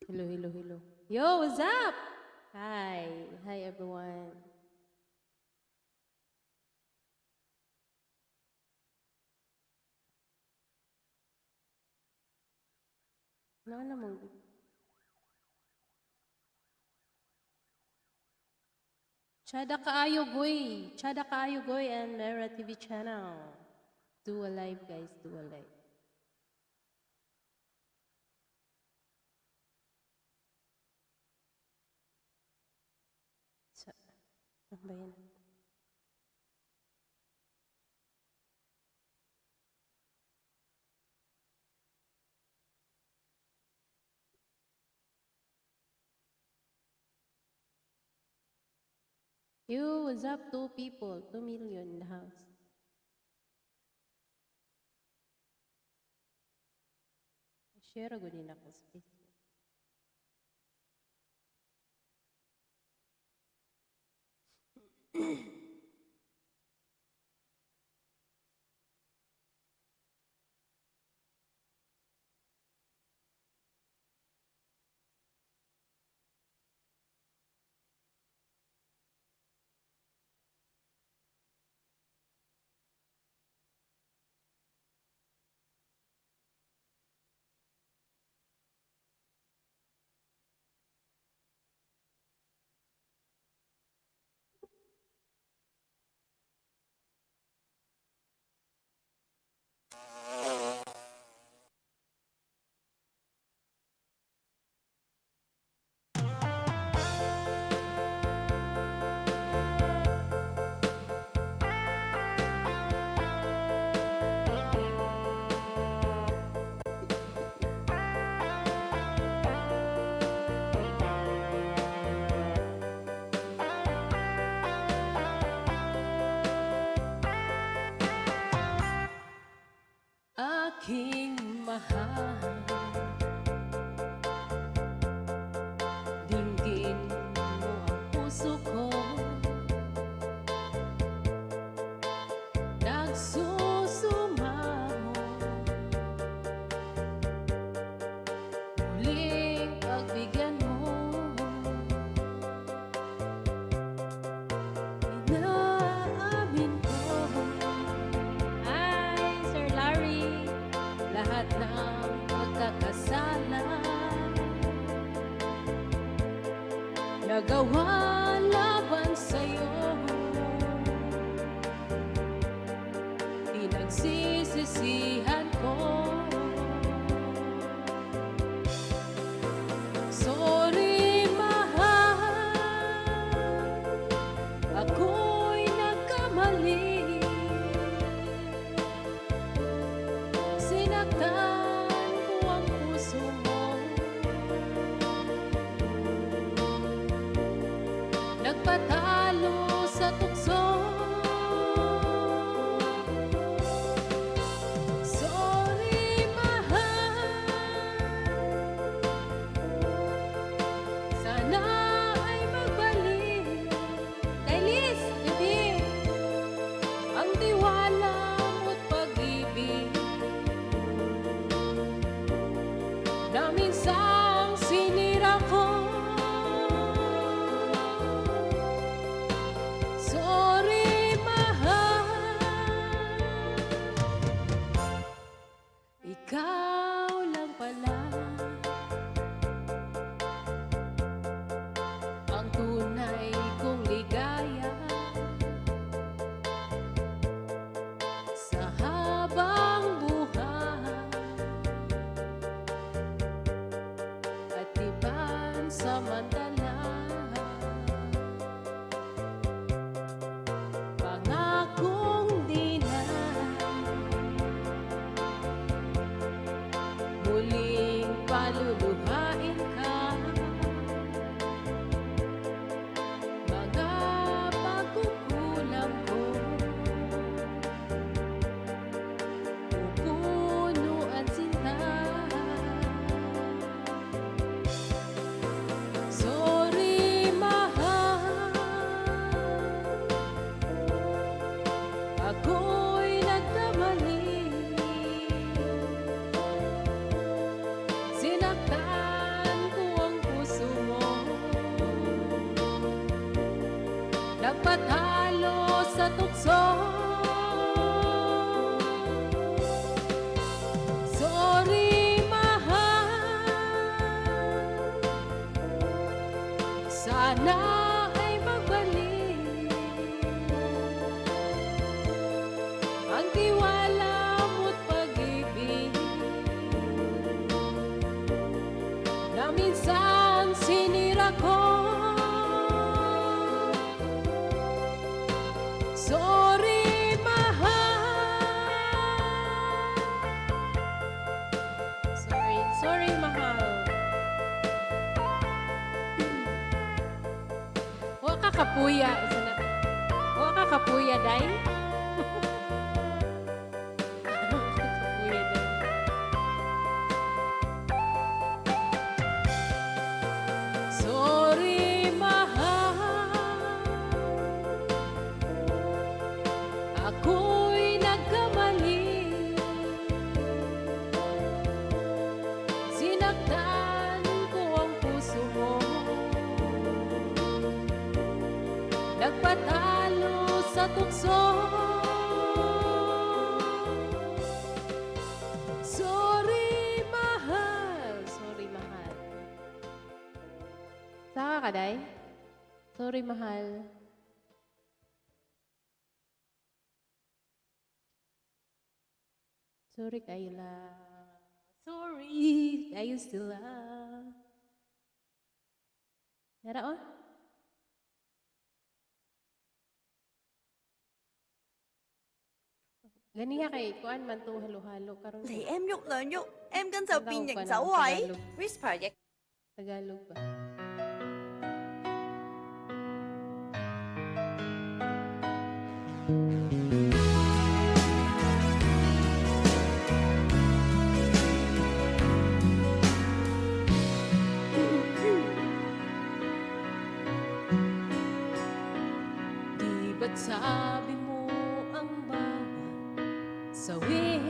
Hello, hello, hello. Yo, what's up? Hi. Hi, everyone. Ano namang... Chada kaayo goy and Mera TV channel. Do a live, guys. Do a live. Sa... Ano ba yan? Yo, what's up? 2 people. 2 million in the house. Share ko din ako sa Facebook. Aking mahal, dinggin mo ang puso ko. Nagsusumamo, muling pagbigyan mo. Inaamin ko, ay Sir Larry, lahat ng pagkakasala nagawa laban sa'yo. Pinagsisisihan ko. Sorry, mahal, ako'y nagkamali. Sinaktan ko ang puso mo. Nagpatalo sa tukso. Sorry, mahal, sana ay magbalik. Kailis, baby, ang tiwala mo't pag-ibig na minsang sinira ko. Sorry, mahal, ikaw lang pala ang tunay kong ligaya sa habang buhay at ibang samantala. Pangakong di na muling paluluhain ka. Mga pagkukulang ko pupunuan sinta. So nagpatalo sa tukso. Sorry, mahal, sana ay magbalik ang tiwala mo't pag-ibig na minsan sinira ko. Sorry, mahal. Sorry, mahal. Wa ka kapuya. Wa ka kapuya, day? Kapuya, day. Sorry, mahal, ako'y nagkamali. Sinaktan ko ang puso mo, nagpatalo sa tukso. Sorry, mahal. Sorry, mahal. Saka ka, day? Sorry, mahal. Sorry kayo lang. Sorry kayo sila. Nara, oh? Ganiya kay kuan man to halo-halo karon. Thì em nhục lợi nhục, em跟giờ pin Đâu nhận phải dấu là ấy. Tagalog. Risk project. Tagalog ba? Di ba't sabi mo ang bawat sawi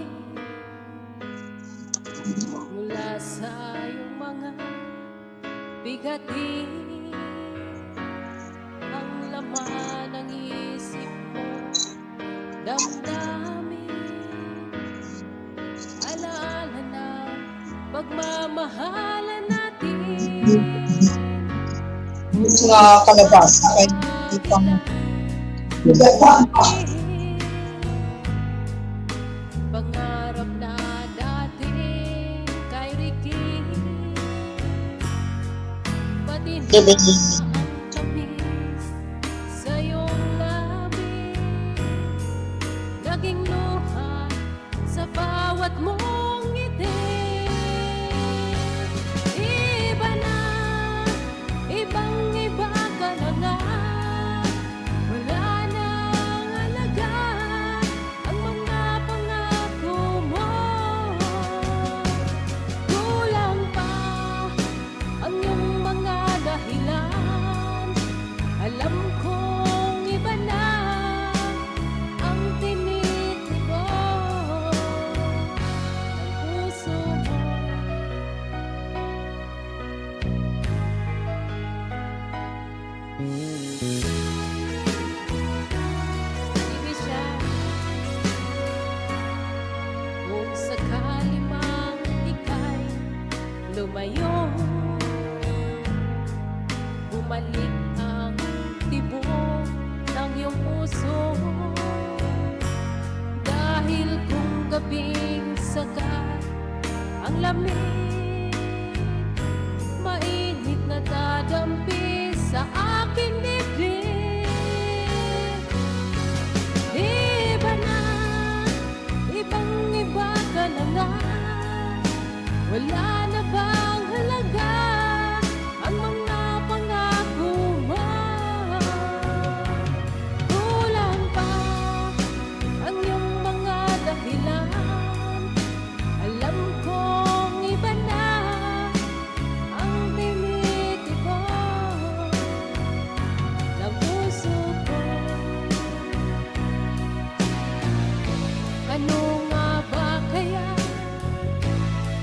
mula sa iyong mga bigatin ang laman ng isip mo, damdamin, alaala na pagmamahalan natin. Mga kalabasa kahit hindi pang Pangarap na dati kay Ricky, pati na ang tamis sa iyong labi, naging luha sa bawat mong ngiti. Iba na, ibang-iba ka na nga, wala nang halaga ang mga pangako mo. Kulang pa ang iyong mga dahilan, alam kong iba na ang tinitibok ng puso mo. Ibig siya kung sakali mang ika'y lumayo, bumalik ang tibok ng iyong puso. Dahil kung gabing sagat ang lamig, mainit na dadampi sa aking dibdib. Iba na, ibang-iba ka na nga, wala na bang halaga ang mga pangako mo. Kulang pa ang iyong mga dahilan, alam kong iba na ang tinitibok ng puso ko. Ano nga ba kaya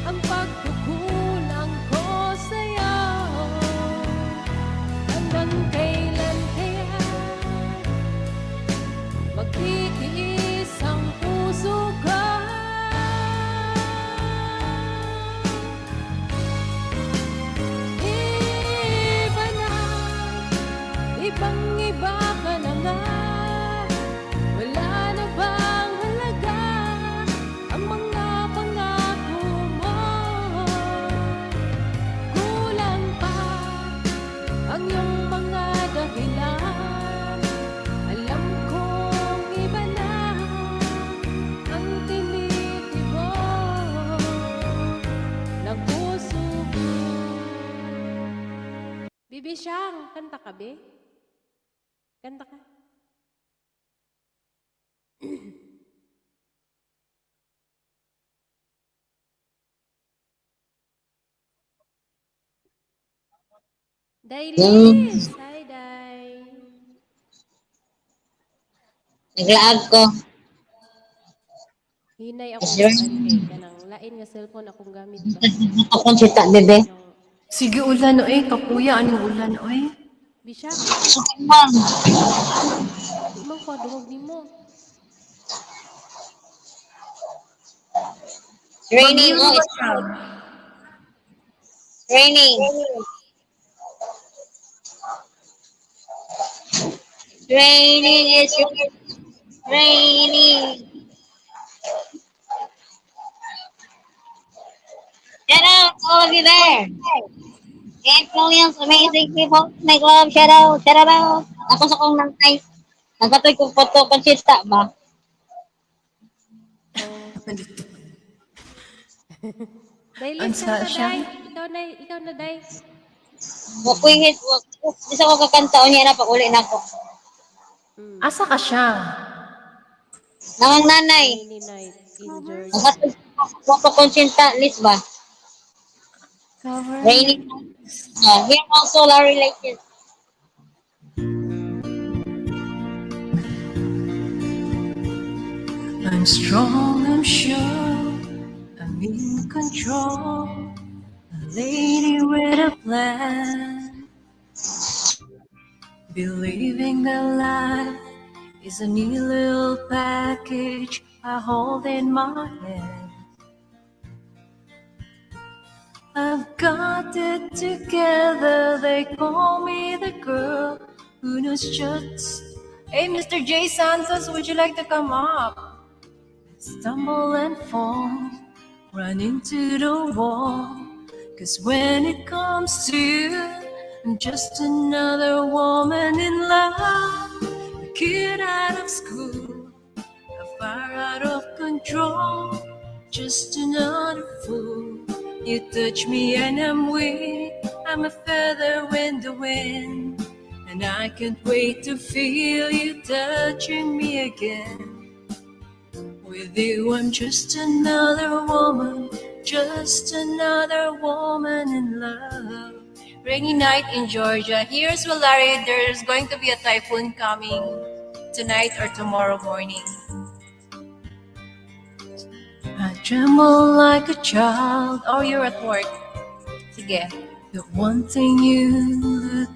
ang pagkukulang Bibi Siyang, kanta ka, be? Kanta ka. Dailis! Hi, Day. Naglaag ko. Hinay ako Sure. kay kanang lain nga cellphone akong gamit ba? Akong sita, bebe. Kanang Sige ulan oy, kakuya ano ulan oy. Bishang, Sukin man. di man ko dungog nimo. It's raining. Bagyo Oh, ba it's siya? raining. It's raining. It's raining. Shout out to all of you there. Ed Williams, amazing people. Make love. Shout out. Shout out. Ako sa kong nangtay. Nagkatoy kong photo. Konsista ba? Dailis, Ansa kanta, siya? Day. Ikaw na, Day. Wakoy hit. Bisa ko kakanta. O niya na pag uli na ako. Asa ka siya? Namang nanay. Rainy night in Georgia. Nagkatoy ko konsista. List ba? Cover. Raining. Here also Larry Lakes. I'm strong, I'm sure, I'm in control. A lady with a plan. Believing that life is a neat little package I hold in my hand. I've got it together, they call me the girl who knows just. Hey, Mr. J. Santos, would you like to come up? Stumble and fall, run into the wall. Cause when it comes to you, I'm just another woman in love. A kid out of school, a fire out of control. Just another fool. You touch me and I'm weak. I'm a feather in the wind. And I can't wait to feel you touching me again. With you, I'm just another woman, just another woman in love. Rainy night in Georgia. Here's Larry. There's going to be a typhoon coming tonight or tomorrow morning. I tremble like a child. Oh, you're at work. Sige. The one thing you look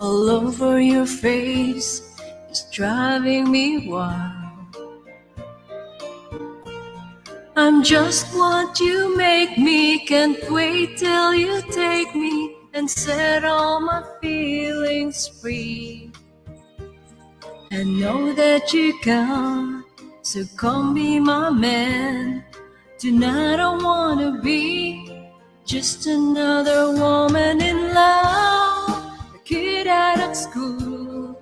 all over your face is driving me wild. I'm just what you make me. Can't wait till you take me and set all my feelings free. And know that you can, so come be my man. Tonight I wanna be just another woman in love. A kid out of school,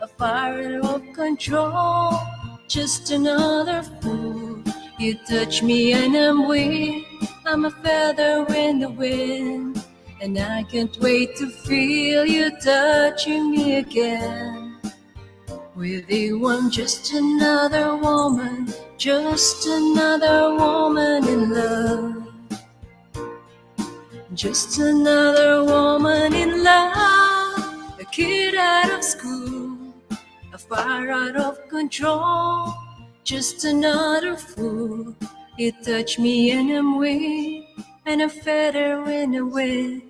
a fire of control. Just another fool. You touch me and I'm weak. I'm a feather in the wind. And I can't wait to feel you touching me again. With you I'm just another woman, just another woman in love. Just another woman in love. A kid out of school, a fire out of control. Just another fool. You touch me and I'm weak, and a feather in the wind.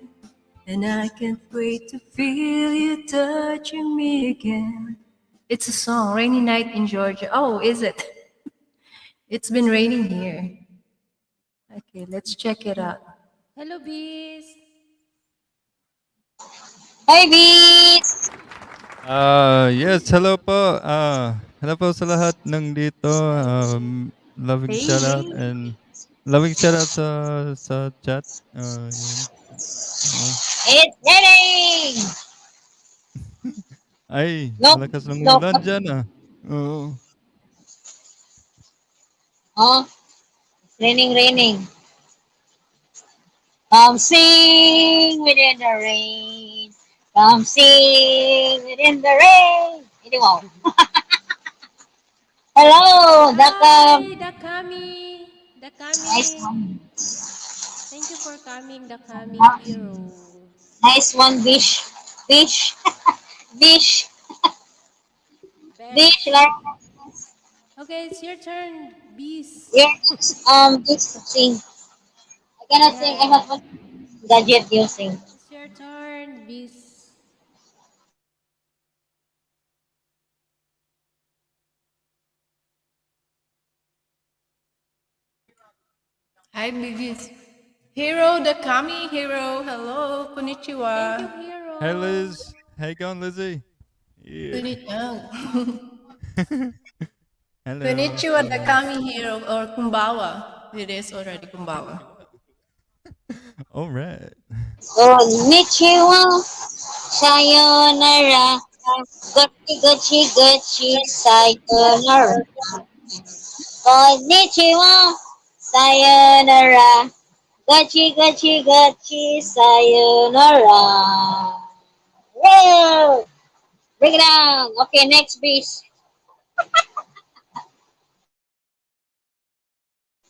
And I can't wait to feel you touching me again. It's a song, Rainy Night in Georgia. Oh, is it? It's been raining here. Okay, let's check it out. Hello, Bis. Hi, Beats! Yes, hello po. Hello po sa lahat ng dito. Loving Hey. shout out and loving shout out sa chat. Yun. It's raining! Ay, No, malakas ng no. ulan dyan Oo. Oh, it's raining. Sing within the rain. Come sing in the rain. Hindi mo. Hello, Dakam. Hi, Dakami. Nice Dakami. one. Thank you for coming, Dakami hero. Nice one, Bish. Bish. Bish. Bish, Besh. like, Okay, it's your turn, Beast. yes, Bish, sing. I cannot sing. I Yeah, have one gadget you sing. it's your turn, Beast. Hi, Bigis. Hero, the Kami hero. Hello, Thank you, konnichiwa. hero. Hey, Liz. How you going, Lizzie? Yeah. Hello. Konnichiwa, the Kami hero, or kumbawa. It is already kumbawa. All right. Konnichiwa. Sayonara. Gochi, gochi, gochi. Sayonara. Konnichiwa. Sayonara. Gochi, gochi, gochi. Sayonara. Whoa! Bring it down. Okay, next piece.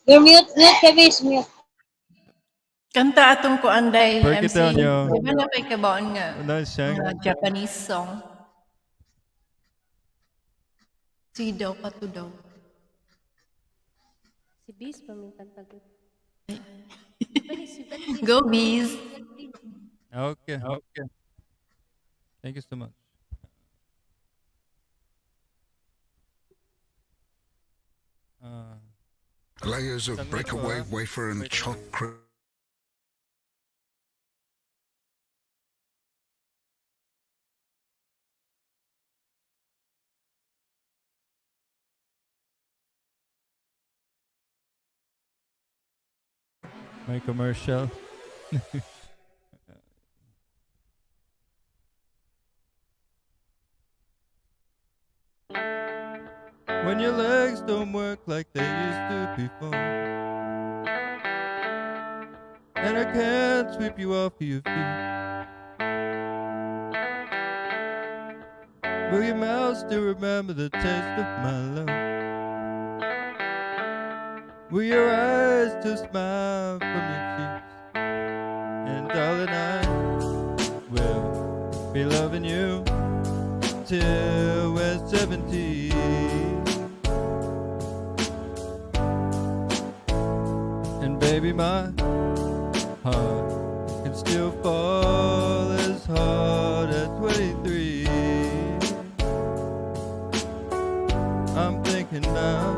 You're mute, mute, Kavis, mute. Kanta atong ko anday Break it MC. down, yo. Di ba na may kabaon nga? Nice, Shang. Japanese song. Si daw, pato daw. Si Beast pamintang tagot. Go, bees. Okay. Okay. Thank you so much. Layers of breakaway wafer and chocolate. My commercial. When your legs don't work like they used to before, and I can't sweep you off of your feet, will your mouth still remember the taste of my love? Will your eyes still smile from your cheeks? And darling, I will be loving you till we're 70. And baby, my heart can still fall as hard at 23. I'm thinking about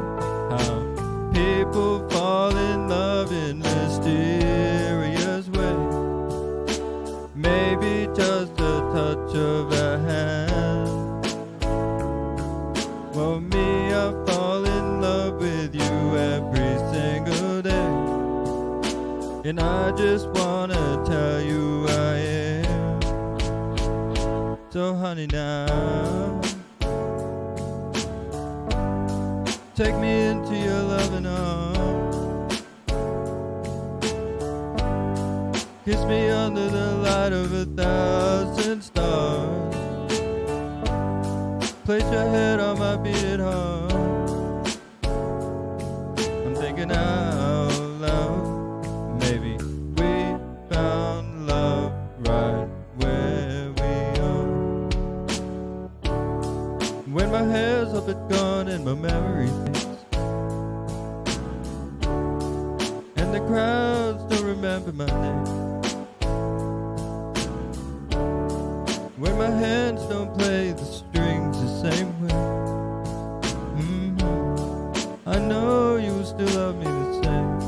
how people fall in love in mysterious ways. Maybe just a touch of a hand. Well, me, I fall in love with you every single day. And I just wanna tell you I am. So honey now, take me into your loving arms. Kiss me under the light of 1,000 stars. Place your head on my beating heart. I'm thinking out loud. Maybe we found love right where we are. When my hair's up and gone and my memory fades, and the crowds don't remember my name. When my hands don't play the strings the same way, I know you will still love me the same.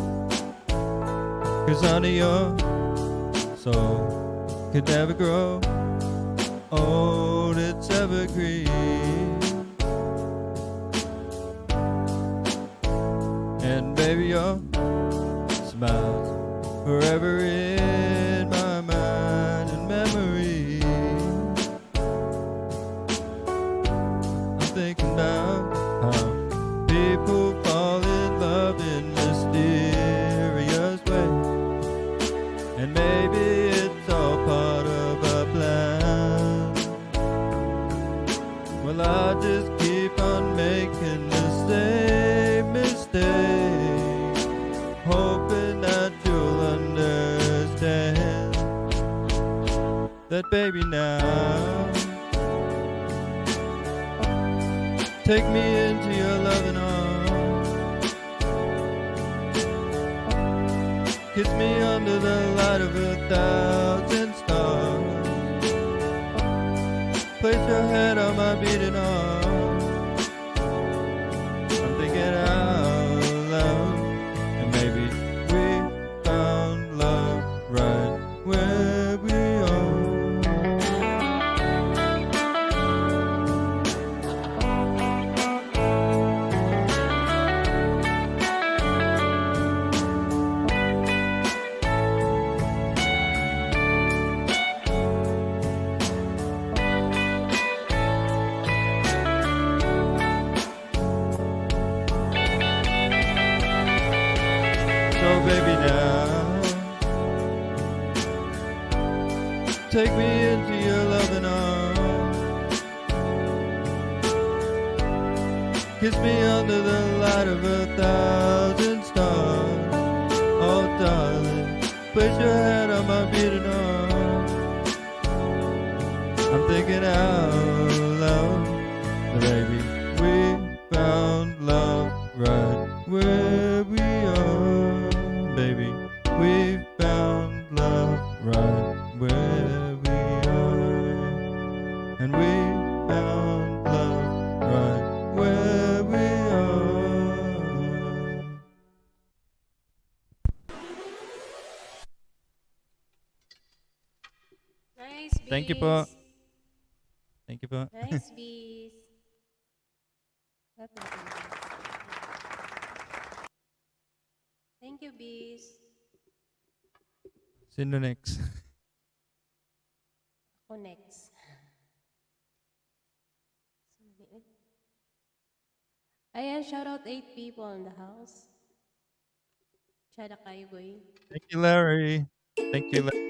'Cause honey, your soul could never grow old, it's evergreen. And baby, your smile's forever in my mind and memory. I'm thinking about how people fall in love in mysterious ways. And maybe it's all part of a plan. that baby now. Take me into your loving arms. Kiss me under the light of 1,000 stars. Place your head on my beating heart. I'm thinking out loud, and maybe we found love right where we are. So baby now, take me into your loving arms. Kiss me under the light of 1,000 stars. Oh darling, place your head on my beating heart. I'm thinking out loud, baby, we found love right where we are. Baby, we found love right where we are. And we found love right where we are. Nice, bees. Thank you po. Thank you po. Nice, bees. Clap natin. Thank you, bees. Sino next? Ako next. Ayan, shout out 8 people in the house. Chada kayo, boy. Thank you, Larry. Thank you, Larry.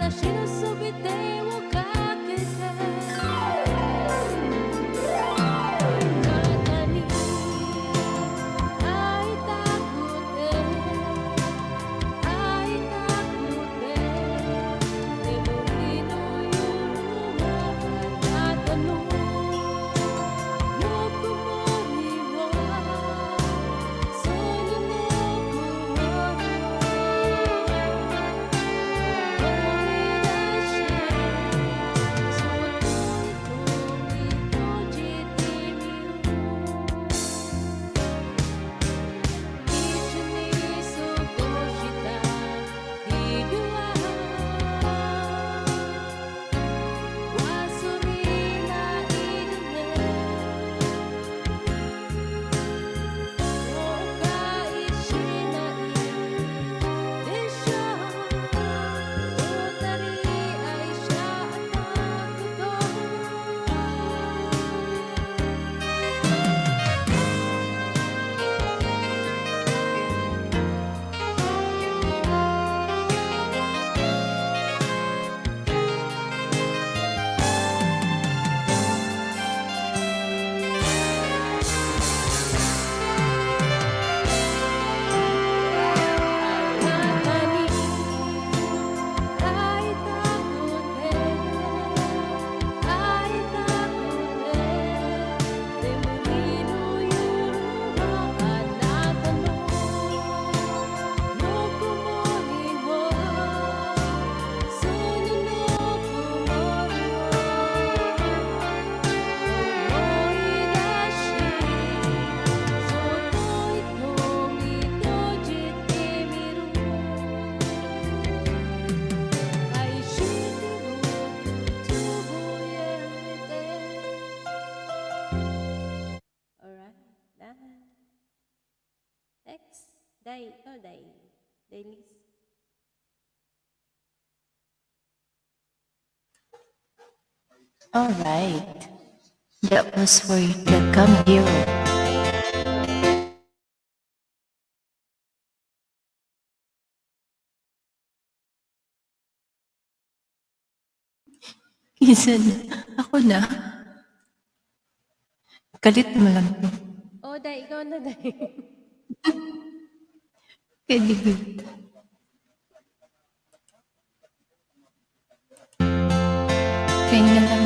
私のすべてをかけてあなたに会いたくて会いたくて眠りの夜はあなたのぬくもりをそのぬくもりを思い出してそっと瞳閉じてみる一緒に過ごした日々は忘れないでね後悔しないでしょ二人愛し合ったあなたに会いたくて会いたくて眠りの夜はあなたのぬくもりをそのぬくもりを思い出しそっと瞳閉じてみる愛してるつぶやいて Alright, done. Next, day, dailies. All right. That was for the Come Hero. Isa na. Ako na. Galit mo lang to. Oh, day, ikaw na, day. Galit. Kaya na lang.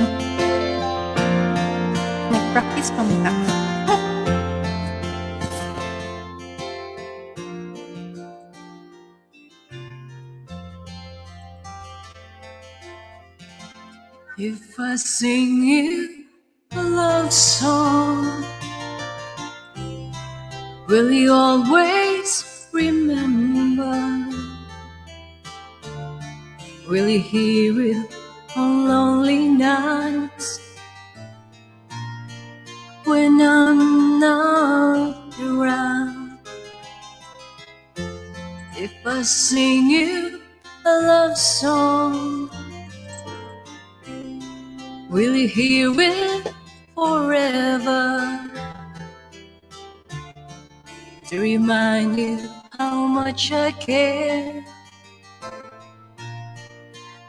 Nag-practice pa muna. If I sing you a love song, will you always remember? Will you hear it on lonely nights when I'm not around? If I sing you a love song, will you hear it forever? To remind you how much I care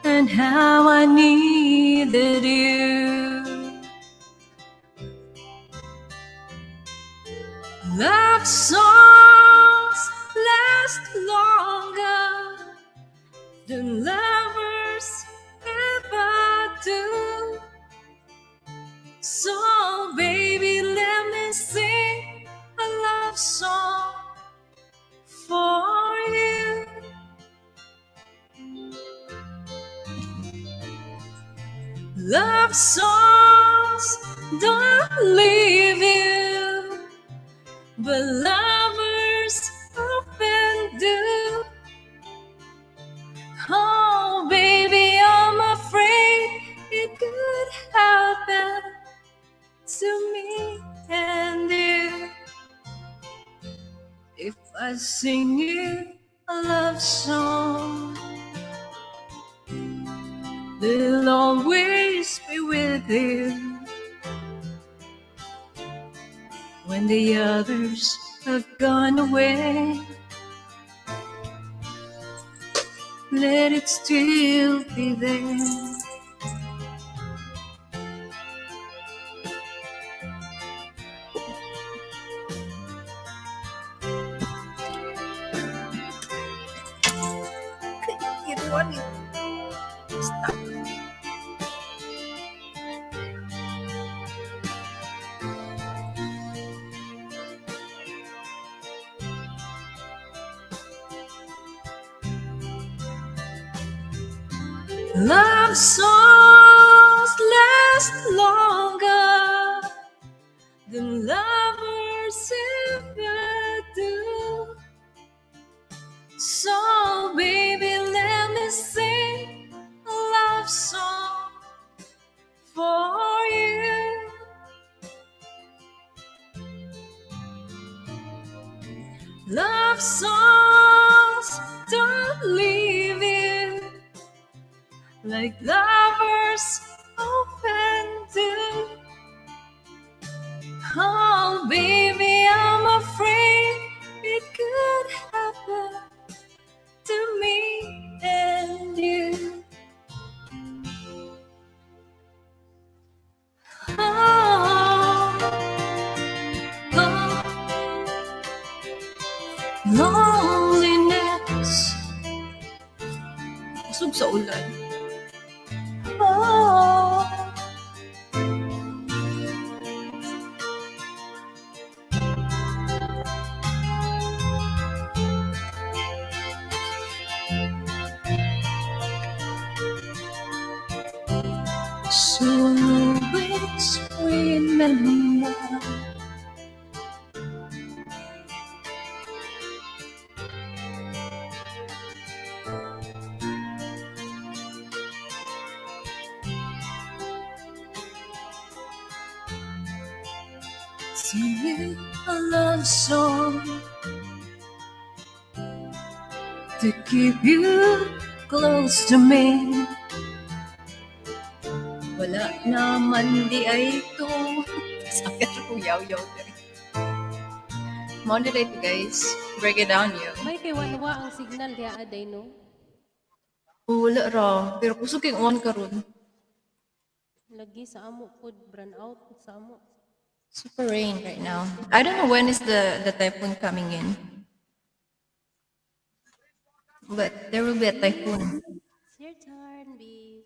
and how I needed you. Love songs last longer than lovers ever do. So baby, let me sing a love song for you. Love songs don't leave you, but lovers often do. Oh baby, I'm afraid it could happen to me and you. If I sing you a love song, they'll always be with you when the others have gone away. let it still be there. You don't want it. Stop. Love songs last longer than lovers ever do. So baby, let me sing a love song for you. Love songs don't leave you like lovers often do. Oh, baby, I'm afraid it could happen to me and you. Oh, oh, loneliness. Usog sa ulan. Oh, so always remember singing a love song to keep you close to me. Wala naman di ay ito. Sakit ko yaw-yaw diri. Moderate guys. Break it down yo. May kay wanwa ang signal diha aday no. Wala ra. Pero kusog kay on karon. Lagi sa amo pod brand out sa amo. Super rain right now. I don't know when is the typhoon coming in. But there will be a typhoon. It's your turn, bees.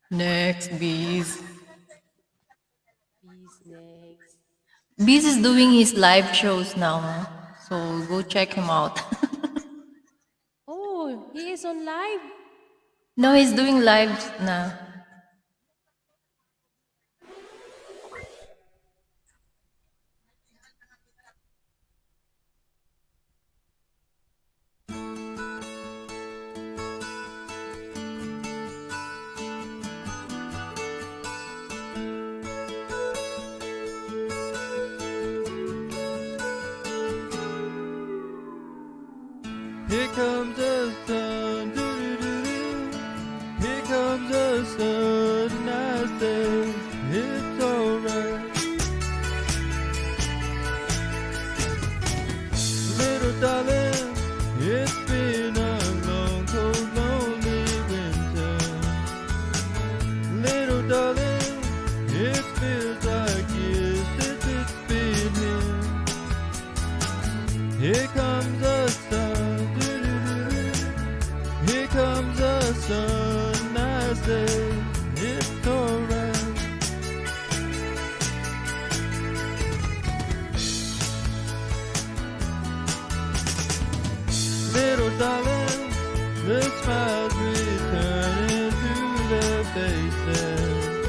Next, Bees. Bees next. Bees is doing his live shows now. So go check him out. Oh, he is on live. No, he's doing lives na. Here comes the sun, doo-doo-doo-doo. Here comes the sun, and I say it's alright. Little darling, it's been a long, cold, lonely winter. Little darling, it feels like years since it's been here. Here comes the sun. Here comes the sun, I say it's alright. Little darling, the smiles returning to their faces.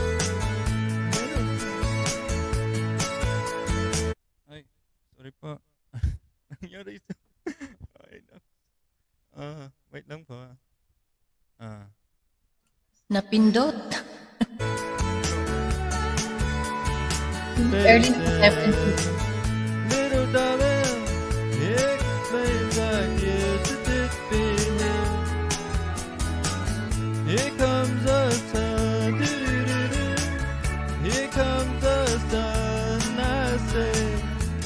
Ay, sorry po. Nangyari ito. Ay, no. Wait lang po. Napindot. Early 70s. Little darling, it seems like years since it's been here. Here comes the sun, doo-doo-doo-doo. Here comes the sun, I say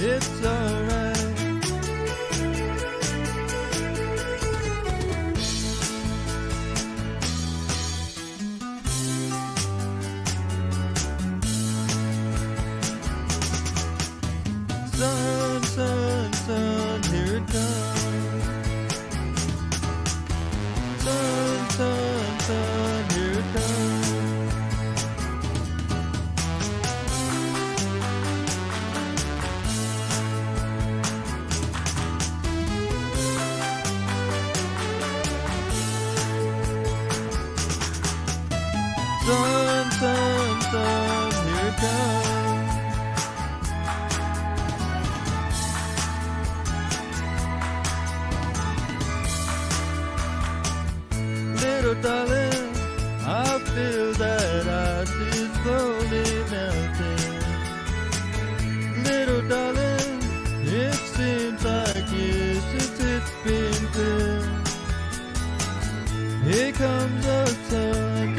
it's alright. sun, sun, sun, here it comes. Little darling, I feel that ice is slowly melting. Little darling, it seems like years since it's been clear. Here comes the sun,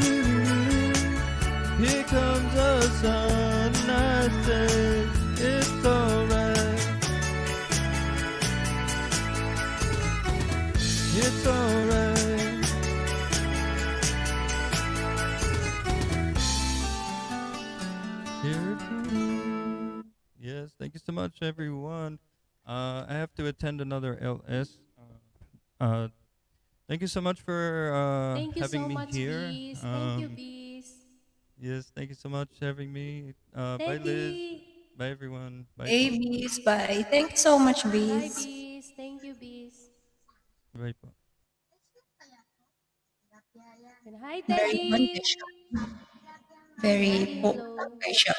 here comes the sun, I say it's alright. It's alright. Here it comes. Yes, thank you so much, everyone. I have to attend another LS. Thank you so much for Thank you having so me much, here. Bees. Thank you, Bees. Yes, thank you so much for having me. Bye, Liz. Teddy. Bye, everyone. Bye. Hey, Bees. Bye. Thank you so much, Bye, Bees. Bees. Thank you, Bees. Bye po. And hi, Very Teddy. good siya. Very Teddy, po hello. kay siya.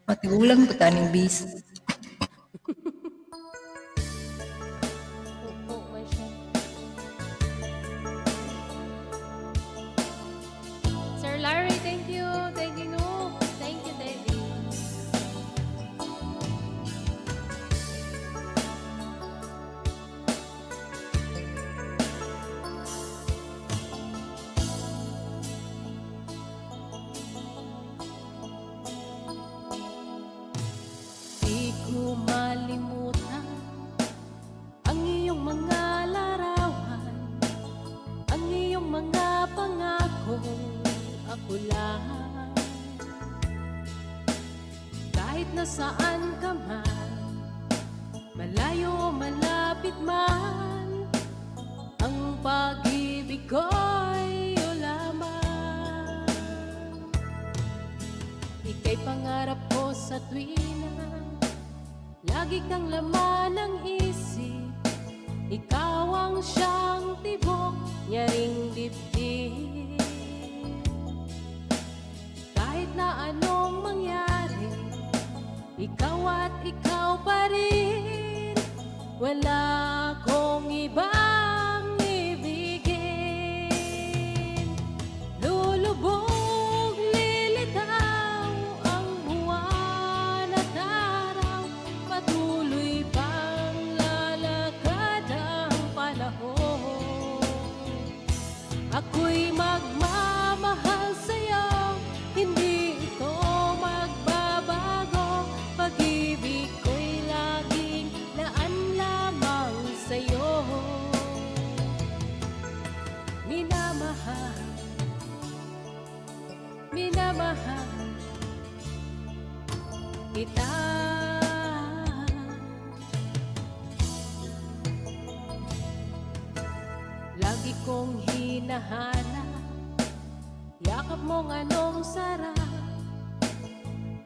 Matigulang ko taning Bees. Opo, man siya. Sir Larry, thank you. Thank you, no. Thank you, Teddy. Di ko malimutan ang iyong mga larawan, ang iyong mga pangako, ako lang. Kahit nasaan ka man, malayo o malapit man, ang pag-ibig ko'y iyo lamang. Ika'y pangarap ko sa tuwina, lagi kang laman ng isip. Ikaw ang siyang tibok, nyaring dibdib. Kahit na anong mangyari, ikaw at ikaw pa rin. Wala akong ibang ibigin. Lulubog, lilitaw ang buwan at araw, patuloy pang lalakad ang panahon. Ako'y magmamahal sa'yo, hindi ito magbabago. Pag-ibig ko'y laging laan lamang sa'yo. Minamahal, minamahal kita. Lagi kong hinahanap yakap mong anong sarap,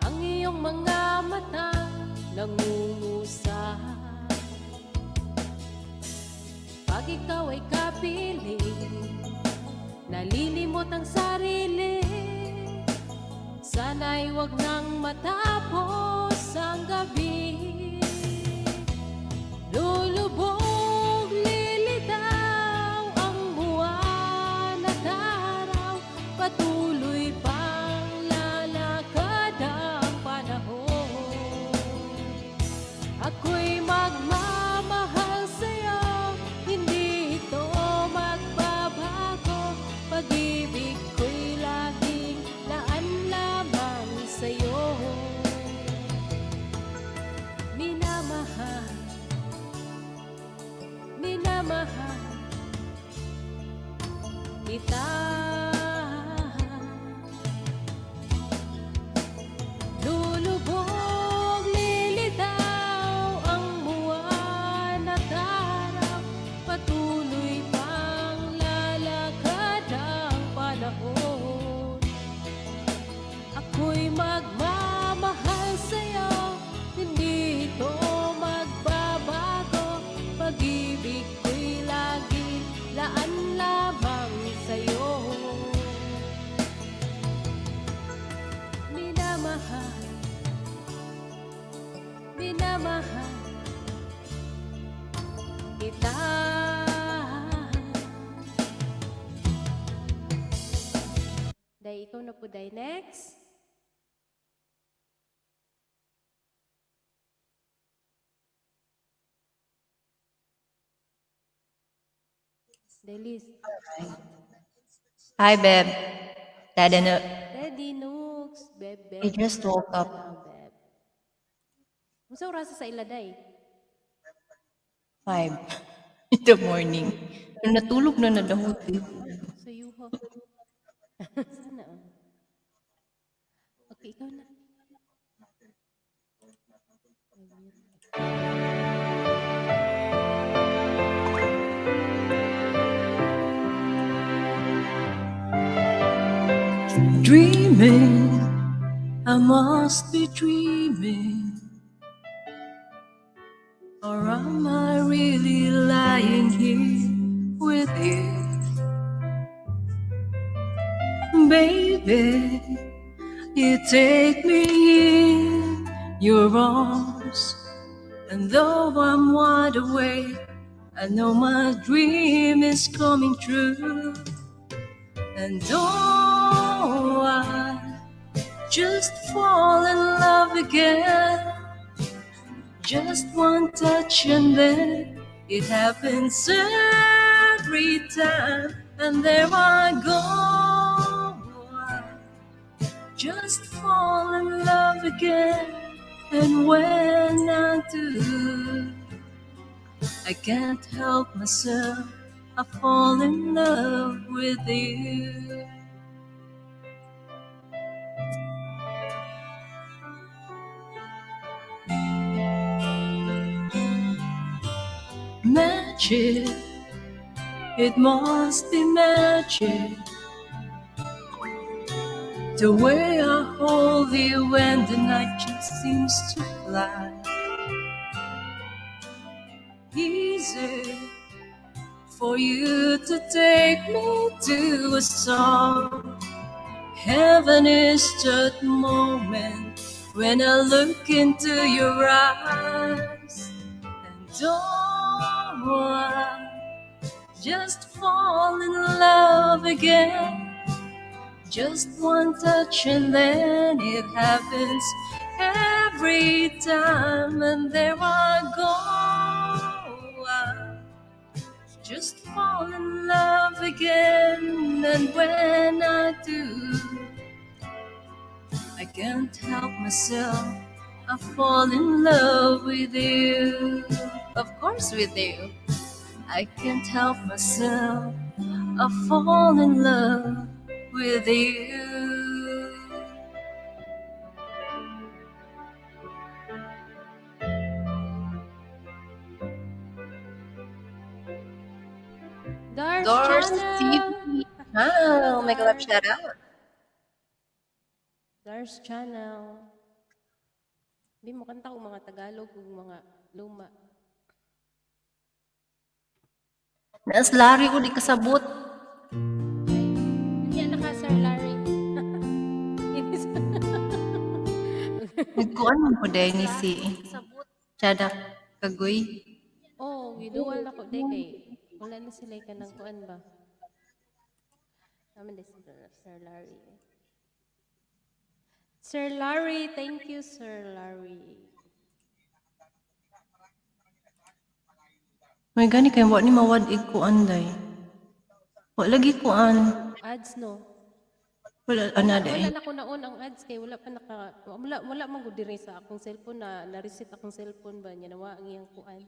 ang iyong mga mata nangungusap. Pag ikaw ay kapiling, nalilimot ang sarili. Sana'y wag nang matapos ang gabi. Lulubog, lilitaw ang buwan at araw, patuloy pang lalakad ang panahon. Ako'y magmamahal sa'yo, hindi ito magbabago. Pag-ibig ko'y laging laan lamang sa'yo. Minamahal, minamahal kita. Lulubog, lilitaw ang buwan at araw, patuloy pang lalakad ang panahon. Ako'y magmamahal sa'yo, hindi ito magbabago. Pag-ibig ko'y laging laan lamang sa'yo. minamahal, minamahal kita. Day, ikaw na po, Day. Next. Delis. Hi, babe. Dada na. Daddy Nooks. Bebe. I just woke up. Beb. Musa oras sa ila, Day? 5 in the morning. Nung natulog na nadahot. So you ho. Sana. Okay, ikaw na. Dreaming, I must be dreaming. Or am I really lying here with you? Baby, you take me in your arms. And though I'm wide awake, I know my dream is coming true. And oh, I just fall in love again. Just one touch and then it happens every time. And there I go, I just fall in love again. And when I do, I can't help myself, I fall in love with you. Magic, it must be magic. The way I hold you and the night just seems to fly. Easy for you to take me to a song. Heaven is that moment when I look into your eyes. And oh, I just fall in love again. Just one touch and then it happens every time. And there I go, I just fall in love again. And when I do, I can't help myself, I fall in love with you. Of course with you. I can't help myself, I fall in love with you. Dars Channel. Channel. Oh, my God, shout out. Dars Channel. Hindi mo kanta kung mga Tagalog kung mga luma. Naas lari ko di kasabot. Yan na ka, Sir Larry. Nagkuan mo po dahil ni si Chada Kagoy. Oh, giduwal na ko. Day kay. Wala na sila ka ng kuan ba? Naman din si Sir Larry. Sir Larry, thank you, Sir Larry. May gani kayo, wala ni mawad ikuan day. Wala lagi kuan. Ads, no? Wala, ana day. Wala na ko naon ang ads kay wala pa wala man gud diri sa akong cellphone na reset akong cellphone ba niya nawa ang iyang kuan.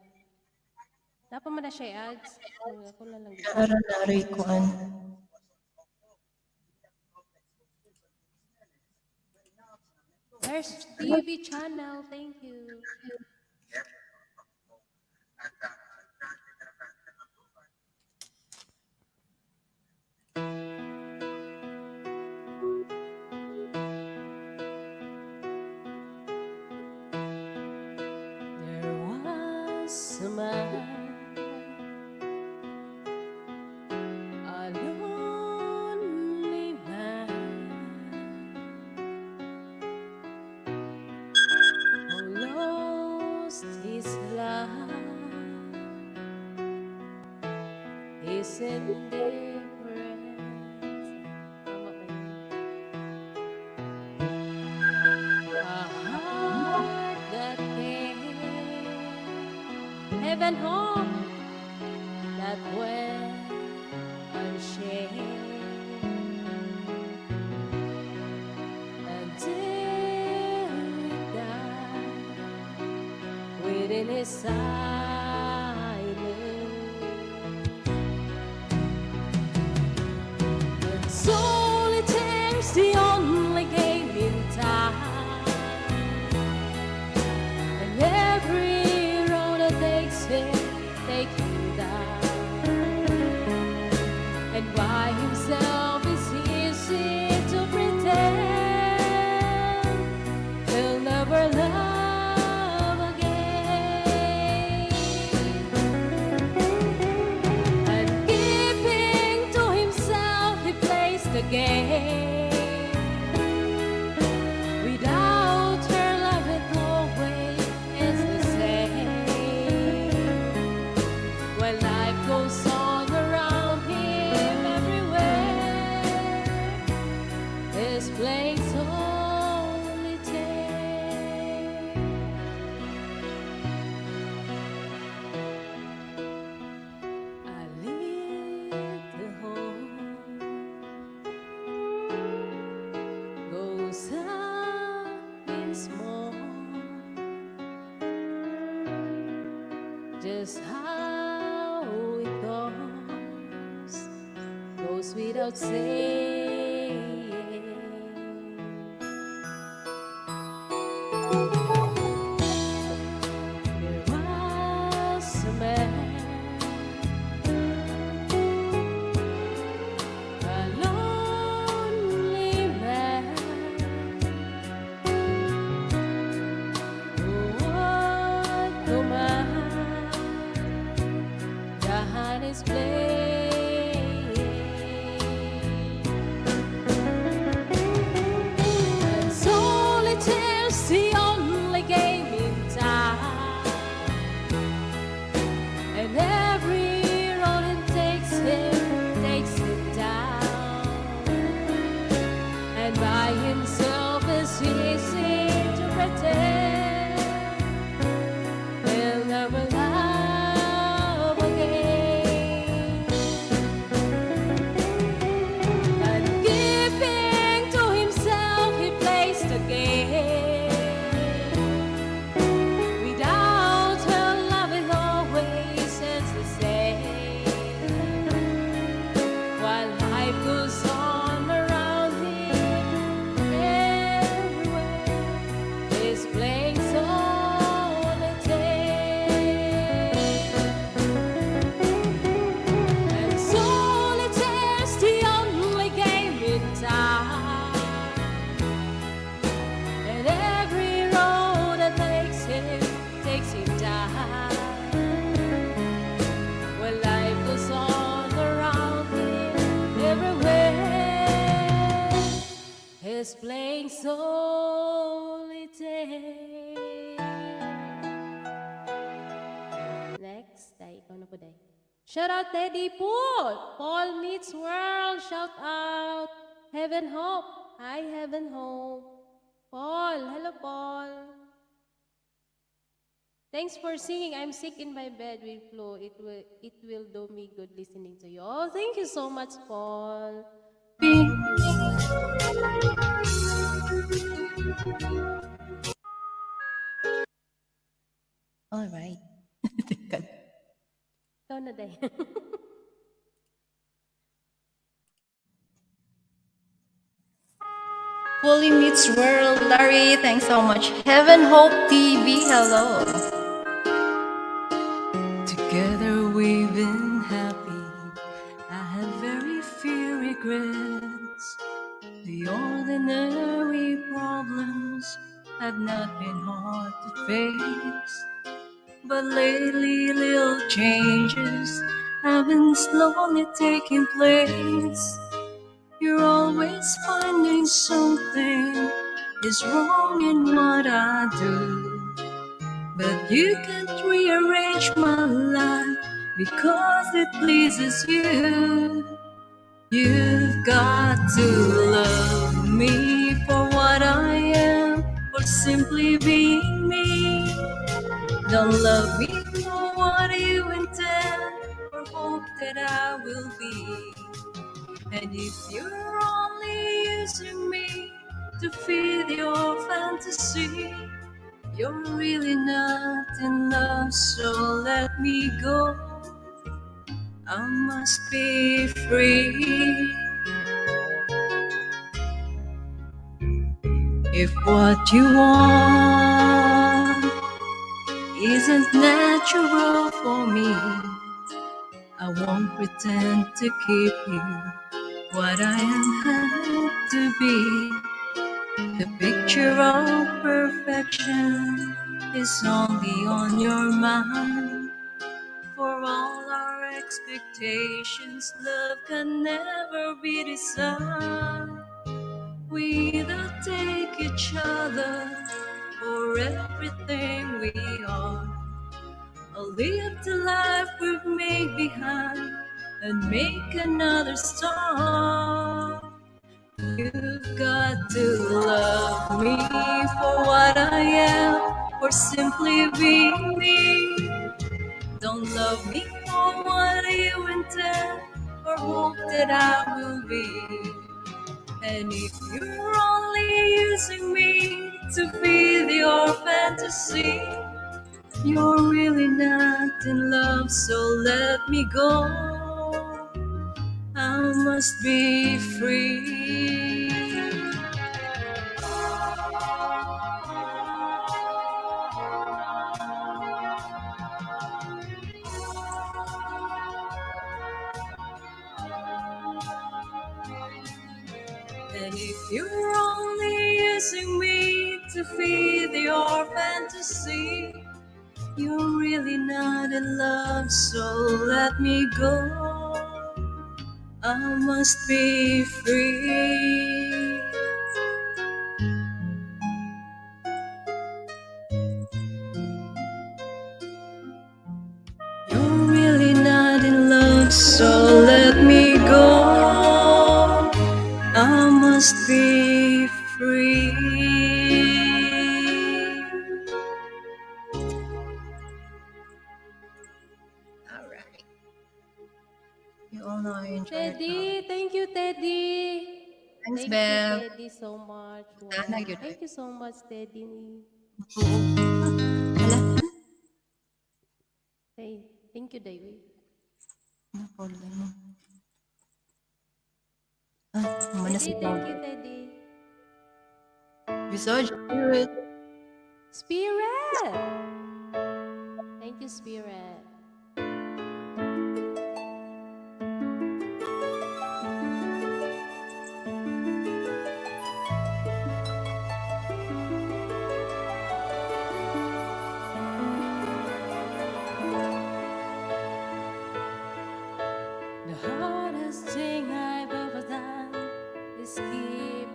Napa man na siya ads. Ako na lang. Ara lari kuan. There's TV channel. Thank you. There was a man, a lonely man, heaven home that when unshakes until we die within His silence. And solitaire's the only game in town, and every road that takes him down. And by himself it's easy to pretend he'll never love again. And keeping to himself he plays the game. Without her love it always is the same. When life goes on around him everywhere, he's playing solitaire. I leave the home, goes up in small, just how it goes without saying. There was a man, a lonely man, who would command behind his blade. And solitaire's the only game in town, and every road it takes him down. And by himself it's easy to pretend he'll never love again. And keeping to himself he plays the game. Without her love it always ends the same. While life goes on around him everywhere, he's playing solitaire. And solitaire's the only game in town, and every road that takes him down. When life goes on around him everywhere, he's playing solitaire. Next, day, ikaw na po, day. Shout out Teddy Paul. Paul meets world. Shout out Heaven Hope. Hi Heaven Hope. Paul, hello Paul. Thanks for singing. I'm sick in my bed with Flo. It will do me good listening to you. Oh, thank you so much, Paul. All right. Ikaw na, day. Fully Meets World, Larry. Thanks so much. Heaven Hope TV. Hello. Together we've been happy. I had very few regrets. The ordinary problems have not been hard to face. But lately little changes have been slowly taking place. You're always finding something is wrong in what I do. But you can't rearrange my life because it pleases you. You've got to love me for what I am, for simply being me. Don't love me for what hope that I will be. And if you're only using me to feed your fantasy, you're really not in love, so let me go. I must be free. If what you want isn't natural for me, I won't pretend to keep you what I am had to be. The picture of perfection is only on your mind. For all our expectations, love can never be designed. We don't take each other for everything we are. I'll live the life we've made behind and make another start. You've got to love me for what I am, or simply being me. Don't love me for what you intend, or hope that I will be. And if you're only using me to feed your fantasy, you're really not in love, so let me go. I must be free. And if you're only using me to feed your fantasy, you're really not in love, so let me go. I must be free. You're really not in love, so let me go. I must be free. All right. You all know I enjoy it. Teddy, thank you, Teddy. Thanks, Thank Bev. you, Teddy, so much. Sana Wow. yun. Thank you so much, Teddy. Hala. Thank you, David. Ano problem mo? Manas Teddy, na. thank you, Teddy. Visage. Spirit. Spirit. Thank you, Spirit. The hardest thing I've ever done is keep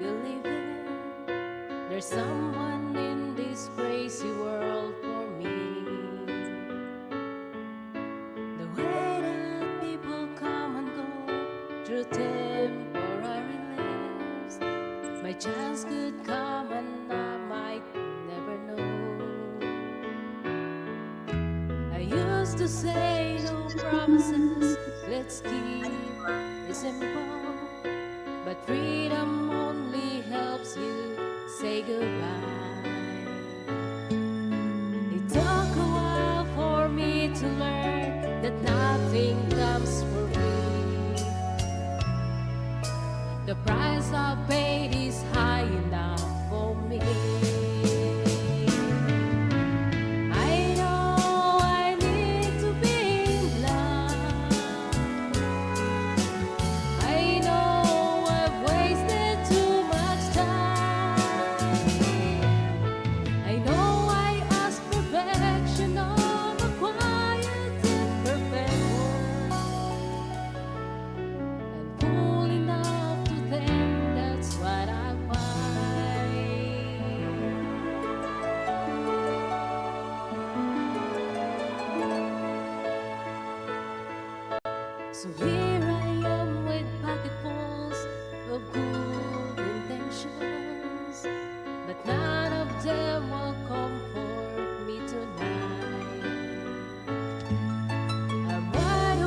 believing there's someone in this crazy world for me. The way that people come and go through temporary lives, my chance could come and I might never know. I used to say no promises, let's keep it simple. But freedom only helps you say goodbye. It took a while for me to learn that nothing comes for free. The price I've paid is high enough for me. I know I need to be in love. I know I've wasted too much time. I know I ask perfection of a quiet imperfect world. I'm fool enough to think that's what I find. So here I am with pocketfuls of good intentions, but none of them will comfort me tonight. I'm wide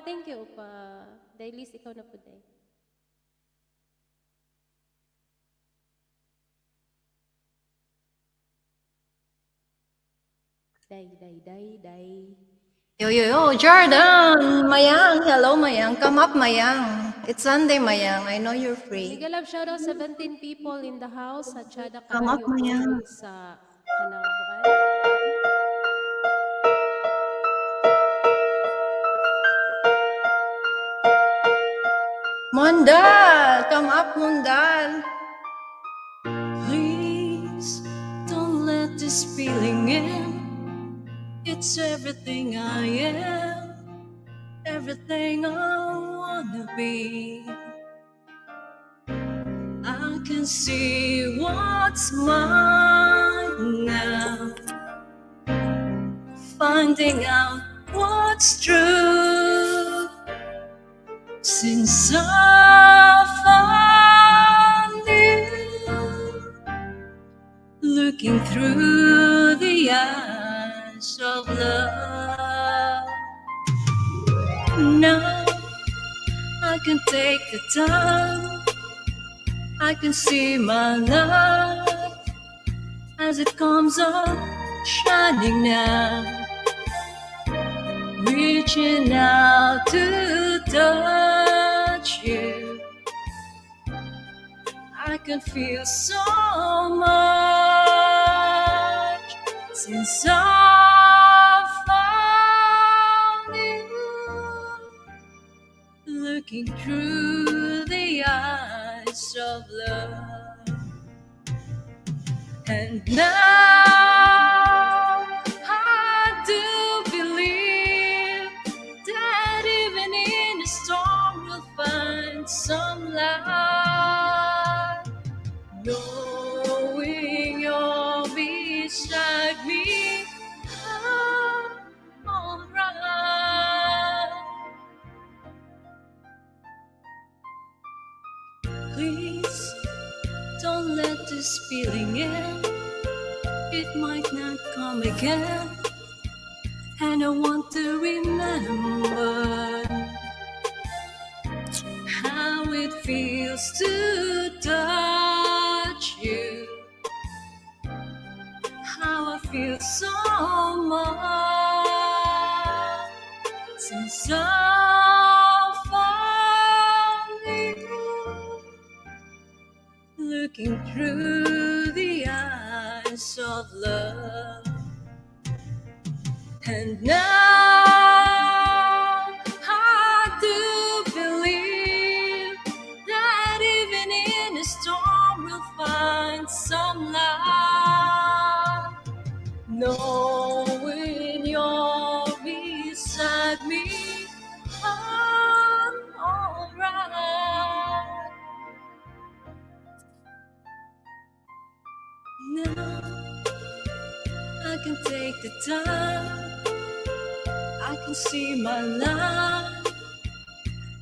thank you pa. Dailis ikaw na po day. Day. Yo, Jordan! Mayang, hello Mayang. Come up Mayang. It's Sunday Mayang. I know you're free. Miguel Love, shout out 17 people in the house sa Chada Come up, Kaayo Maya. tungkol sa kanang bukan. Mondal! Come up Mondal! Please don't let this feeling in. It's everything I am, everything I wanna be. I can see what's mine now, finding out what's true. Since I found you, looking through the eyes of love. Now I can take the time, I can see my life as it comes up, shining now, reaching out to touch you. I can feel so much since I found you, looking through the eyes of love. And now I do believe that even in a storm we'll find some light, knowing you're beside me. I'm alright. Please don't let this feeling in. It might not come again, and I want to remember how it feels to touch you, how I feel so much since I found you, looking through the eyes of love. And now I do believe that even in a storm we'll find some light, knowing you're beside me. I'm alright. Now I can take the time, I can see my life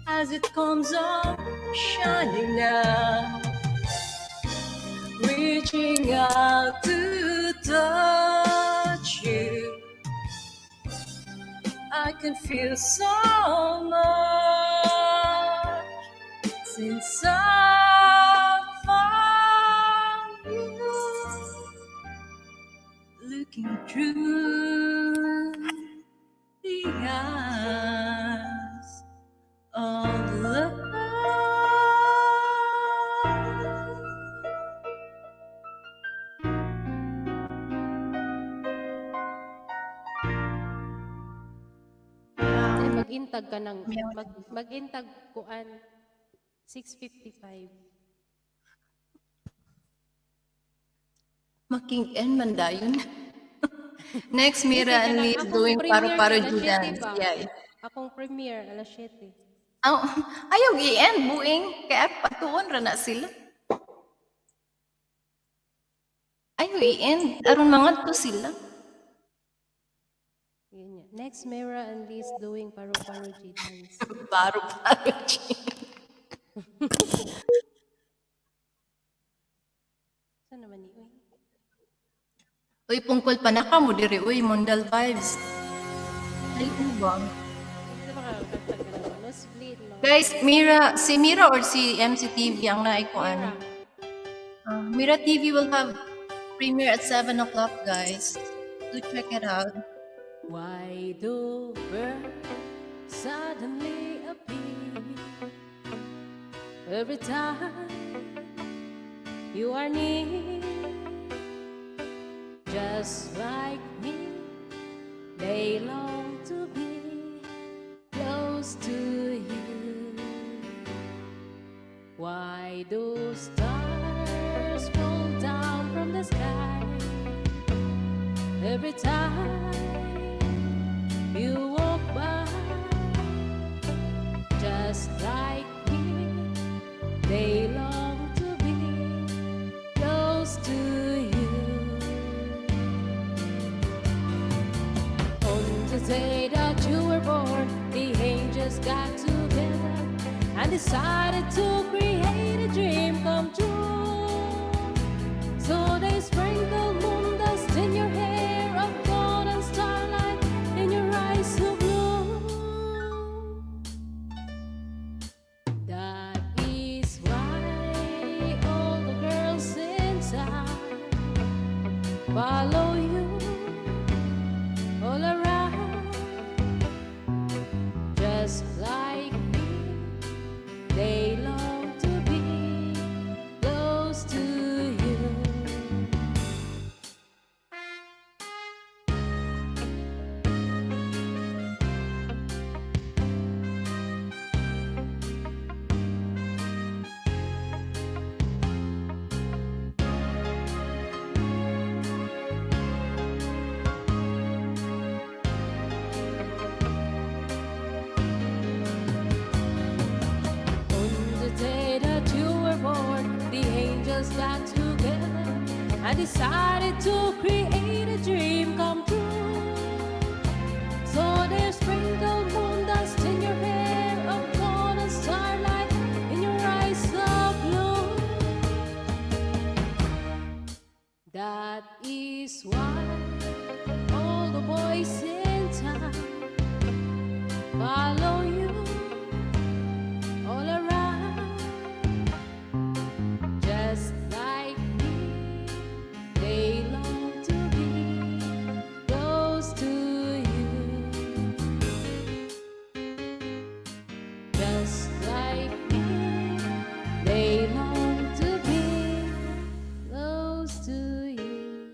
as it comes up, shining now, reaching out to touch you. I can feel so much since I found you, looking through the eyes of love. Ay, mag-intag ka ng mag-intag kuan 6:55. Making end man dayon. Next, Mira and Liz Akong doing premiere paru-paru alas 7 dance. ba? Yeah. Akong premiere alas 7. Oh, ayaw i-end, buing. Kaya patuon ra na sila. Ayaw i-end. Aron mga to sila. Yun yan. Next, Mira and Liz doing paru-paru dance. Paru-paru. Saan naman ni Uy? Uy, pungkol pa na ka mo diri. Uy, Mondal vibes. Ay, ubang. Saan ba ka? Guys, si Mira or si MCTV ang naikuan. Mira TV will have premiere at 7 o'clock, guys. Do check it out. Why do birds suddenly appear every time you are near? Just like me, they long to be close to you. Why do stars fall down from the sky every time you walk by? Just like me, they long to be close to you. On the day that you were born, the angels got together and decided to create a dream come true. So they sprinkled moon dust in your hair of gold and starlight in your eyes so blue. That is why all the girls in town follow you all around. Just like me, they long to be close to you. On the day that you were born, the angels got together and decided to create a dream come true. So they sprinkled moon dust in your hair of gold and starlight in your eyes of blue. That is why all the boys in town follow you all around. Just like me, they long to be close to you. Just like me, they long to be close to you.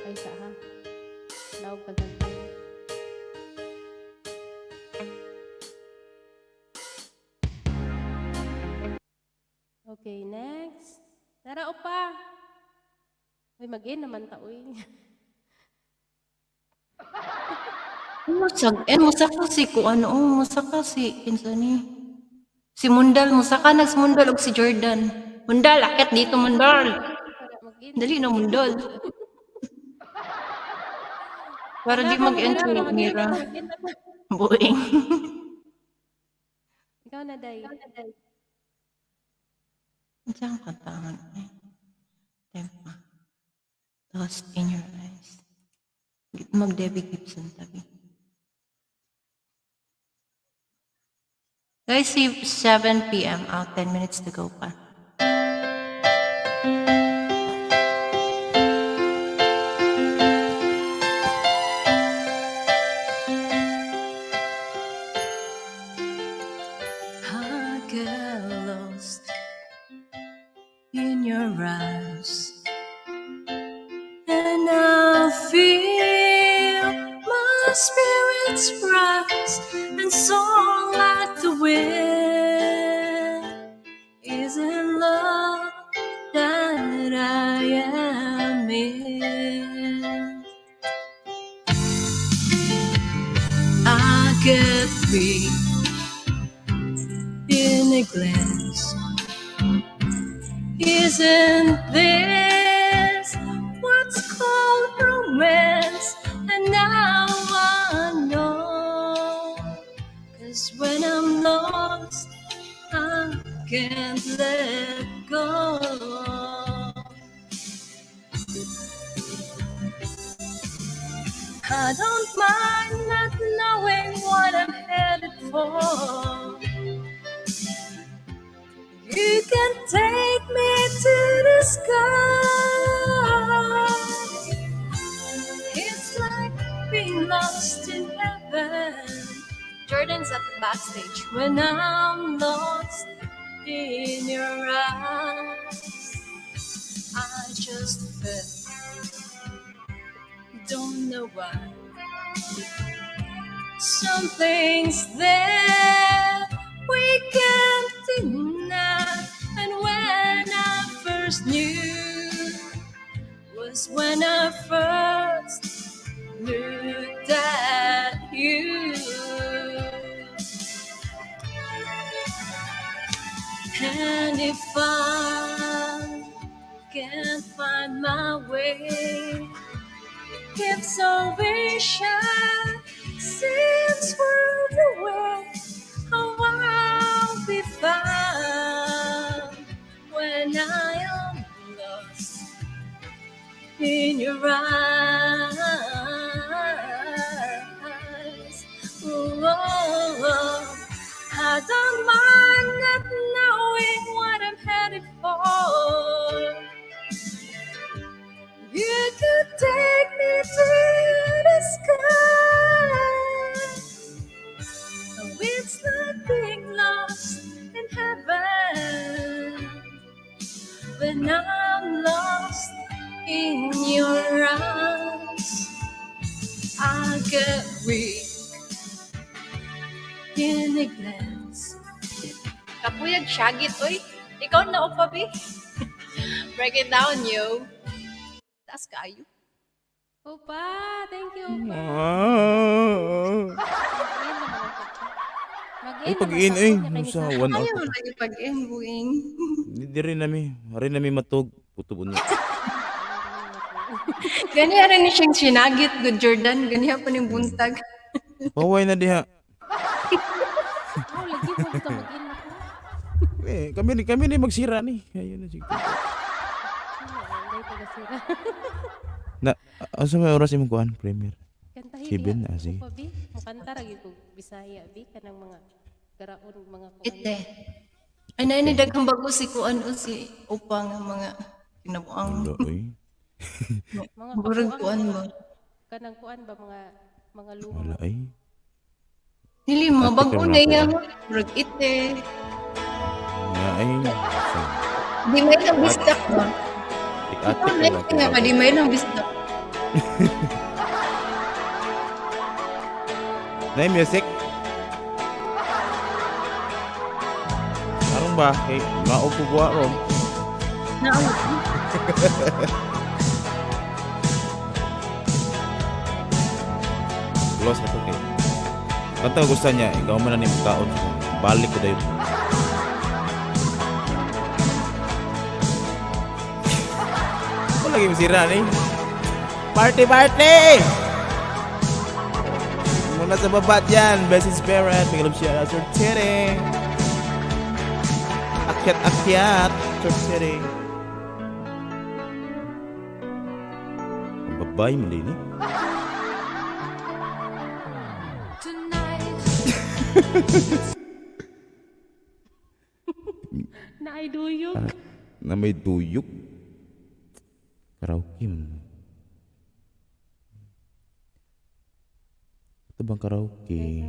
Ay sa ha. Laog ka ganito. Okay, next. Tara, opa. Uy, mag-in naman ta, uy. Musaka si musaka si kinsa ni? Si Mundal, musaka nagsmundal og si Jordan. Mundal, akit dito Mundal. Tara, mag-in. Dali na Mundal. Para di mag-enter Mag-in Mira. na, mag-in na. Buing. Ikaw na, Day. Diyan ka tangan. Tempa. Dust in your eyes. Mag-Debbie Gibson tabi. Guys, see 7 p.m. out. 10 minutes to go pa. I get lost in your eyes, and I feel my spirits rise and soar like the wind. Is it love that I am in? I get free in a glance. Isn't this what's called romance? And now I know, 'cause when I'm lost, I can't let go. I don't mind not knowing what I'm headed before. You can take me to the sky. It's like being lost in heaven. Jordan's at the backstage. When I'm lost in your eyes, I just felt, don't know why. Something's there we can't deny. And when I first knew was when I first looked at you. And if I can't find my way, if salvation seems worlds away, oh, I'll be found when I am lost in your eyes. Oh, I don't mind not knowing what I'm headed for. You could take me to the sky. Oh, it's like being lost in heaven when I'm lost in your eyes. I get weak in a glance. Kapuyag syagit, oy. Ikaw na pa, be. Break it down, yo. Taas kayo. Opa, thank you, Opa. Ay, pag-in eh. Sa 1 hour. Ayaw lagi pag-in, buing. Hindi rin nami matug. Puto niya. Ganiya rin siyang sinagit, good Jordan. Ganiya pa ning buntag. Paway na diha. Oh, lagi mo dito mag-in ako. Eh, kami ni magsira ni. Ayun na sige. Hindi pa gasira. Na, asa may oras imong kuan, Premier? Kantahin 7 niya. na, sige. Opa, Bi. Mukanta ragi ko Bisaya, Bi. Kanang mga garaon, mga kuan. Ite. Ay, na daghang bago si kuan o si Opa nga mga kinabuang. Wala, oy. Mga Burag kapuan kuan ba? Kanang kuan ba, mga luma. Wala ay. Dili, mga Ate, bago kaya na wala yan. ko. Burag ite. Nga ay. Di may lang bistak ba? Tik-atik Ito, next nga ka, di may lang bistak. Na music? Arong ba? Kay maog ko buwa ron. Naawa. Close na to kay. Kanta gusto niya, ikaw man na ni makaon. Balik ko dayo. Ako lagi masira ni. Party! Muna sa baba dyan, Best Spirit, may galap siya, Sir Tiri. Akyat, Sir Tiri. Ang babay, mali ni. Na ay duyog. Na may tuyok. Karaoke man. Ito bang karaoke?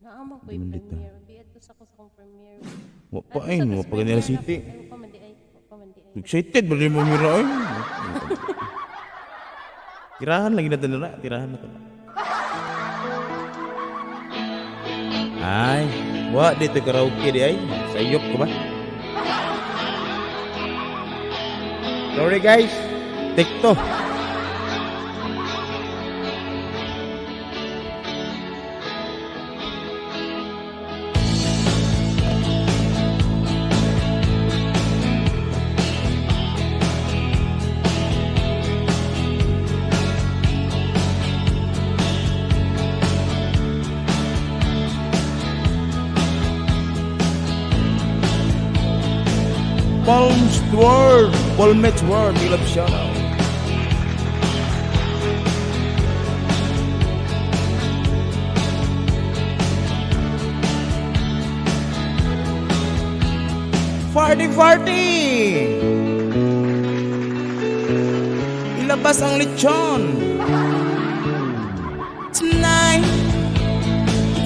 Naamang ko Di yung man dito. premiere. Di ito sa kong premiere. Wapain, wapaganila city. Ay, wapamandi ay. Excited, bali mo mira ay. Tirahan lagi natin nila. Tirahan natin. Ay, wa dito karaoke di ay. Sayop ko ba? Sorry guys. Take to. Palm's Word, Palmet's Word, Ilap siya na. Party! Ilabas ang lechon. Tonight,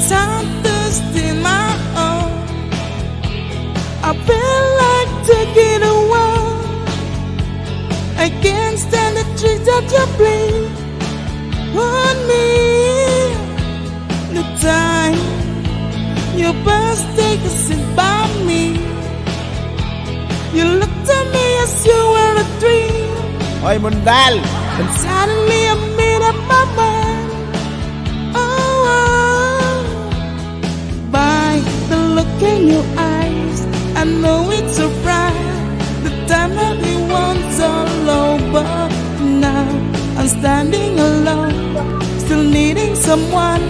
time to steal my own. I feel like taking a walk. I can't stand the tricks that you play on me. The time you best take a seat by me. You looked at me as you were a dream. Hoy, Mundal! And suddenly I made up my mind. Oh, by the look in your eyes, I know it's a bright. The time everyone's all over. Now I'm standing alone, still needing someone.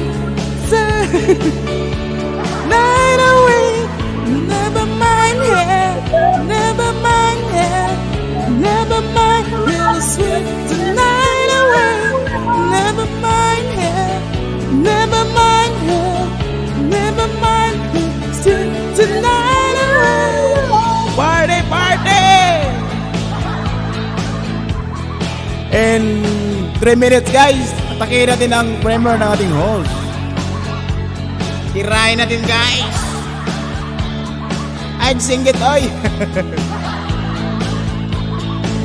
Night away, never mind here, never mind here, never mind here, sweet tonight away, never mind here, never mind here, never mind here, sweet tonight away. Party! In 3 minutes, guys, atakin natin ang primer ng ating host. Tirahin natin, guys. I'd sing it, oy.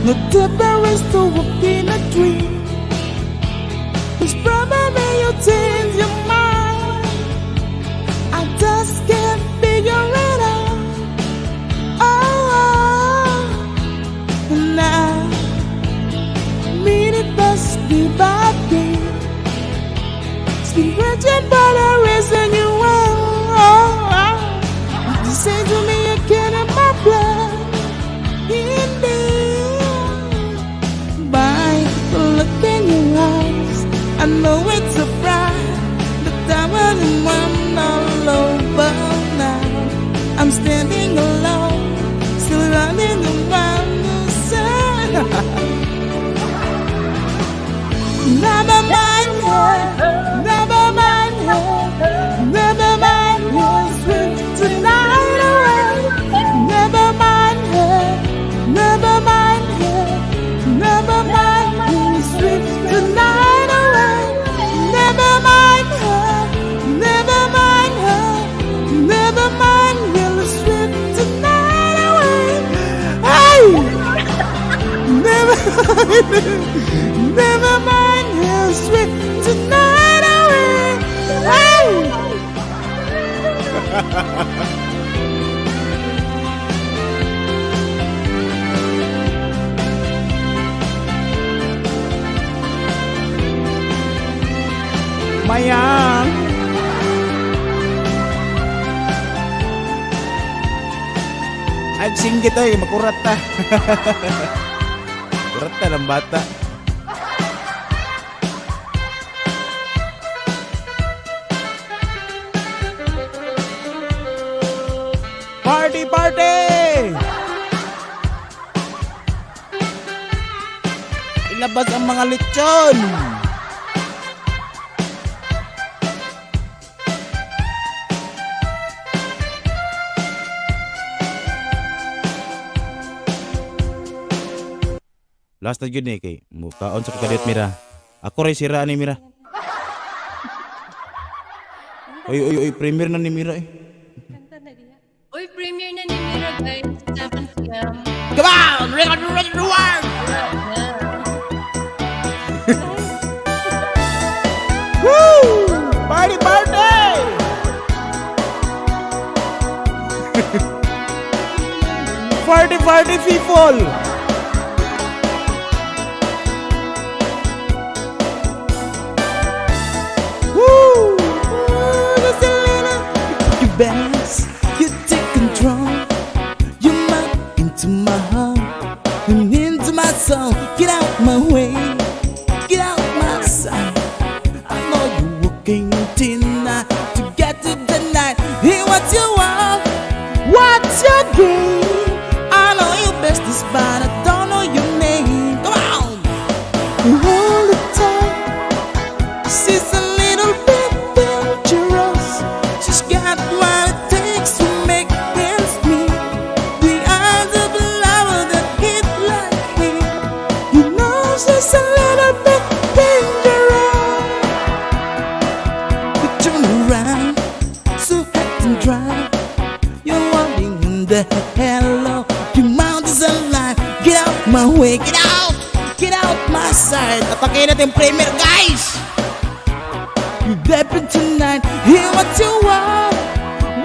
Not the parents to walk in a dream. It's probably you change your mind. I just can't figure it out. Oh, and I mean it must be bad day. It's been written by the reason you are. You say to me you can't have my blood in me. By the look in your eyes, I know it's a pride. But I'm all over now. I'm standing alone, still running around the sun. Never mind her, never mind her, never mind her, sweet tonight away. Never mind her, never mind her, never mind her, sweet tonight away. Never mind her, never mind her, never mind her, sweet tonight away. Hey, never mind her, never mind her, sweet tonight away. Hey. Mayang! I'd sing it, oy. Makurat ta. Kurat ta ng bata. Party! Ilabas ang mga lechon! Last na yun kay mukaon sa kagalit Mira. Ako rin sira ni Mira. Oy, premier na ni Mira eh. Uy, premiere na ni Mira, guys. 7 p.m. Come on! Record the world! Woo! Party! Party people! Woo! Just a little. You balance, you take control. You might into my heart and into my soul. Get out my way, get out my sight. I know you're working tonight to get to the night. Hear what you want, what's your game? I know your best is but I don't know your name. Come on, hold it tight. She's a little bit dangerous. She's got what it takes to make ends meet. The the hello. Your mouth is alive. Get out my way. Get out. Get out my side. Atakin natin yung premier, guys. You better tonight. Hear what you want.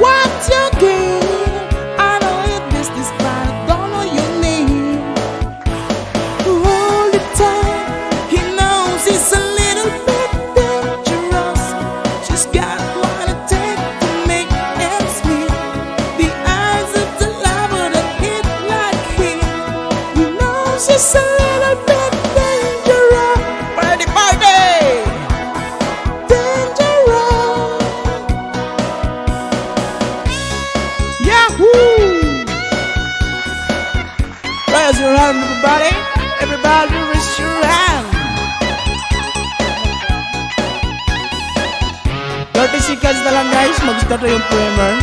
What you get. I know your business, but I don't know your name. All the time, he knows it's a little bit dangerous. She's got what it takes to make ends meet. The eyes of the lover that hit like him. He knows it's a little bit dangerous. Party, party! Dangerous. Yahoo! Raise your hand, everybody. Everybody raise your hand. 30 seconds na lang, guys. Mag-start na yung primer.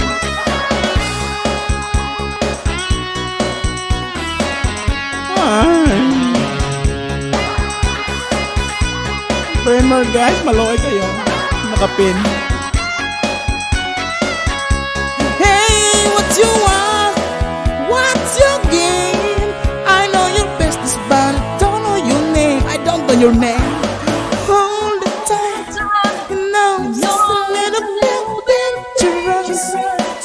Ay. Primer, guys. Maloy kayo. Nakapin. Hey, what you want? What's your game? I know your business, but I don't know your name. I don't know your name. Hold it tight. You know, it's just a little bit dangerous.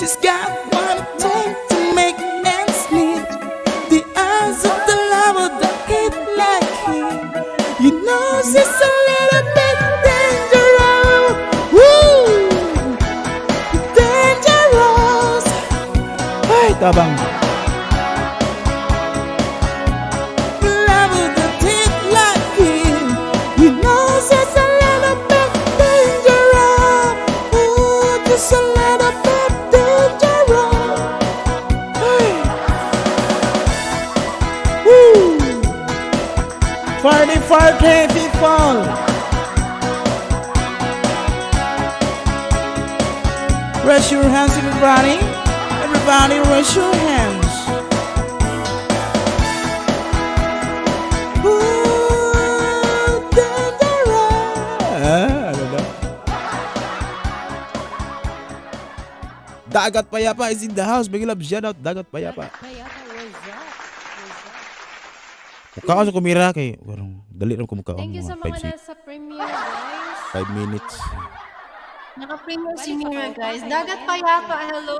She's got what it takes to make ends meet. The eyes of the lover that hit like him. You know, she's a little bit dangerous. Woo! Dangerous. Ay, tabang. Lover that hit like him. You know, she's a little bit dangerous. Ooh, just a little bit dangerous. Ay. Woo! Party, people! Raise your hands, everybody. Everybody, raise your hands. Ooh, dangerous. Ano daw? Dagat Payapa is in the house. Big love, shout out Dagat Payapa. Kaya ka, what's up? Mukha ka sa kumira kay warong dali ra ko mukha Thank you sa mga 5 nasa premiere, guys. minutes. Naka-premiere si Mira, guys. Dagat Payapa, hello.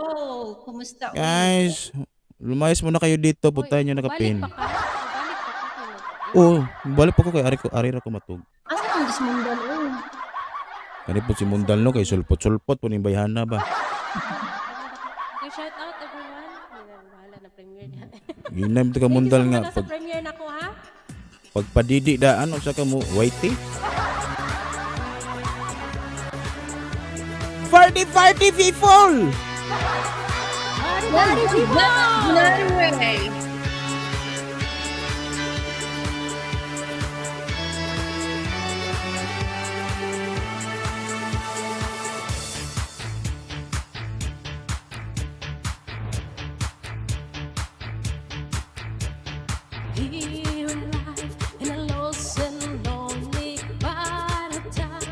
Kumusta? Guys, lumayas muna kayo dito, puntahan nyo nakapin. Balik pa ka? Balik pa ka kay Lord. Oo, balik po ko kay ari ra ko matug. Asa ang Desmundan? Oh. Kani po si Mundal no kay sulpot-sulpot po ning bayhana ba. Okay, shout out everyone. Bahala na premiere na. Ginam to ka Mundal nga Nasa pag premiere na ko, ha? pagpadidi da ano sa ka mo whitey. Party people! Party people! Here in life, in a lost and lonely part of town.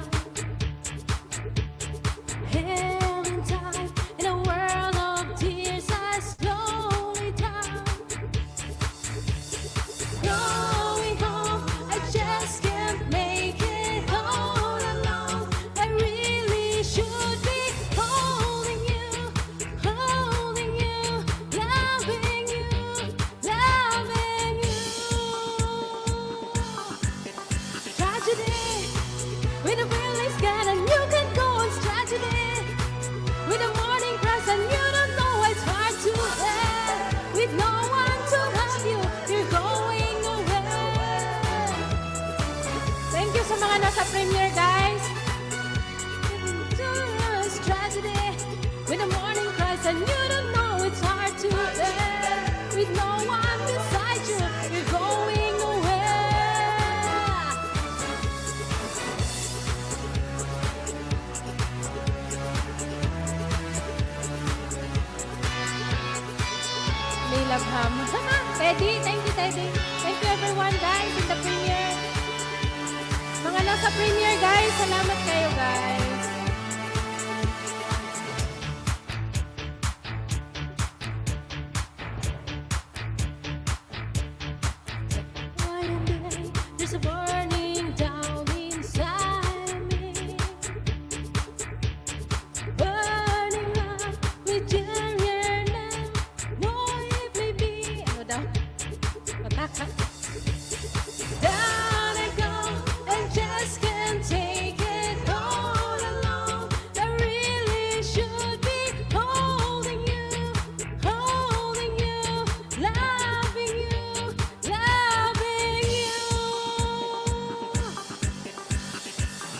Here in time, in a world of tears, I slowly down. Going home, I just can't make it all alone. I really should be holding you, loving you, loving you. Tragedy, when the feeling's gone and you can go on tragedy. When the morning cries and you don't know it's hard to bear. With no one to love you, you're going away. Thank you sa mga nasa premiere, guys. It's tragedy, when the morning cries and you don't know it's hard to bear. With no one beside you, you're going away. May love ham. Teddy, thank you, Teddy. Thank you everyone, guys, in the premiere. Mga nasa premiere, guys, salamat kayo, guys. is burning down inside me, burning up with your now. No, it may be. Ano daw? Pataka. Down I go and just can't take it all alone. I really should be holding you, loving you, loving you.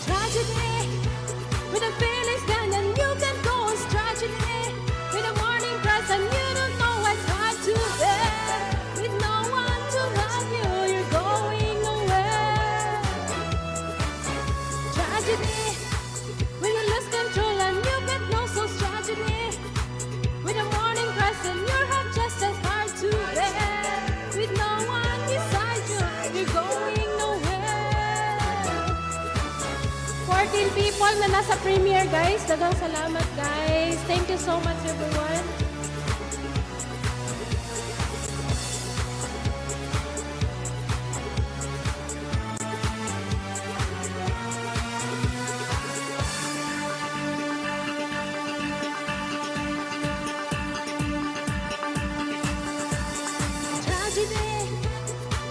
Tragedy, with the feelings gone and you can cause tragedy. With the morning cries and you don't know what's hard to bear. With no one to love you, you're going nowhere. Tragedy, when you lose control and you get no soul's tragedy. With the morning cries and your heart just as hard to bear. With no one beside you, you're going nowhere. 14 people na nasa premiere, guys. Dagang salamat, guys. Thank you so much, everyone. Tragedy,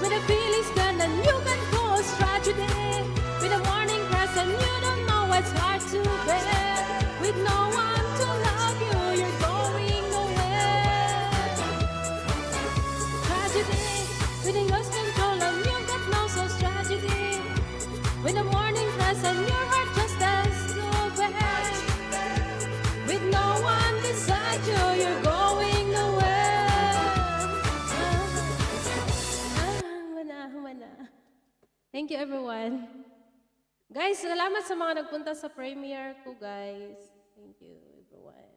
when the feeling's gone and you can cause tragedy. With the morning cries and you don't know what's hard to bear. With no one to love you, you're going nowhere. Tragedy, when you lose control and you get no soul's tragedy. When the morning cries and your heart just has to bear. With no one beside you, you're going nowhere. Wala. Thank you, everyone. Guys, salamat sa mga nagpunta sa premiere ko, guys. Thank you, everyone.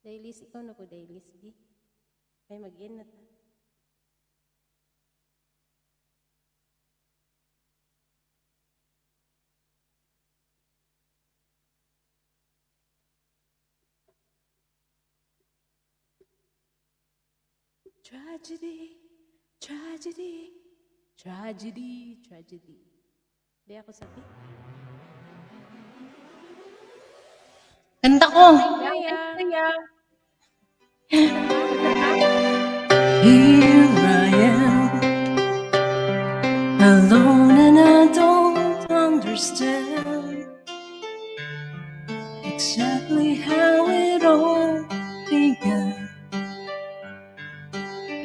Dailies, ikaw na po, Dailies, B. Ay, mag-in na ta. Tragedy, tragedy, tragedy, tragedy. Di ako sabi. Kanta ko. Here I am, alone and I don't understand exactly how it all began.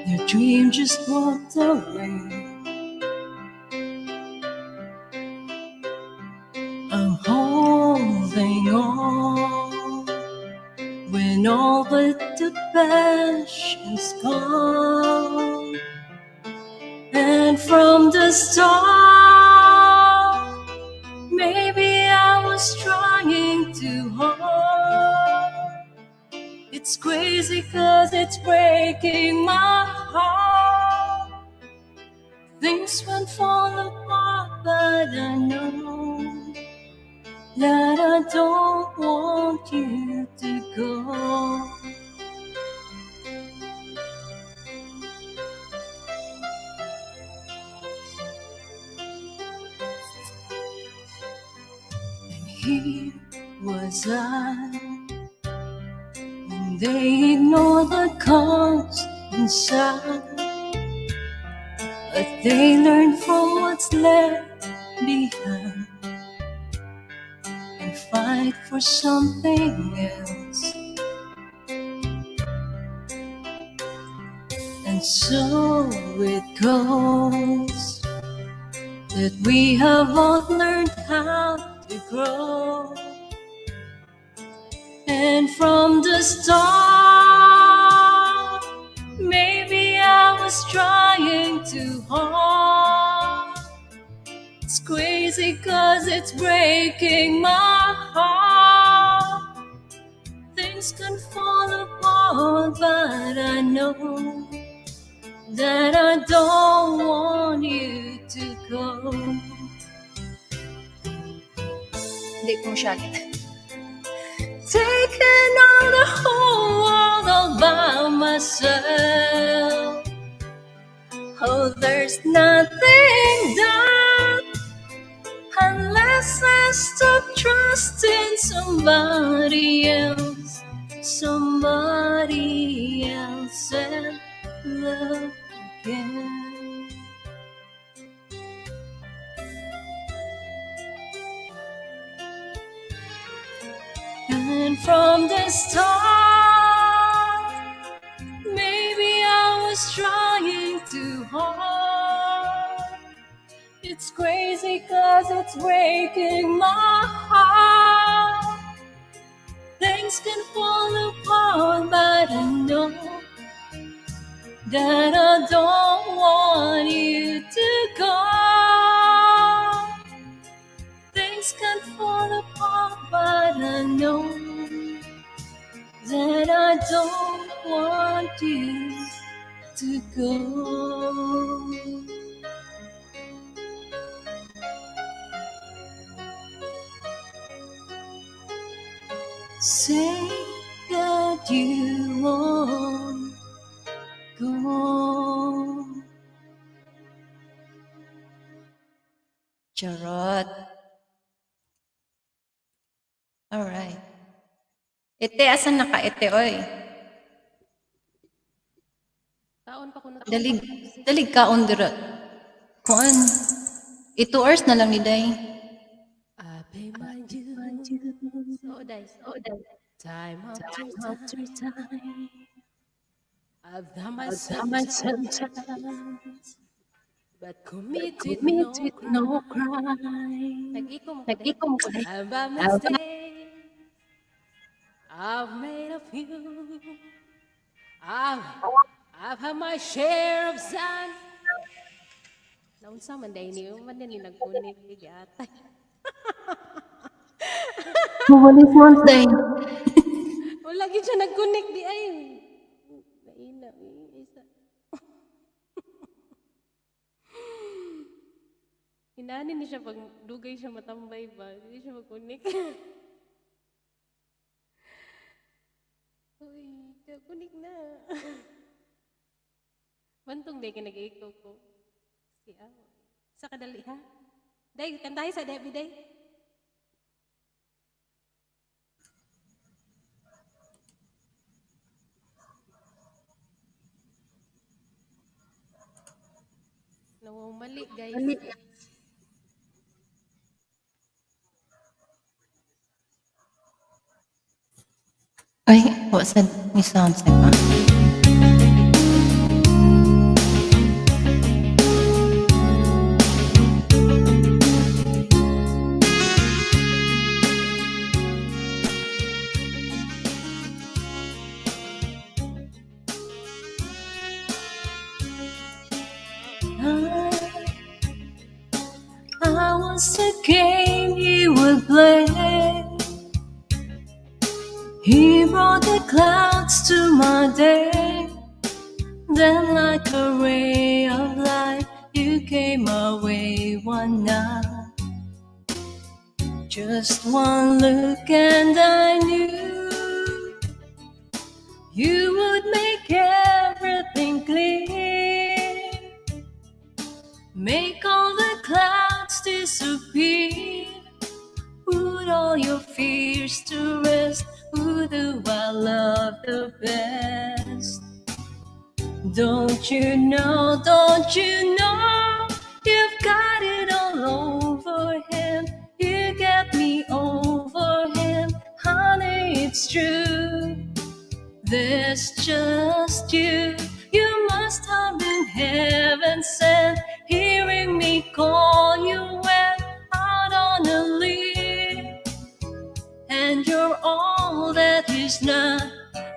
Your dream just walked away. I'm holding on when all but the passion's gone. And from the start, maybe I was trying too hard. It's crazy 'cause it's breaking my heart. Things won't fall apart, but I know that I don't want you to go. And here was I, and they ignore the cause inside, but they learn from what's left behind and fight for something else. And so it goes that we have all learned how to grow. And from the start, maybe I was trying too hard. It's crazy 'cause it's breaking my heart. Things can fall apart, but I know that I don't want you to go. Hindi ko masyagit. Taking on the whole world all by myself. there's nothing done unless I stop trusting somebody else, and love again. And from the start, maybe I was trying too hard. It's crazy 'cause it's breaking my heart. Things can fall apart, but I know that I don't want you to go. Things can fall apart, but I know that I don't want you to go. Say that you won't go. Charot. Alright. Ete, asan naka ete, oy? Kaon pa ko na. Dalig kaon dira. Kuan. 2 hours na lang ni day. I pay my dues. Oh, guys. Time after time. I've done myself times, but committed no crime. Nag-iko mo. And by mistake, I've made a few. I've had my share of sun. Naunsa man day niyo, man ni nagkunit ni atay. Mawalis month day. Wala gid siya nag-connect di ay. Naina, isa. Hinani ni siya pag dugay siya matambay ba, hindi siya mag-connect. Uy, connect na. Bantong day ka nag-ikaw ko. Siya. Sa kadali ha? Day, kantahin sa Debbie day. Mali, guys. Ay, what's that? May sounds like that. I was a game he would play. He brought the clouds to my day. Then like a ray of light, you came my way one night. Just one look and I knew you would make everything clear. Make all the clouds disappear. Put all your fears to rest. Who do I love the best? Don't you know, you've got it all over him. You get me over him, honey, it's true. There's just you. You must have been heaven sent, hearing me call you when out on a limb. And you're all that is not.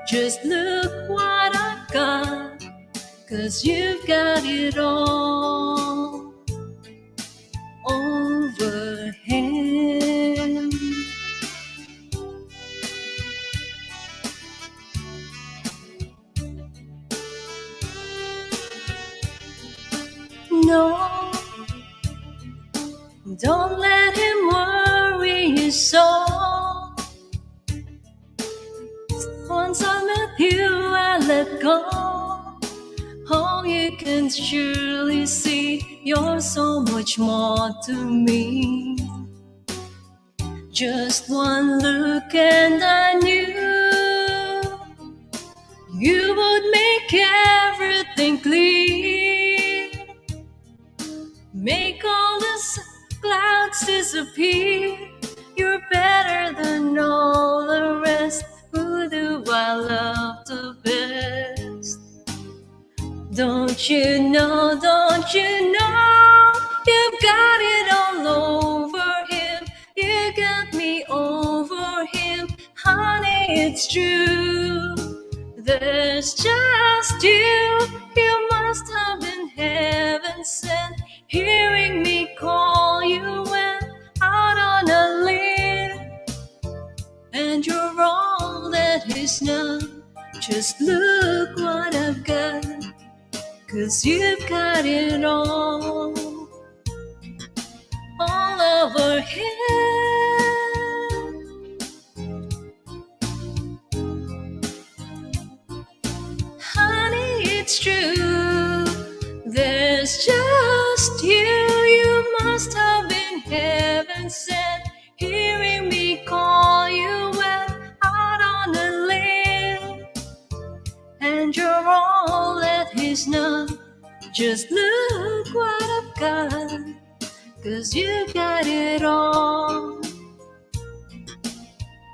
Just look what I've got, 'cause you've got it all over him. No, don't let him worry you so. Once I met you, I let go. All you can surely see you're so much more to me. Just one look and I knew you would make everything clear, make all the clouds disappear. You're better than all the rest. Who do I love the best? Don't you know, you've got it all over him. You got me over him, honey, it's true. There's just you. You must have been heaven sent, hearing me call you when out on a limb. And you're all that is not. Just look what I've got, 'cause you've got it all over him. Honey, it's true. There's just you. You must have been heaven sent, hearing me call you when out on a limb. And you're all that he's not. Just look what I've got, 'cause you got it all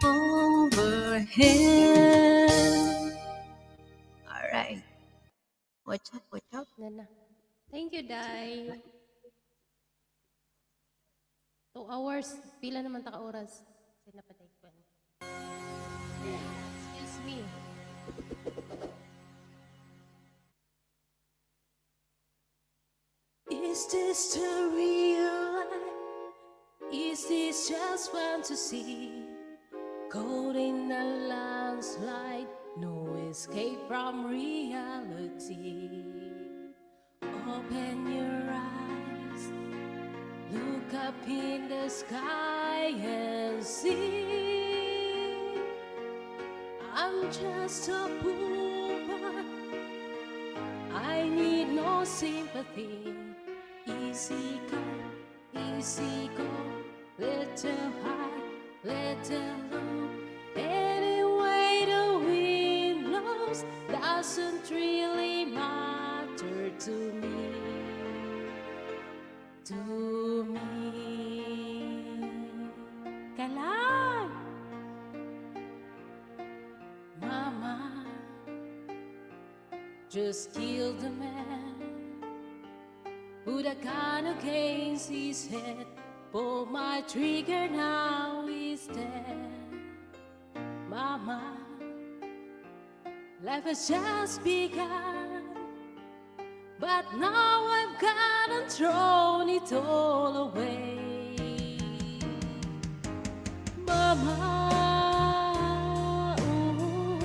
over him. All right. Watch out, watch out. Nana. Thank you, Day. 2 hours. Pila naman ta ka oras. Sinapatay ko. Excuse me. Is this the real life? Is this just fantasy? Caught in a landslide, no escape from reality. Open your eyes, look up in the sky and see. I'm just a poor boy, I need no sympathy. Easy come, easy go, little high, little low. Anyway the wind blows doesn't really matter to me. To me. Kalan! Mama, just kill the man. Put a gun against his head. Pull my trigger, now he's dead. Mama, life has just begun, but now I've gone and thrown it all away. Mama, ooh,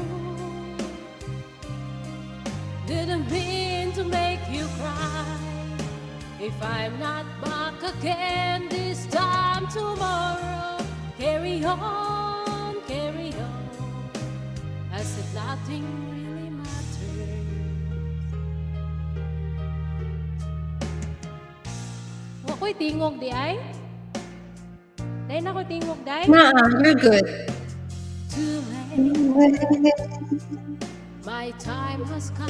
didn't mean to make you cry. If I'm not back again this time tomorrow, carry on, as if nothing really matters. Wako'y tingog di ay? Dahil ako'y tingog day? You're good. Too late. My time has come.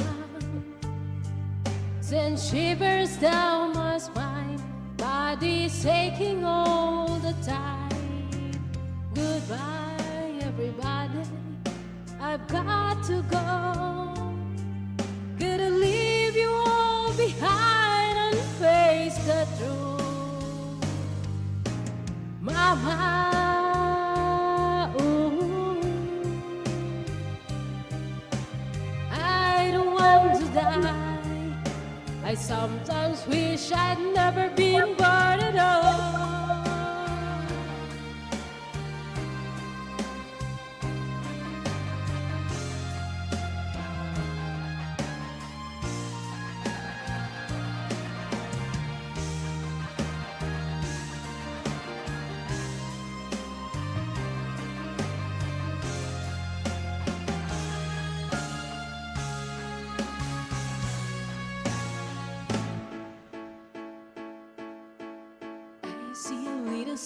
Send shivers down my spine. Body's aching all the time. Goodbye, everybody. I've got to go. Gotta leave you all behind and face the truth. Mama, ooh, I don't want to die. I sometimes wish I'd never been born at all.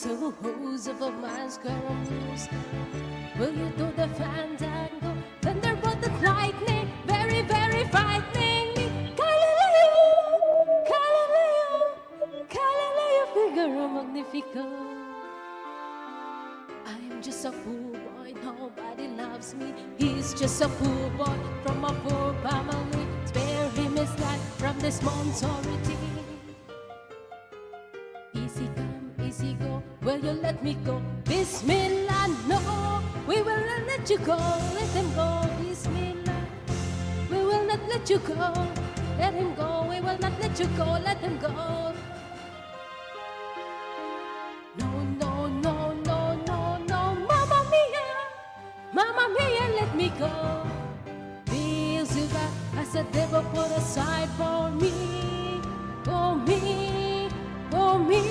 souls of a man's girls. Will you do the fandango? Thunderbolt and lightning, very, very frightening me. Galileo, Galileo, Galileo Figaro Magnifico. I'm just a poor boy, nobody loves me. He's just a poor boy from a poor family. Spare him his life from this monstrosity. Easy come, easy go, will you let me go? Bismillah, no, we will not let you go. Let him go, Bismillah, we will not let you go. Let him go, we will not let you go. Let him go. No, no, no, no, no, no, Mamma mia, let me go. Beelzebub has a devil put aside for me, for me, for me.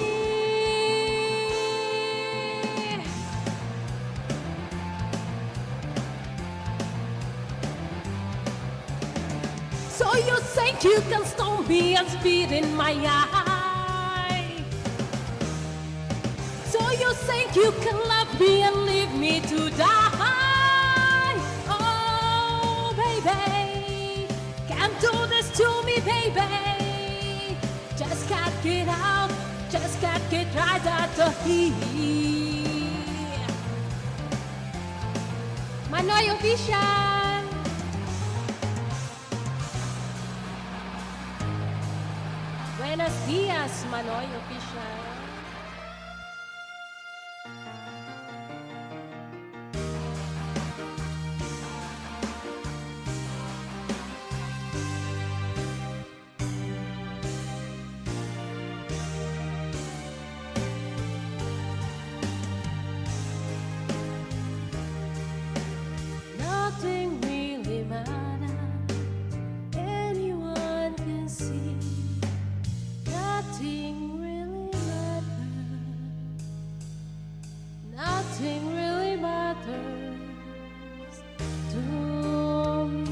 So you think you can stone me and spit in my eye? So you think you can love me and leave me to die? Oh, baby, can't do this to me, baby. Just can't get out, just can't get right out of here. Manoy Official. Buenos dias, Manoy Official. Nothing really matters, anyone can see. Nothing really matters. Nothing really matters to me.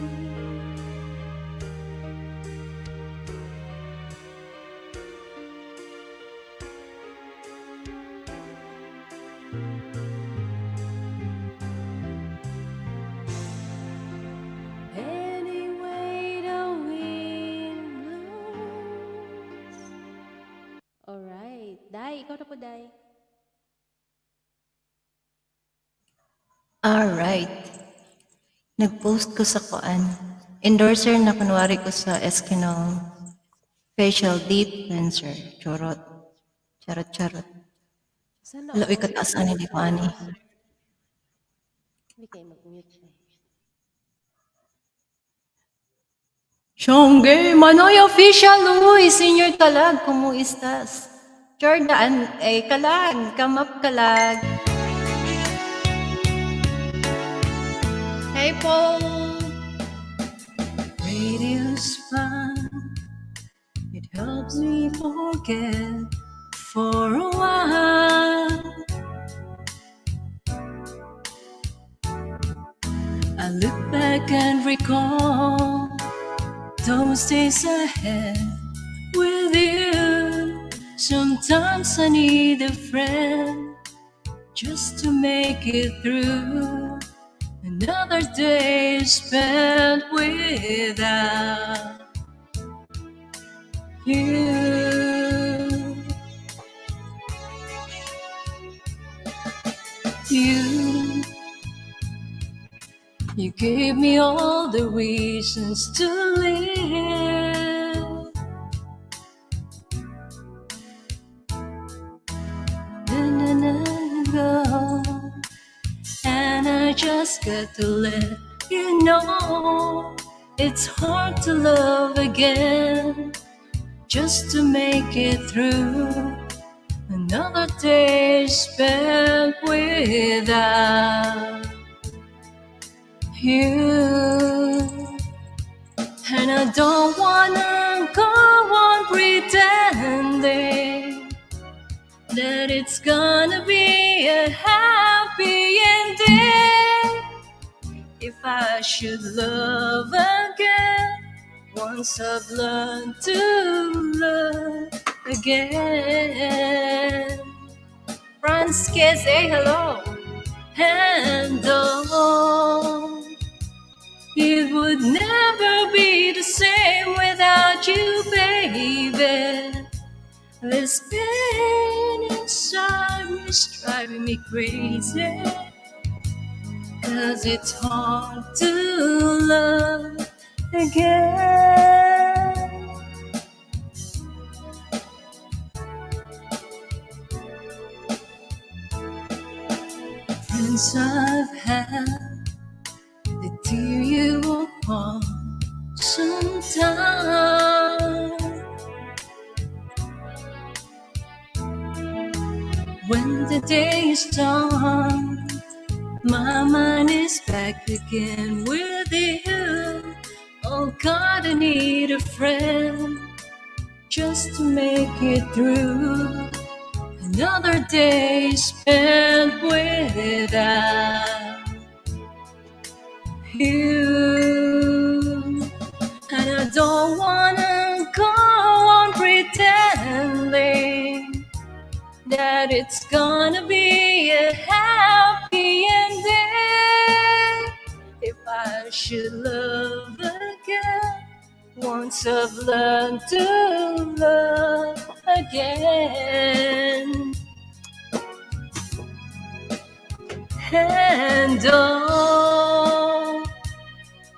Anyway, the wind blows. Alright. Dai, ikaw na po, Dai. Alright. Nag-post ko sa kuan. Endorser na kunwari ko sa Eskinol Facial Deep Cleanser. Chorot. Charot, charot. Sana Lo'y kataas ani di ko ani. Hindi kayo mag-mute siya. Shongge, Manoy Official, uy, senior talag, kumu estas? Jordan, kalag, kamap kalag. Hey, Paul. Radio's fun, it helps me forget for a while. I look back and recall those days ahead with you. Sometimes I need a friend just to make it through. Another day spent without you. You gave me all the reasons to live. Then ago, and I just got to let you know it's hard to love again, just to make it through. Another day spent without you. And I don't wanna go on pretending that it's gonna be a happy ending. If I should love again, once I've learned to love again. Franske, say hello. And oh, it would never be the same without you, baby. This pain inside me is driving me crazy. 'Cause it's hard to love again. Friends I've had, they tear you apart sometimes. When the day is done, my mind is back again with you. Oh God, I need a friend just to make it through. Another day spent without you. And I don't wanna go on pretending that it's gonna be a happy ending. If I should love again, once I've learned to love again. And oh,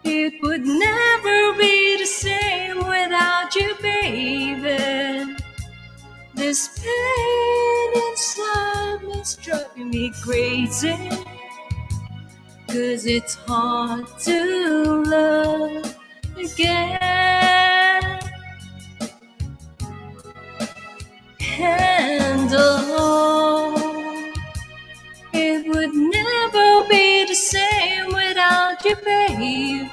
it would never be the same without you, baby. This pain inside me is driving me crazy. 'Cause it's hard to love again. And oh, it would never be the same without you, baby.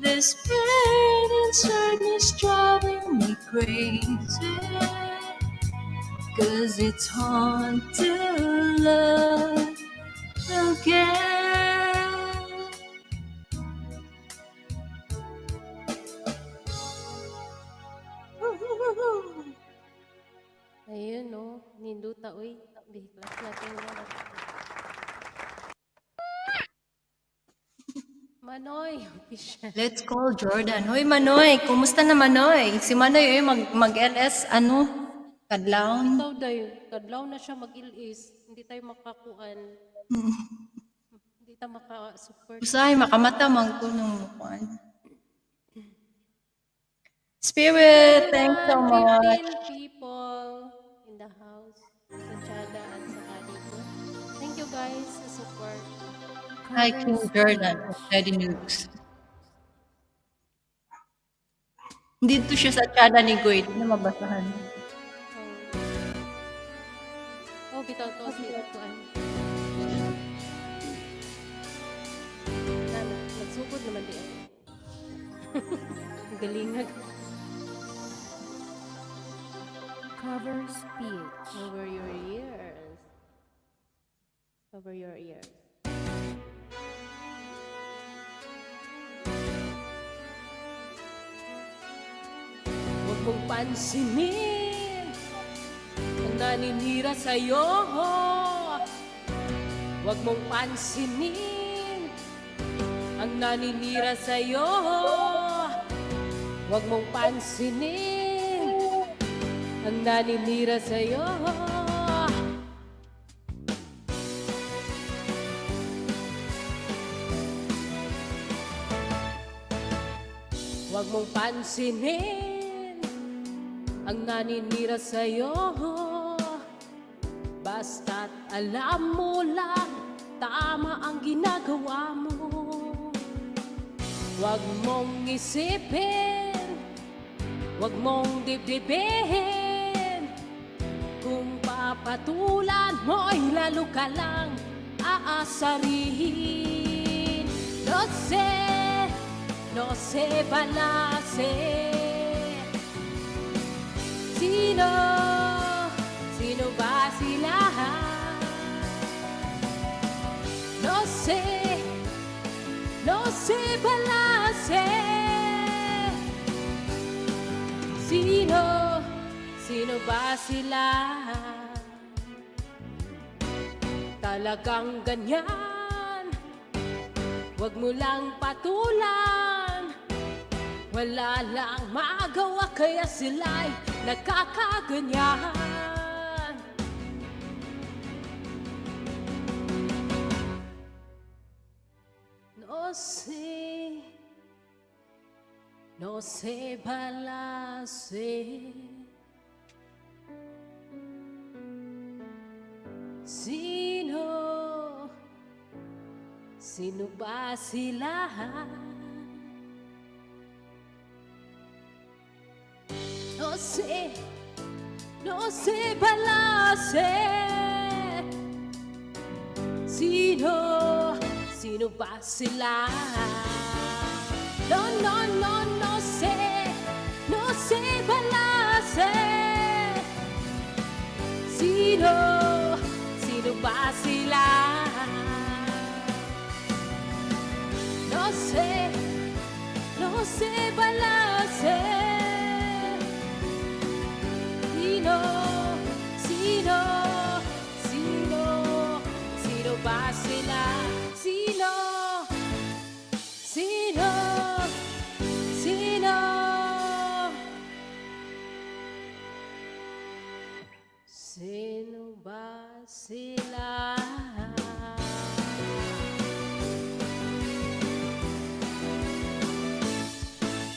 This pain inside me is driving me crazy. 'Cause it's hard to love again. Ayun, no? Ninduta, uy. Bihiklas natin yan. Manoy, official. Let's call Jordan. Hoy Manoy, kumusta na Manoy? Si Manoy mag-LS kadlaw. Ikaw dayo, kadlaw na siya mag-ilis. Hindi tayo makakuan. Hindi tayo maka-support. Usahay makamata man ko nung mukuan. Spirit, thanks so much. 15 people in the house. Sa Chada at sa dito. Thank you guys sa support. Hi King Jordan of Steady News. Dito siya sa tsada ni Goy. Ito na mabasahan. Oh, bitaw to si Tuan. Nagsukod naman di ako. Galingag. Cover speech. Cover your ears. Cover your ears. Huwag mong pansinin ang naninira sa'yo. Huwag mong pansinin ang naninira sa'yo. Huwag mong pansinin ang naninira sa'yo. Huwag mong pansinin ang naninira sa'yo. Basta't alam mo lang tama ang ginagawa mo. Huwag mong isipin, huwag mong dibdibin. Kung papatulan mo'y lalo ka lang aasarin. No se balase. Sino ba sila? No se balase. Sino ba sila? talagang ganyan. Huwag mo lang patulan. Wala lang magawa kaya sila'y nagkakaganyan. No sé balance. Sino ba sila? No sé balance. Sino ba sila? No sé balance. Sino ba sila? No sé balance. Sino ba sila? Sino? Sino ba sila?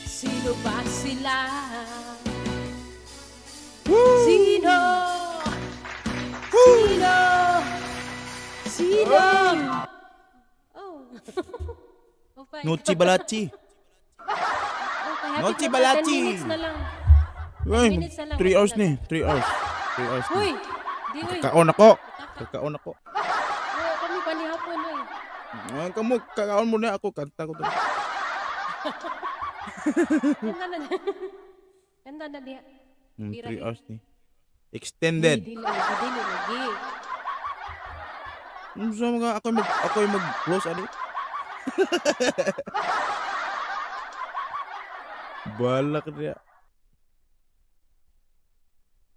Sino ba sila? Sino? Oh. Okay. Nochi Balachi. Okay, happy Nochi ka pa, Balachi. 10 minutes na lang. Ay, minutes na lang, 3 hours wait ni. lang. 3 hours. 3 hours ni. Uy! Di uy. Kakaon ako. Kakaon ako. Kami panihapon uy. Ay, kamu, kakaon mo na ako. Kanta ko to. Ganda na. Ganda na diha. 3 hours ni. Extended. Dili lagi. So mga ako mag-close ani. Balak dia.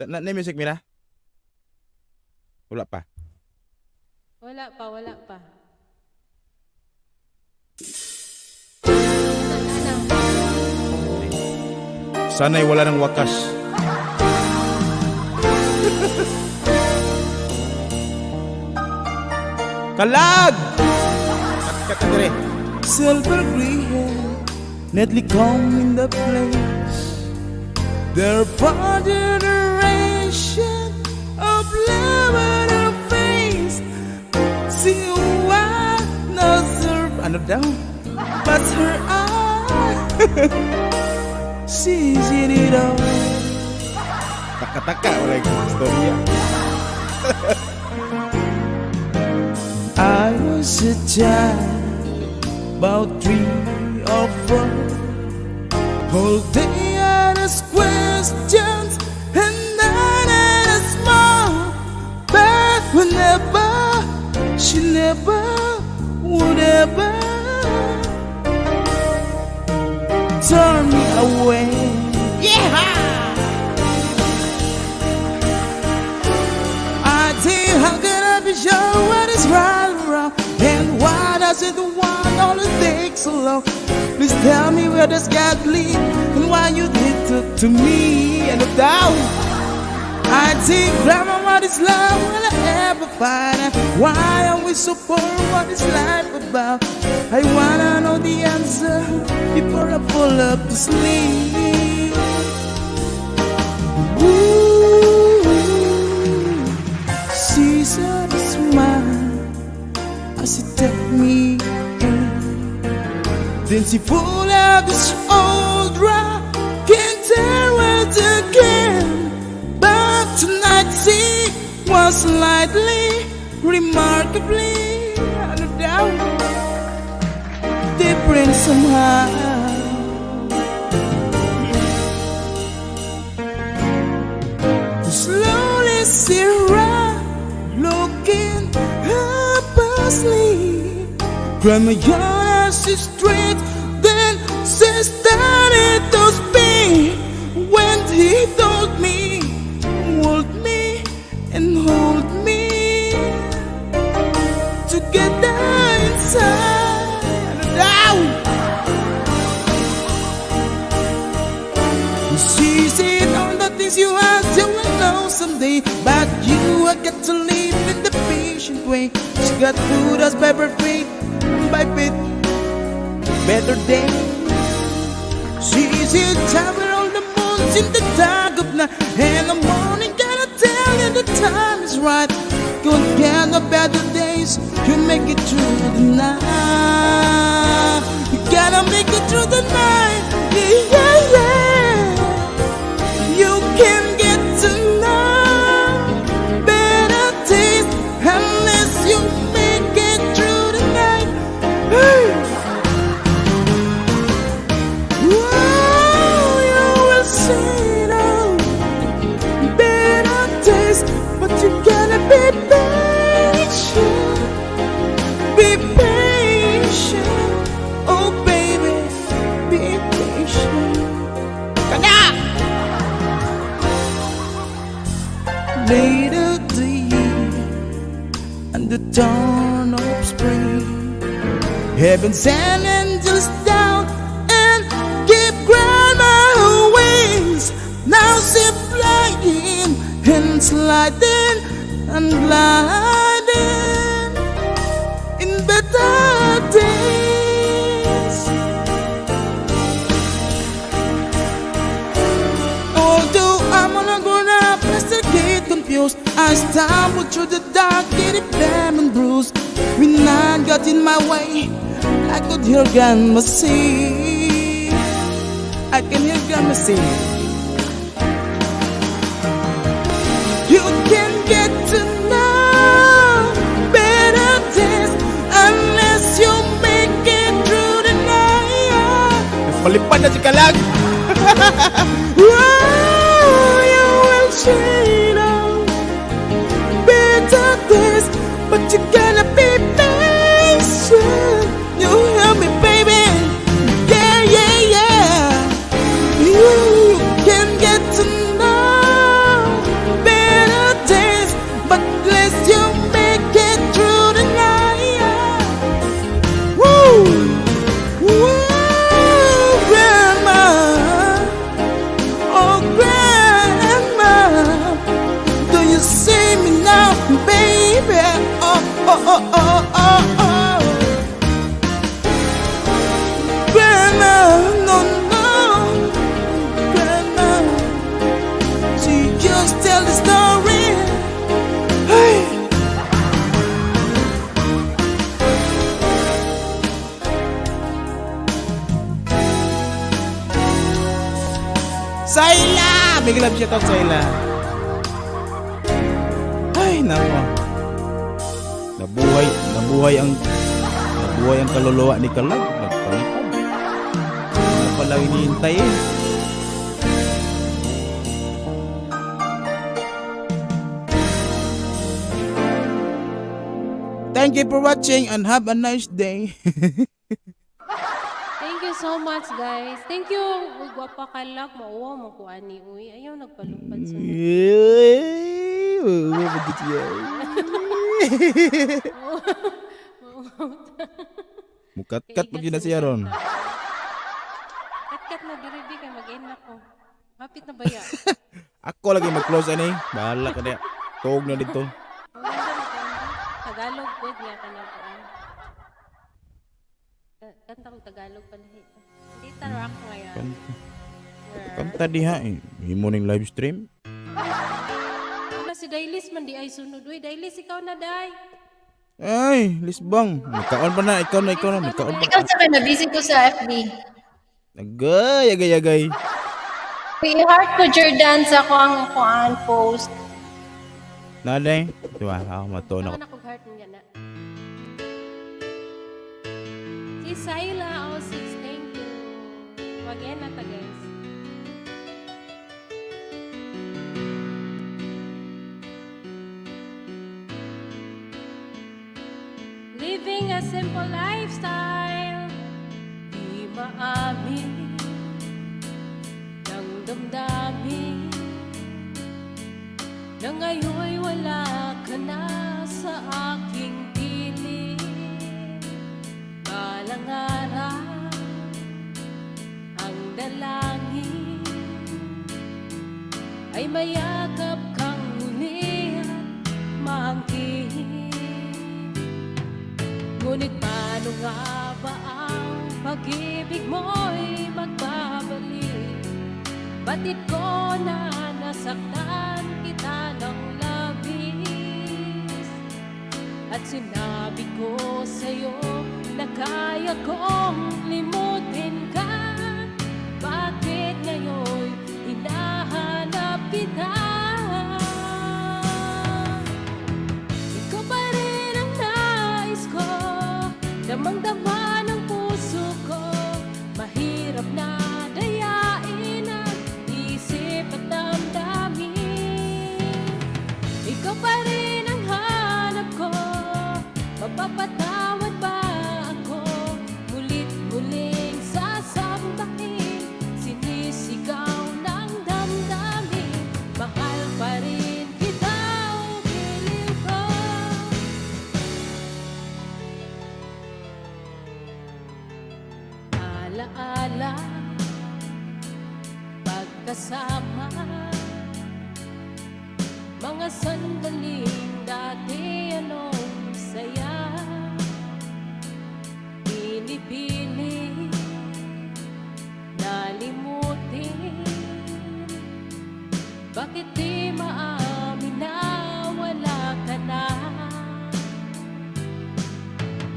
Na music mira? Wala pa. Wala pa. Sana'y wala ng wakas. Kalag! Kakadere. Silver gray hair, neatly combed in the place. Their generation of love on her face. See what no serve, ano daw? But her eye, she's in it all. Taka-taka, wala yung istorya. I was a child, about 3 or 4, whole day I asked questions and then I smile. But whenever she never would ever turn me away. Yeah! I think how can I be sure what is right or wrong? And why does it the one always take so long? Please tell me where this God lead and why you did to me and the doubt. I think grandma, what is love? Will I ever find it? Why are we so poor? What is life about? I wanna know the answer before I fall up to sleep. Ooh, she's a smile as she took me in. Then she pulled out this old rock, can't tell where to again. But tonight she was slightly, remarkably, no doubt, different somehow. Slowly see her looking up her sleeve. Grandma yawned as she straight, then she started to speak. When he told me, hold me and hold me. someday. But you are got to live in the patient way. She got put us by her feet, by bit, better day. She's here travel all the moons in the dark of night. And the morning gotta tell you the time is right. Gonna get no better days. You make it through the night. You gotta make it through the night. Yeah, yeah, yeah. You can get to know better days unless you make it through the night. Hey. Whoa, you will see now better days, but you gotta be patient. Be patient. Oh baby, be patient. Kanya! Later the year and the dawn of spring, heaven sent angels down and give grandma her wings. Now she's flying and sliding and gliding in better days. Although I'm gonna grown up, I still get confused. I stumble through the dark, getting bam and bruised. When none got in my way, I could hear grandma sing. I can hear grandma sing. You can get to know better days unless you make it through the night. Palipad na si Kalag. Whoa, you will see now better days, but you gotta be patient. You hear me, baby? Yeah, yeah, yeah. You can get to know better days, but unless you make it through the night. Woo! Woo! Grandma! Oh, grandma! Do you see me now, baby? Oh, oh, oh, oh, oh, oh. Grandma, no, no. Grandma, she just tell the story. Hey. Sayla! Big love shout out, Sayla. Ay, nako. Nabuhay ang kaluluwa ni Kalag. Nagpalipad. Ano pala hinihintay eh. Thank you for watching and have a nice day. Thank you so much, guys. Thank you. Uy, gwapa ka lang. Mauwa mo ko, ani. Uy, ayaw, nagpalupad sa Mukat-kat pag yun na siya ron. Kat-kat na, diribi kay mag-end ako. Hapit na baya. Ako lagi mag-close ani. Bahala ka na. Tuog na dito. Tagalog po niya ka na po. Kanta ko Tagalog pala. Hindi tarak ngayon. Kanta diha eh. Himo ning live stream. Wala si Dailis man di ay sunod. Uy, Dailis, ikaw na, Day. Ay, Lisbang. Magkaon pa na. Ikaw na. Magkaon pa. Ikaw sa na busy ko sa FB. Agay. I-heart ko Jordan sa ko ang kuan post. Naday. Diba, ako matuon ako. Ako nag-heart niya na. Si Sayla, 06, thank you. Wag-yan na ta, guys. Living a simple lifestyle, di maamin ng damdamin na ngayon'y wala ka na sa aking piling. Balang araw ang dalangin ay mayakap kang muli. pag-angkin. Ngunit paano nga ba ang pag-ibig mo'y magbabalik? Batid ko na nasaktan kita ng labis, at sinabi ko sa'yo na kaya kong limutin ka. Bakit ngayon hinahanap kita? Ikaw pa rin ang nais ko, damang-dama ng puso ko. Mahirap na dayain ang isip at damdamin. Ikaw pa rin ang hanap ko, mapapatawad ba ako? Mulit-muling sasambahin, sinisigaw ng damdamin. Mahal pa rin kita, o giliw ko. Alaala, pagkasama, mga sandaling dati anong saya. Pinipili, nalimutin. Bakit di maamin na wala ka na?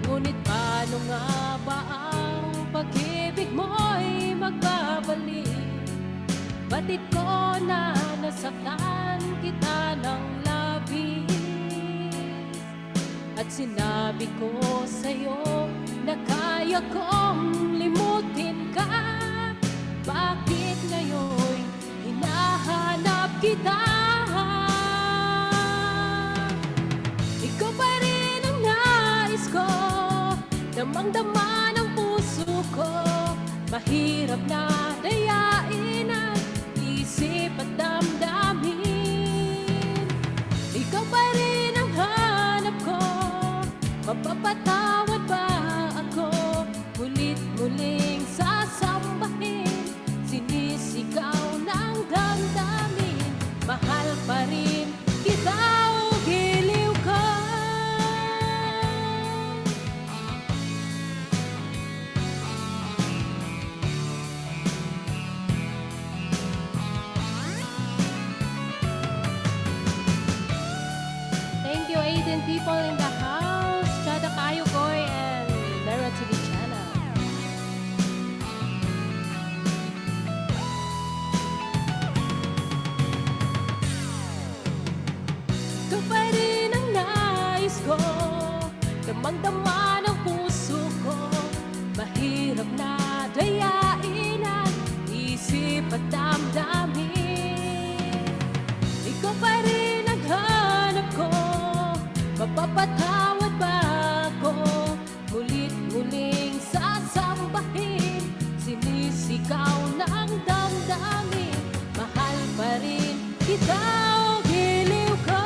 Ngunit paano nga ba ang pag-ibig mo'y magbabalik? Batid ko na nasaktan kita ng labis, at sinabi ko sa'yo na kaya kong limutin ka. Bakit ngayon hinahanap kita? Ikaw pa rin ang nais ko, damang-dama ng puso ko. Mahirap na dayain ang isip at damdamin. Ikaw pa rin ang hanap ko, mapapatawad ba ako? Mulit-muling sasambahin, sinisigaw ng damdamin. Mahal pa rin kita, o giliw ko. Thank you, 18 people in the house. Chada Kayo Koy and Mera TV channel. Ikaw pa rin ang nais ko, damang-dama ng puso ko. Mahirap na dayain ang isip at damdamin. Ikaw pa rin ang hanap ko, mapapatawad ba ako? Mulit-muling sasambahin, sinisigaw ng damdamin. Mahal pa rin kita, o giliw ko.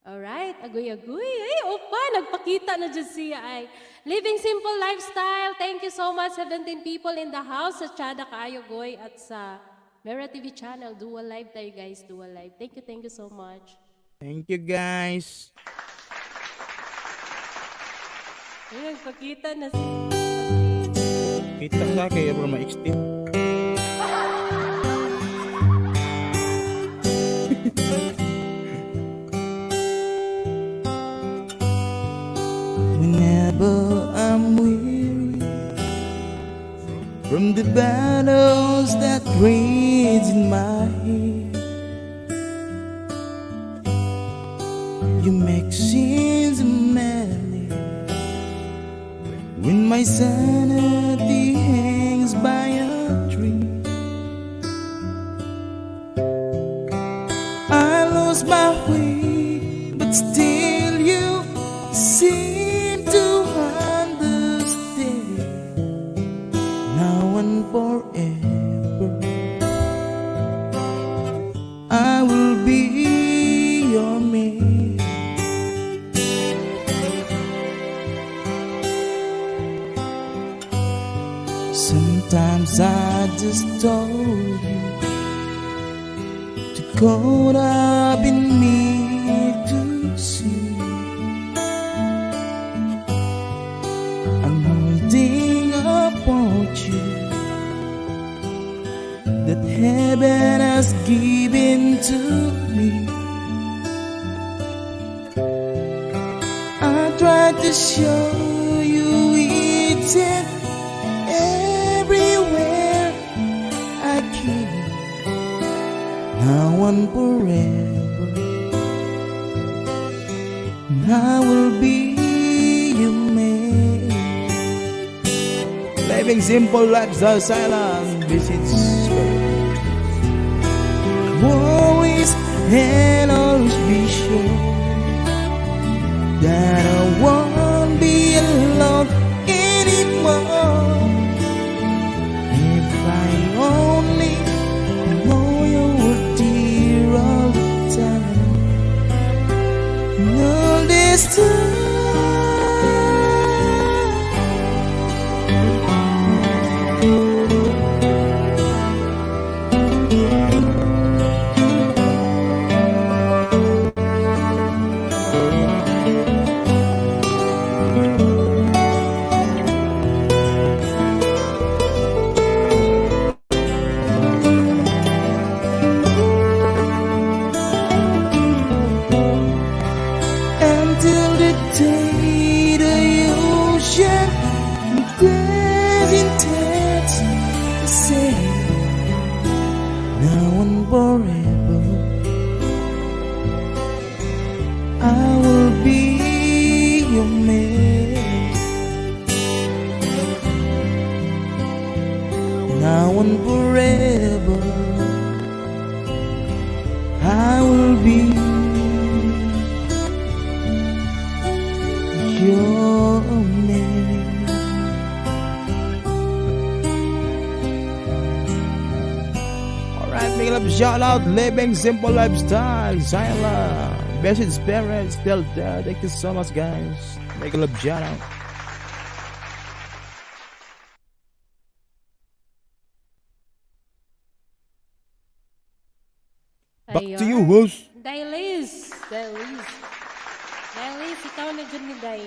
Alright, agoy-agoy. Ay, opa, nagpakita na dyan siya ay. Living Simple Lifestyle. Thank you so much, 17 people in the house sa Chada Kayo Goy at sa Mera TV channel. Dual live tayo, guys. Dual live. Thank you so much. Thank you, guys. Ay, nagpakita na siya. Kita sa kaya para ma-extend. Whenever I'm weary from the battles that rage in my head, you make scenes manly when my sanity hangs by a tree. I lost my way, but still you seem to understand. Now and forever, I will be your man. Sometimes I just told you to caught up in me to see. I'm holding upon you that heaven has given to me. I tried to show you it's everywhere I can. Now and forever, I will be your man. Living simple lifestyle, silent visits. Always and always be sure that I won't be alone anymore. If I only know you were dear all the time, all this time. Until the day the ocean glares intense to say now and forever I will be your man. Now and forever I will be your man. Alright, make up shout out Living Simple Lifestyle, Zyla. Message parents still there. Thank you so much, guys. Make a love shout out. Back to you, host. Dailis, ikaw na dyan ni Day.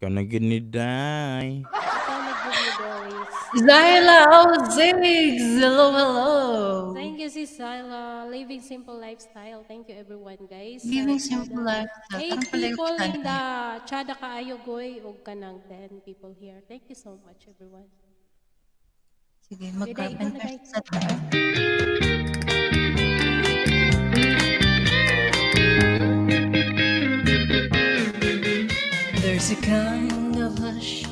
Gonna get me die. Ikaw na dyan ni Dailis. Zyla, oh, Ziggs! Hello, hello! Thank you, Sis Sila. Living simple lifestyle. Thank you, everyone, guys. Living simple lifestyle. 8 Parang pala yung people in kanta. the Chada Kaayo Goy o kanang 10 people here. Thank you so much, everyone. Sige, Day, mag-grab ikaw and na, Day. first sa tayo. There's a kind of hush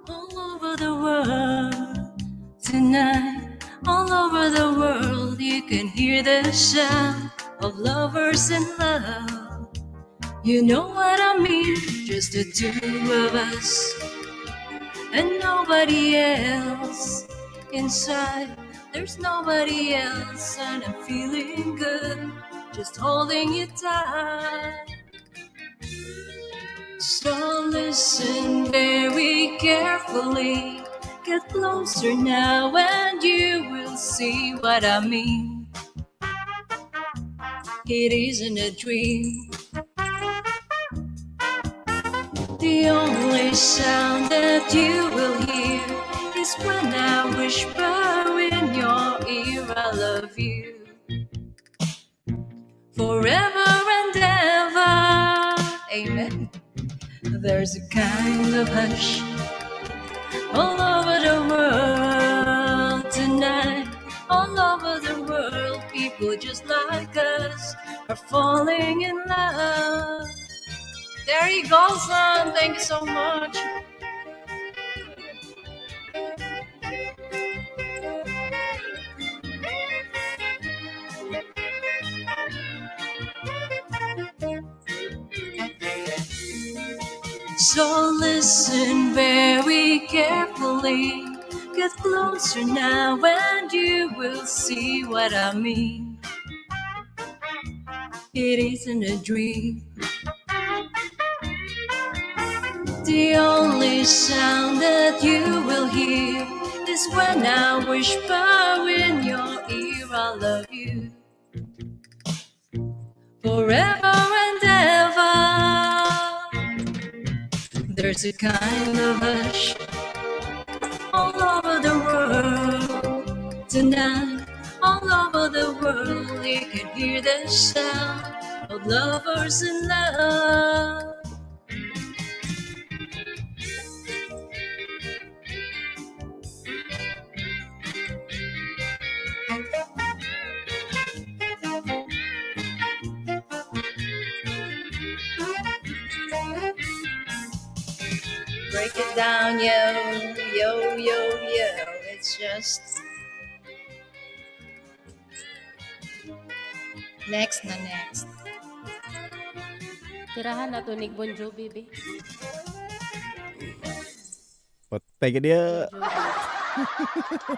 all over the world tonight. All over the world, you can hear the sound of lovers in love. You know what I mean? Just the two of us and nobody else inside. There's nobody else, and I'm feeling good, just holding you tight. So listen very carefully. Get closer now and you will see what I mean. It isn't a dream. The only sound that you will hear is when I whisper in your ear, I love you forever and ever. Amen. There's a kind of hush all over the world tonight. All over the world, people just like us are falling in love. There you go, son. Thank you so much. So listen very carefully. Get closer now and you will see what I mean. It isn't a dream. The only sound that you will hear is when I whisper in your ear I love you forever and ever. There's a kind of hush all over the world tonight. All over the world you can hear the sound of lovers in love. Break it down, yo, yo, yo, yo. It's just next na next. Tirahan na to ni Bon Jovi, be. Patay ka dia.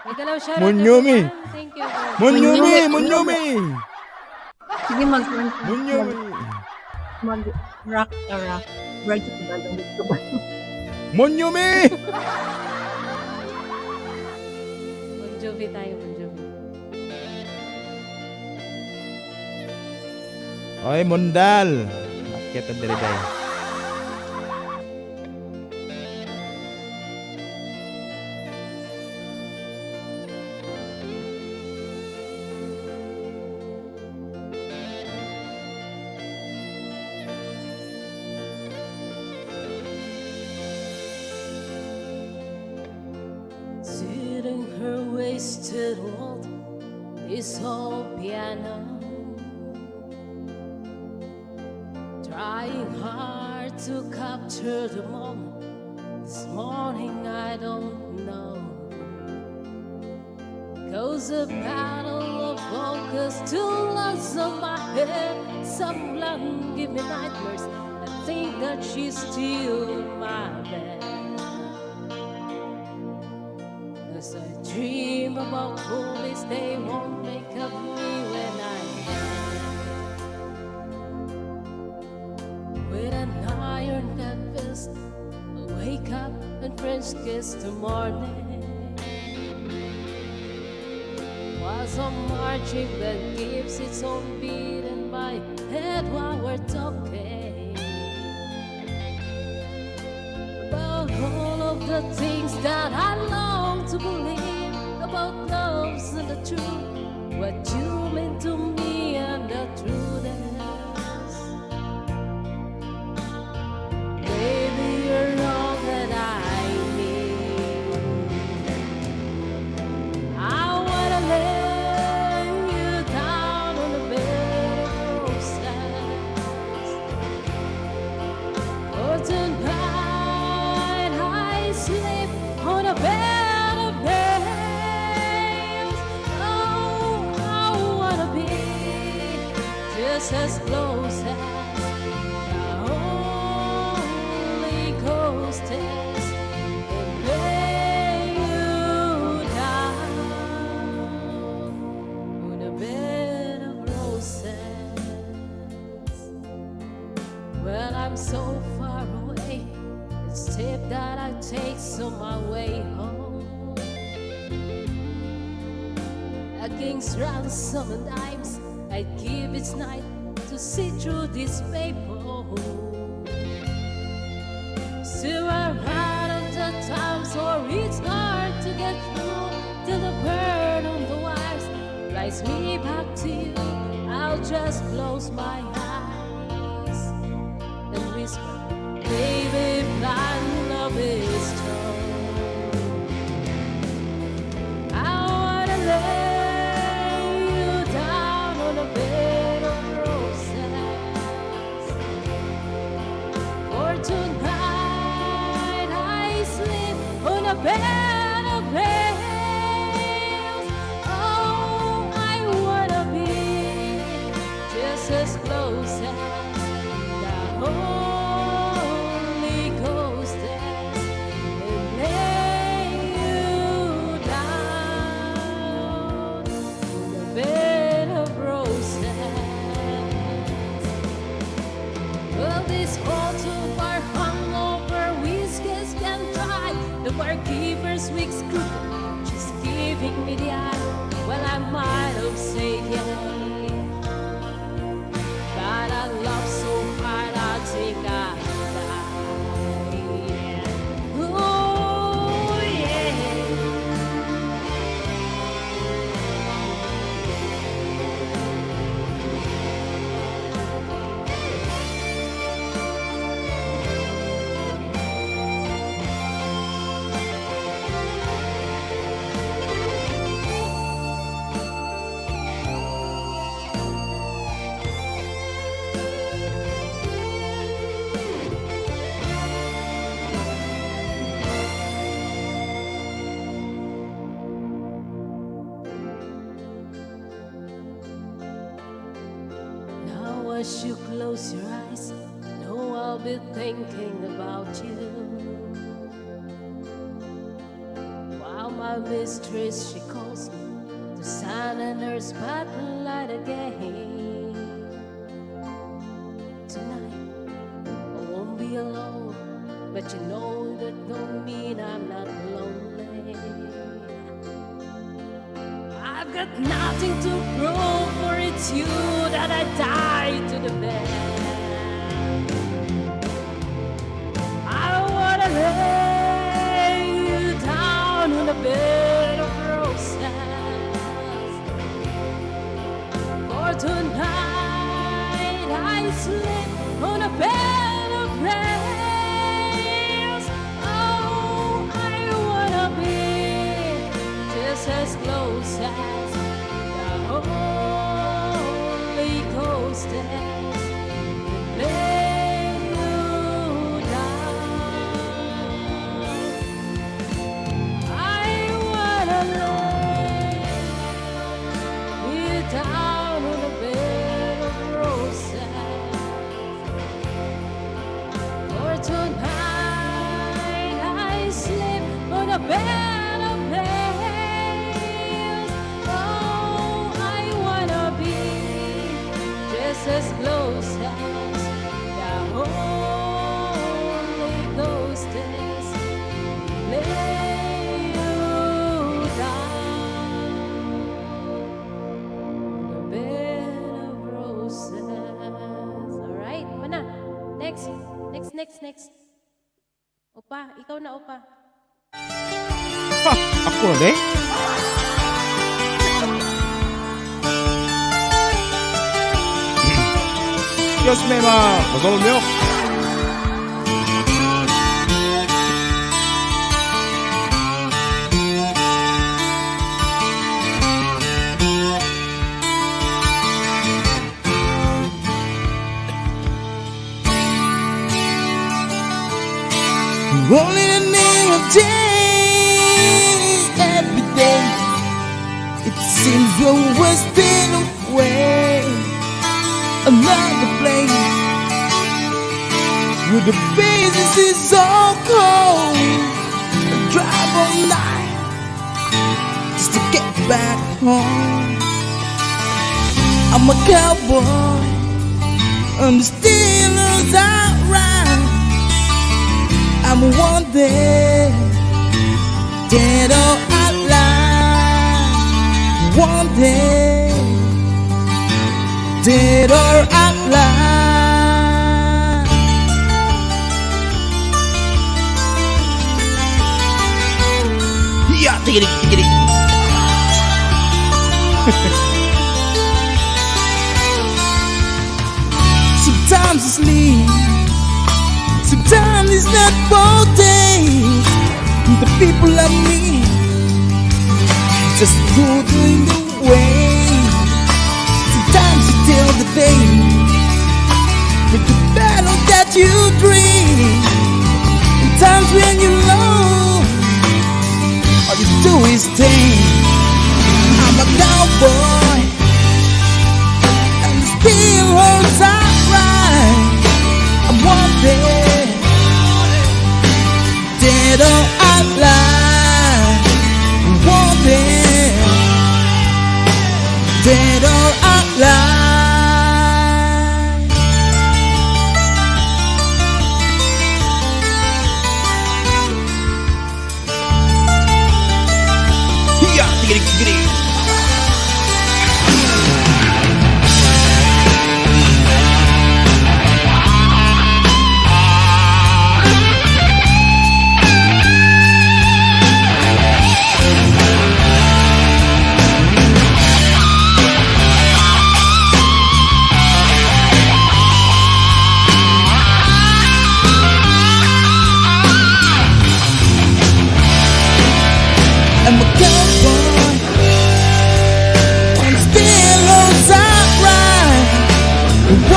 Nagalaw siya. Munyumi. Thank you, bro. Munyumi, Munyumi. Sige, Munyumi. mag-rock a rock. Right to the Munyumi. Bon Jovi tayo, Bon Jovi. Oy, Mundal. Akyat ang daliday. Sitting her wasted old this old piano, trying hard to capture the moment. This morning I don't know, 'cause a battle of focus too lost on my head. Someone give me nightmares. I think that she's still my bed. As I dream about movies, they won't make up me when I'm with an iron cut fist. I wake up and French kiss the morning. Was a marching that gives its own beat in my head while we're talking about all of the things that I long to believe about loves and the truth, what you mean to me and the truth is, baby, you're all that I need. I wanna lay you down on the bed of roses for tonight. I sleep on a bed of nails. Oh, I wanna be just as close as the Holy Ghost is, and lay you down on a bed of roses. Well, I'm so far away. It's step that I take on my way home. Against ransom and dimes, I'd give its night to see through this paper. Still I'm out of the times, or it's hard to get through till the burn on the wires flies me back to you. I'll just close my eyes and whisper, baby, blind love is strong. I wanna lay you down on a bed of roses for tonight. I sleep on a bed of nails. Oh, I wanna be just as close as the Holy Ghost is, and lay you down on a bed of roses. Well, this altar bar hung over whiskers can dry. The barkeeper's wig's crooked, me the eye, well, I might have said yeah. But I love so hard, I think I die. Oh, yeah. Now as you close your eyes, know I'll be thinking about you. While my mistress, she calls me to shine in her spotlight again. Tonight, I won't be alone, but you know that don't mean I'm not lonely. I've got nothing to prove, for it's you that I die to the bed. I wanna lay you down on a bed of roses. For tonight I sleep on a bed of rails. Oh, I wanna be just as close as the Holy Ghost is. Lay you down. I wanna lay you down on a bed of roses. For tonight I sleep on a bed of nails. Oh, I wanna be just as close as the Holy Ghost is. Lay you down on a bed of roses. All right, mana? Next. Opa, ikaw na, Opa. Ha, ako ulit? Excuse me, ma. Bottle of milk. Only the name of day, every day. It seems we're wasting away. Another place where the business is so cold. I drive all night just to get back home. I'm a cowboy and the Steelers outright. I'm wanted, dead or alive. Wanted, dead or alive. Yeah, take it. Sometimes I sleep, sometimes it's not for days. The people I meet just putting away. Sometimes you tell the day with the battle that you dream. And times when you're low, all you do is stay. I'm a cowboy and the steel holds outright. I'm wanted, dead or alive. Wanted, dead or alive.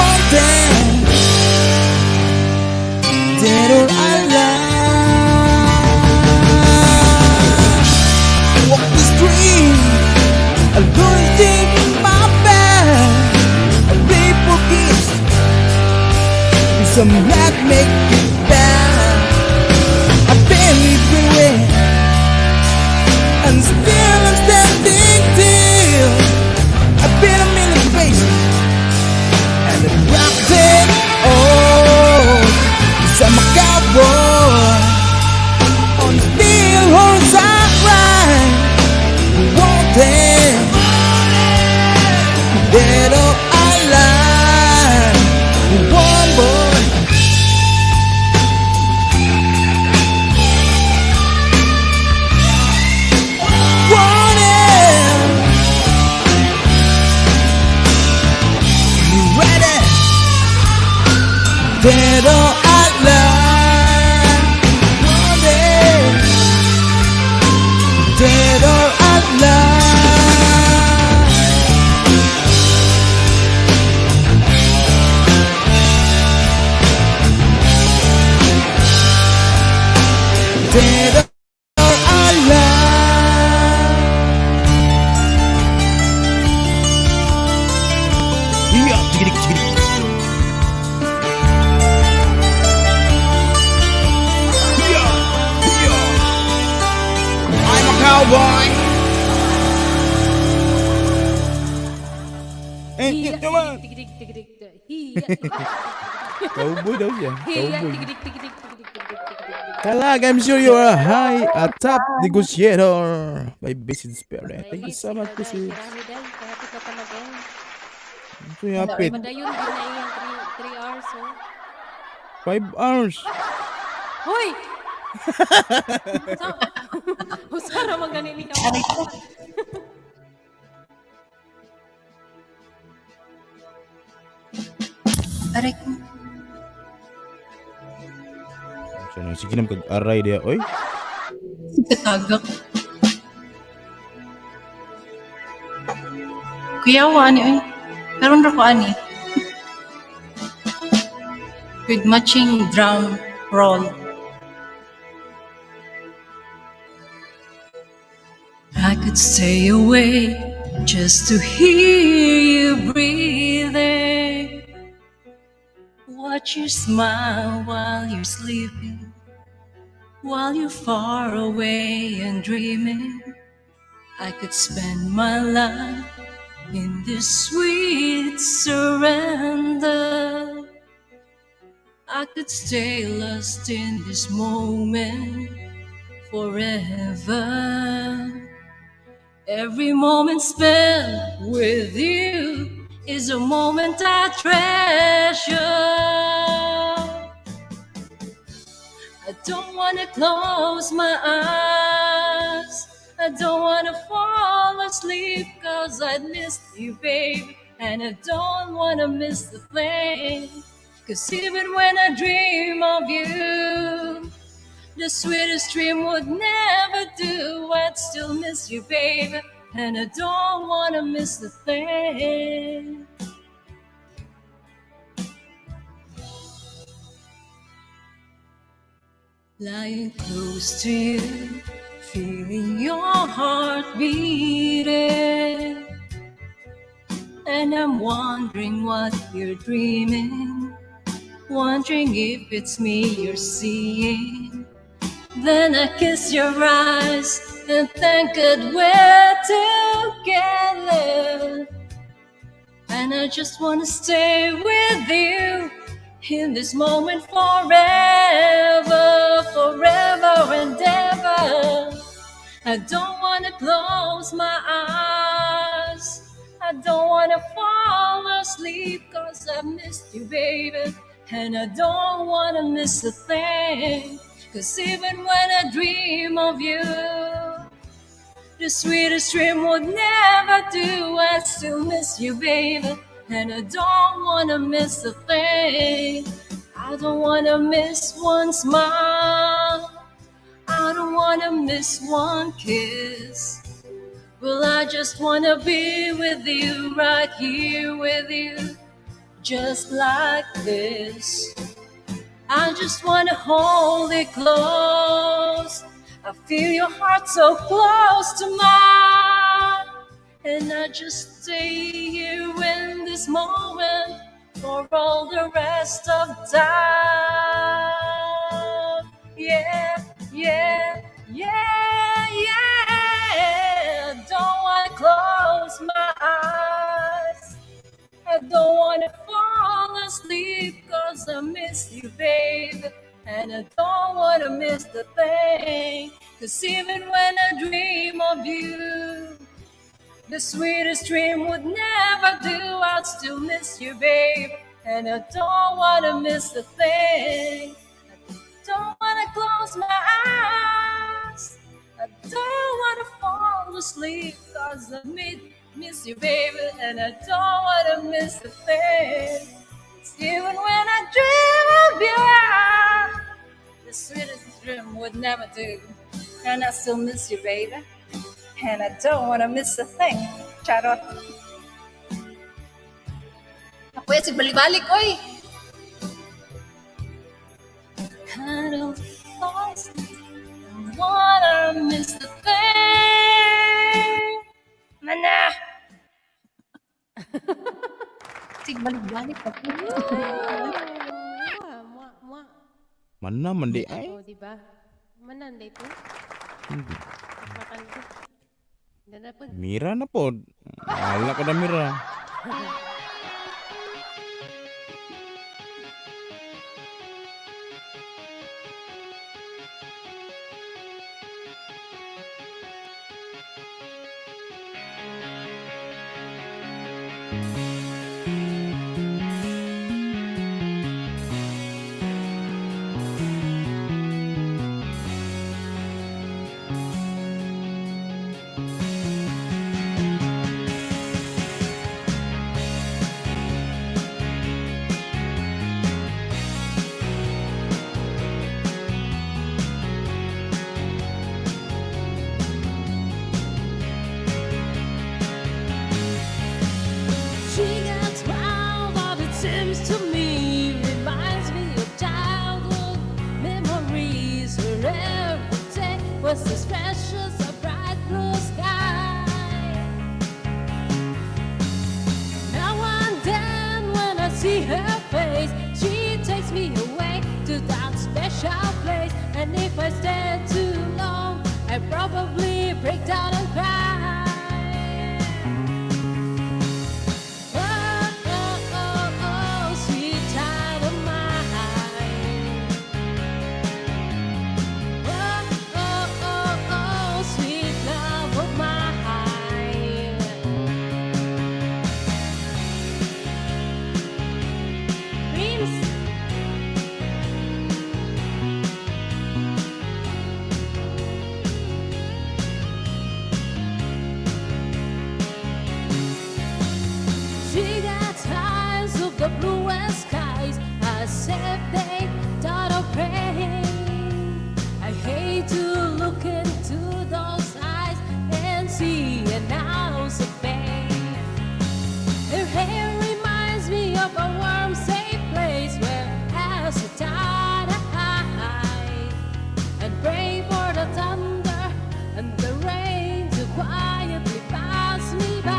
wanting dead or alive. Walk the street, alone deep in my bed. A people kiss with some that make it bad. I've been everywhere, and still I'm standing still. I've been a million places, and the rocked it all. Cause I'm a cowboy on the steel horse I ride, wanting dead or alive. One boy, wanting, you ready? Dead or alive, wanting, dead or alive. Dead or alive. Yeah, tiggity, tiggity. Yeah, yeah. I'm a cowboy. Hiya, Come on. tigidig, tigidig, tigidig. Hiya, Cowboy daw siya. hiya, Cowboy. tigidig, tigidig, tigidig, tigidig, tigidig. Talag, I'm sure you are a top negotiator by Basin Spirit. Thank you so much, Basin. Marami dahil, kahapit na talaga. So yapit. Madayon, din na iyang 3 hours, oh. 5 hours. Hoy! Usara man ganili ka. Aray ko. Sige nam kag-aray dia, oy. Katagak. Kuyawa ani oy. Karon ra ko ani. With matching drum roll. I could stay awake just to hear you breathing. Watch you smile while you're sleeping, while you're far away and dreaming. I could spend my life in this sweet surrender. I could stay lost in this moment forever. Every moment spent with you is a moment I treasure. I don't wanna close my eyes, I don't wanna fall asleep, 'cause I missed you, babe, and I don't wanna miss the plane. 'Cause even when I dream of you, the sweetest dream would never do. I'd still miss you, baby, and I don't wanna miss the thing. Lying close to you, feeling your heart beating, and I'm wondering what you're dreaming, wondering if it's me you're seeing. Then I kiss your eyes and thank God we're together. And I just wanna stay with you in this moment forever, forever and ever. I don't wanna close my eyes, I don't wanna fall asleep, 'cause I missed you, baby, and I don't wanna miss a thing. 'Cause even when I dream of you, the sweetest dream would never do. I still miss you, baby, and I don't wanna miss a thing. I don't wanna miss one smile, I don't wanna miss one kiss. Well, I just wanna be with you, right here with you, just like this. I just wanna hold it close. I feel your heart so close to mine, and I just stay here in this moment for all the rest of time. Yeah, yeah, yeah, yeah. Don't wanna close my eyes. I don't wanna fall asleep 'cause I miss you, babe. And I don't wanna miss the thing. 'Cause even when I dream of you, the sweetest dream would never do. I'd still miss you, babe. And I don't wanna miss the thing. I don't wanna close my eyes. I don't wanna fall asleep 'cause I miss you, baby. And I don't wanna miss the thing. 'Cause even when I dream of you, the sweetest dream would never do. And I still miss you, baby. And I don't wanna miss a thing. Charot. Ako yan, sigbalik-balik, oy! I don't wanna miss a thing. Mana! Sigbalik-balik pa po. Mua. Mana man di ay? Oh, di ba? Mananday po. Makan po. Ganda po. Mira na po. Wala ka na Mira. She got smile, but it seems to me reminds me of childhood memories where every day was as fresh as a bright blue sky. Now and then when I see her face, she takes me away to that special place. And if I stay too long, I probably break down and cry. Sweet child of mine. Sweet love of mine. Dreams. She got eyes of the bluest skies, as if they thought of praying. I hate to look into those eyes and see an ounce of pain. Her hair reminds me of a warm, safe place where I sit tight and pray for the thunder and the rain to quietly pass me by.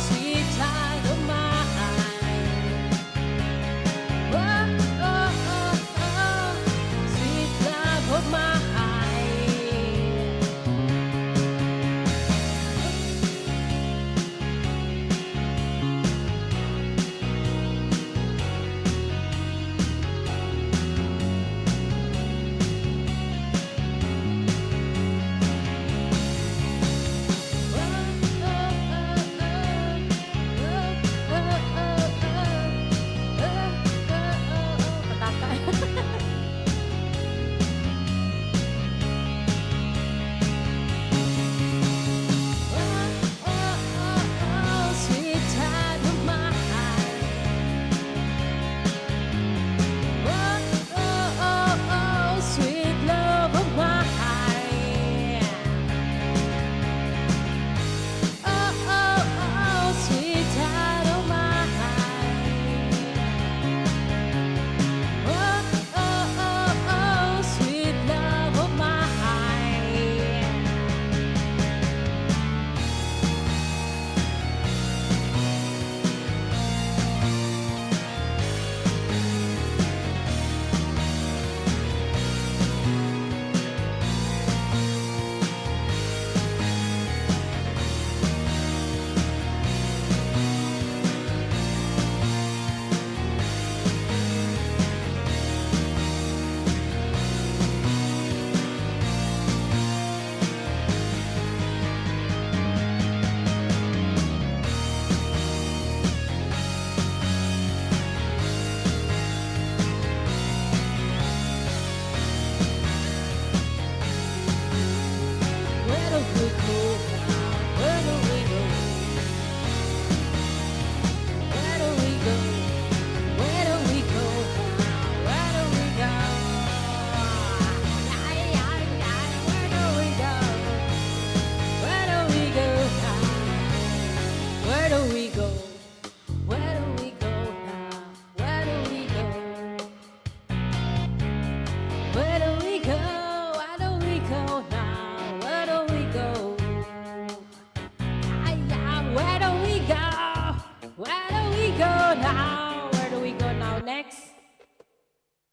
Sweet child of mine.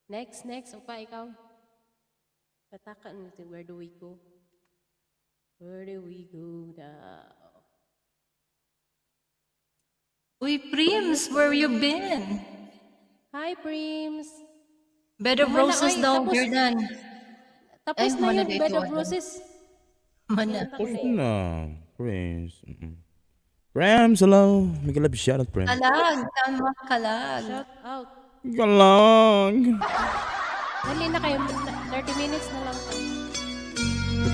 Next. O pa, ikaw. Tatakan natin, where do we go? Where do we go now? Uy, Prims, where you been? Hi, Prims. Bed of Wala, Roses ay, daw, tapos- you're done. Tapos Ay, na mana yun, dito, Bed of ano? Roses. Mana. Tapos na. Prince. Prams, hello. Make a love shout out, Prams. Kalag, tama kalag. Shout out. Galang. Dali na kayo, 30 minutes na lang to.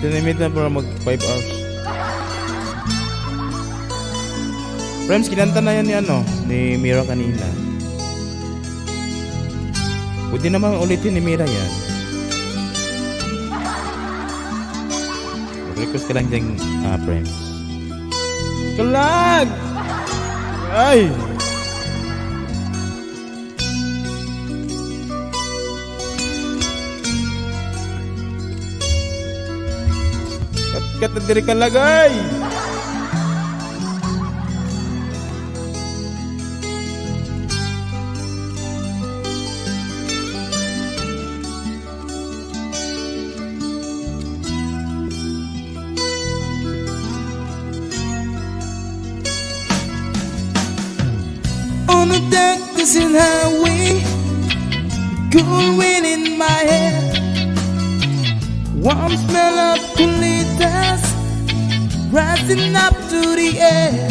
Tinimit na para mag 5 hours. Prams, kinanta na yan ni Mira kanina. Pwede naman ulitin ni Mira yan. Mag-request ka lang dyan, Prams. Kalag! Ay! Kat na diri ka lagay! On the deck, dancing highway, cool wind in my hair, warm smell of colitas rising up to the air.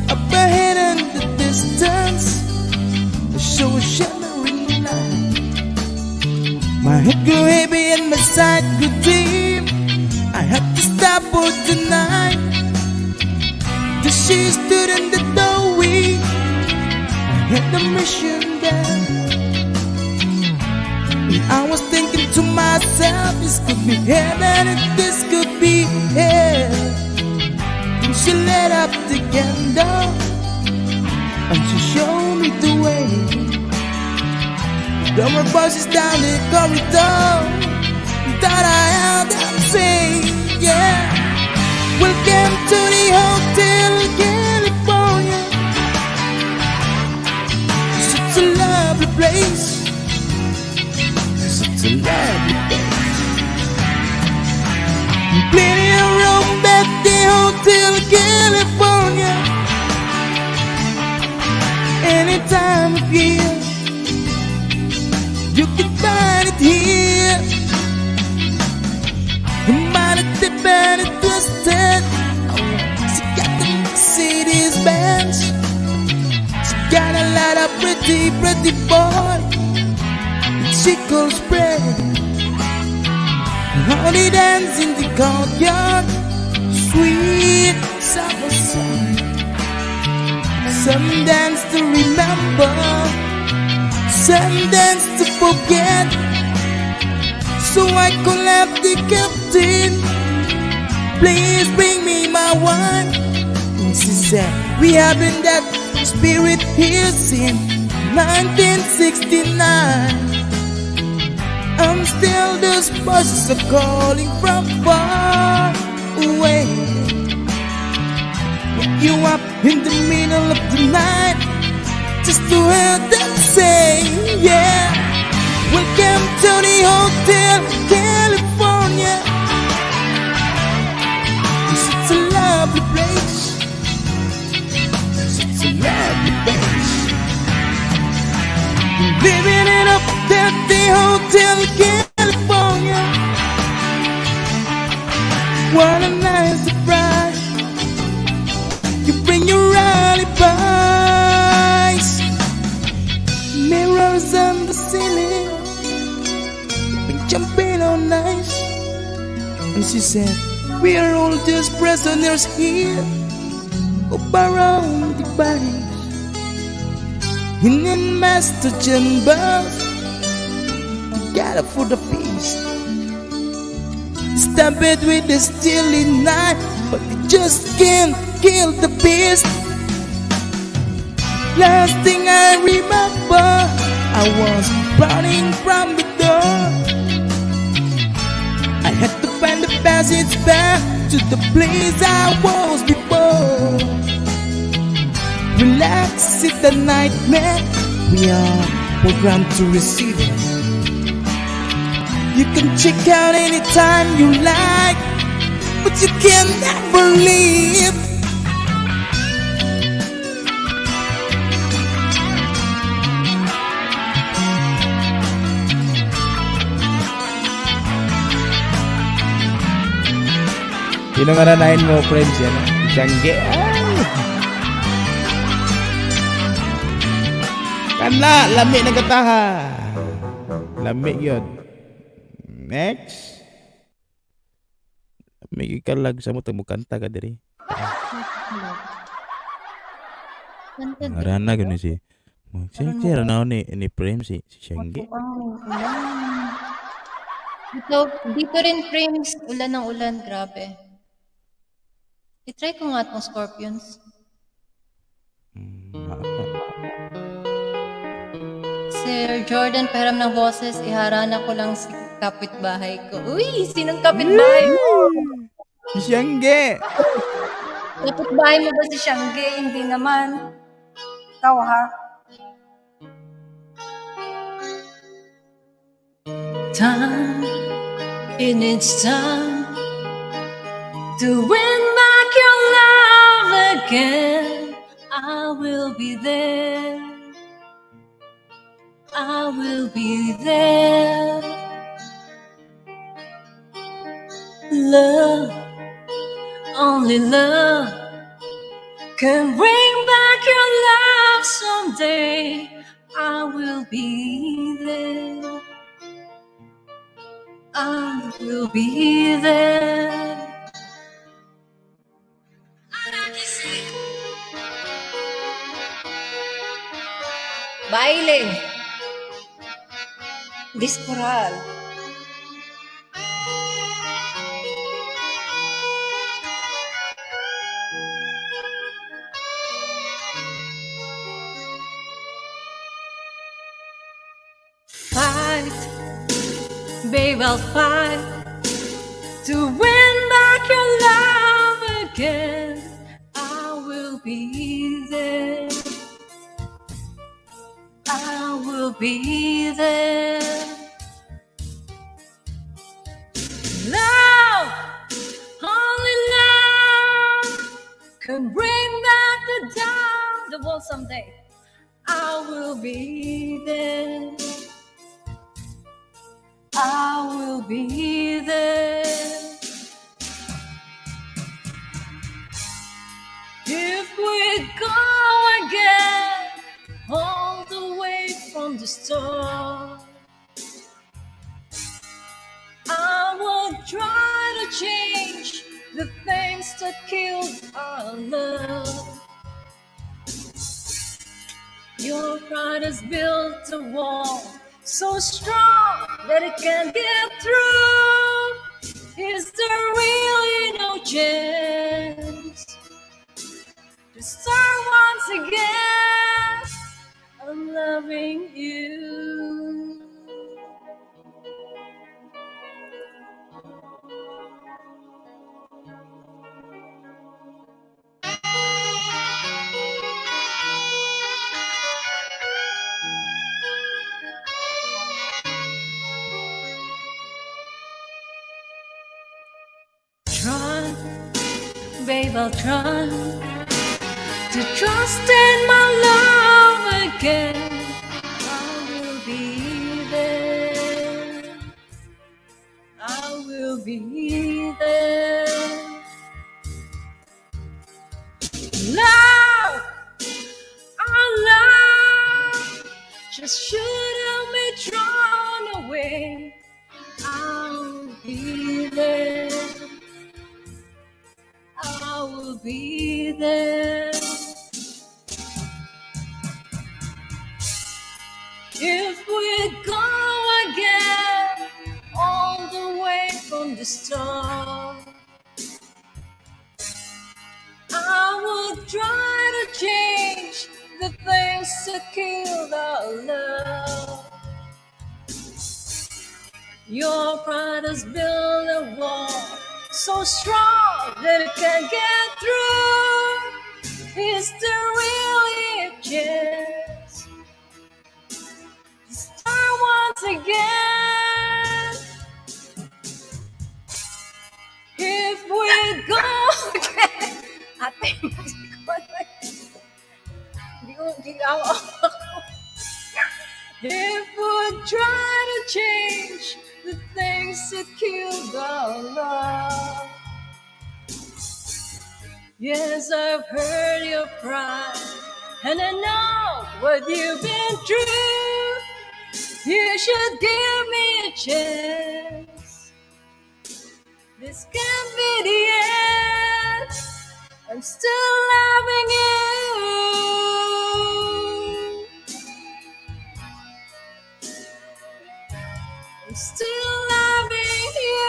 Up ahead in the distance, I show a shimmering light. My head grew heavy and my side grew deep. I had to stop for tonight. Till she stood in the doorway. I had the mission there. And I was thinking to myself, this could be heaven and this could be hell. And she lit up the candle and she showed me the way. There were voices down the corridor that I heard them say, yeah. Welcome to the Hotel California. Such a lovely place. Such a lovely place. Plenty of room at the Hotel California. Any time of year, you can find it here. Mighty tip and it twisted. She got the Mercedes Benz. She got a lot of pretty boy. She calls spread. Honey dance in the courtyard. Sweet summer song. Some dance to remember, some dance to forget. So I could have the captain, please bring me my wine. And she said, we have been that spirit here since 1969. And still those voices are calling from far away. Wake you up in the middle of the night, just to hear them say, yeah. Welcome to the Hotel California. It's a lovely place. It's a lovely place. Living it up at the Hotel California. What a nice surprise. You bring your alibis. Mirrors on the ceiling, jumping on nice. And she said, we are all just prisoners here of our own device. In the master chambers, together for the feast. Stab it with the steely knife, but they just can't kill the beast. Last thing I remember, I was running from the door. I had to find the passage back to the place I was before. Relax, it's a nightmare. We are programmed to receive it. You can check out anytime you like, but you can never leave. Sino nga nanayin mo, friends, yan? Siyangge. Kanla, lami na kataha. Lami yun. Next. May ikalag sa mo, mukanta ka diri. Marana gano'n si. Siya na ni Prem si Siyangge. Dito rin frames, ulan ng ulan, grabe. I-try ko nga itong Scorpions. Sir Jordan, pahiram ng boses, iharana ko lang si kapitbahay ko. Uy, sinong kapitbahay mo? Si Siyangge. Kapitbahay mo ba si Siyangge? Hindi naman. Ikaw ha? Time, it needs time to win back your love again. I will be there. I will be there. Love, only love can bring back your love someday. I will be there. I will be there. Baile. Discoral. Fight, babe, I'll fight to win back your love again. I will be there. I will be there. Love, only love can bring back the down the world someday. I will be there. I will be there. If we go again, all the way from the start, I will try to change the things that killed our love. Your pride has built a wall so strong that it can't get through. Is there really no chance to start once again? I'm loving you. Try, babe, I'll try to trust in my love again. I will be there. I will be there. Love, our love just shouldn't be thrown away. I'll be there. I will be there. If we go again, all the way from the start, I will try to change the things that killed our love. Your pride has built a wall so strong that it can't get through. Is there really a chance ko. Ate, hindi ako. If we try to change the things that killed our love. Yes, I've heard your cry, and I know what you've been through. You should give me a chance. This can't be the end. I'm still loving you. I'm still loving you.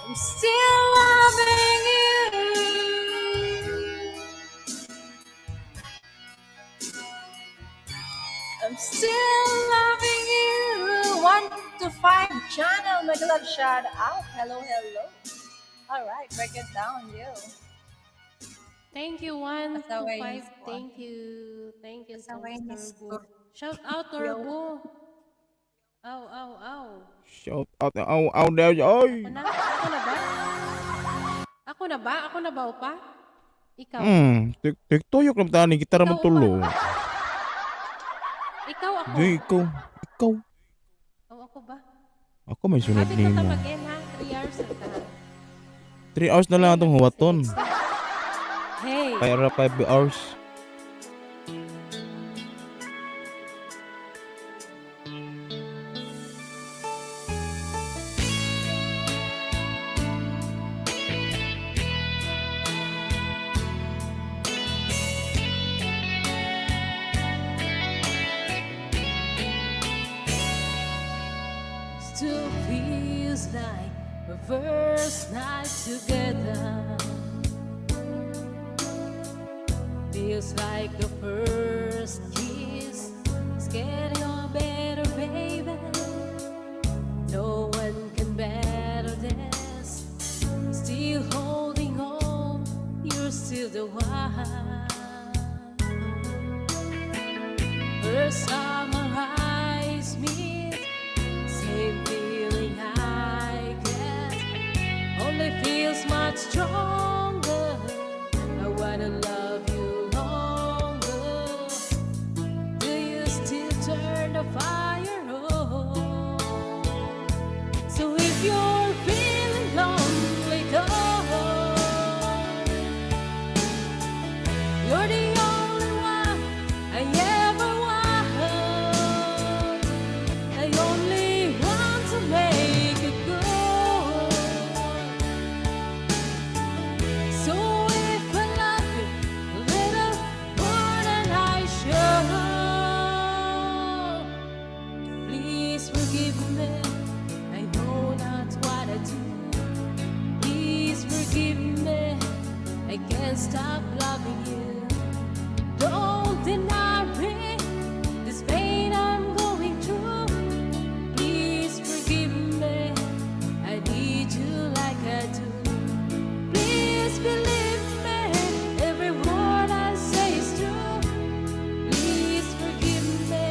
I'm still loving you. I'm still loving you. 1 to 5 channel, my love, shout out. Hello, hello. All right, break it down, you. Thank you, 1 to Pasaway 5. ni Squad. Thank you, Pasaway ni Turbo. Shout out, Turbo. Ow, ow, ow. Shout out, out there, oy. Ako na? Ako na ba? Ako na ba? Ako na ba, pa? Ikaw? Tiktuyok lang tani, gitara mo Ikaw tulo. Ikaw ako? Di, ikaw. Oh, ako ba? Ako may sunod Kapit na nimo. mag-end, ha? 3 hours na ka. 3 hours na lang itong huwaton. Hey! Kaya 5 hours. Still feels like a first night together. Feels like the first kiss. It's getting all better, baby. No one can better this. Still holding on, you're still the one. First time our eyes meet, same feeling I get. Only feels much stronger. I wanna love you longer. Do you still turn the fire on? So if you're feeling lonely, you're the only one I ever want. I only want to make it good. So if I love you a little more than I should, please forgive me. I know not what I do. Please forgive me. I can't stop loving you. Don't deny me this pain I'm going through. Please forgive me. I need you like I do. Please believe me. Every word I say is true. Please forgive me.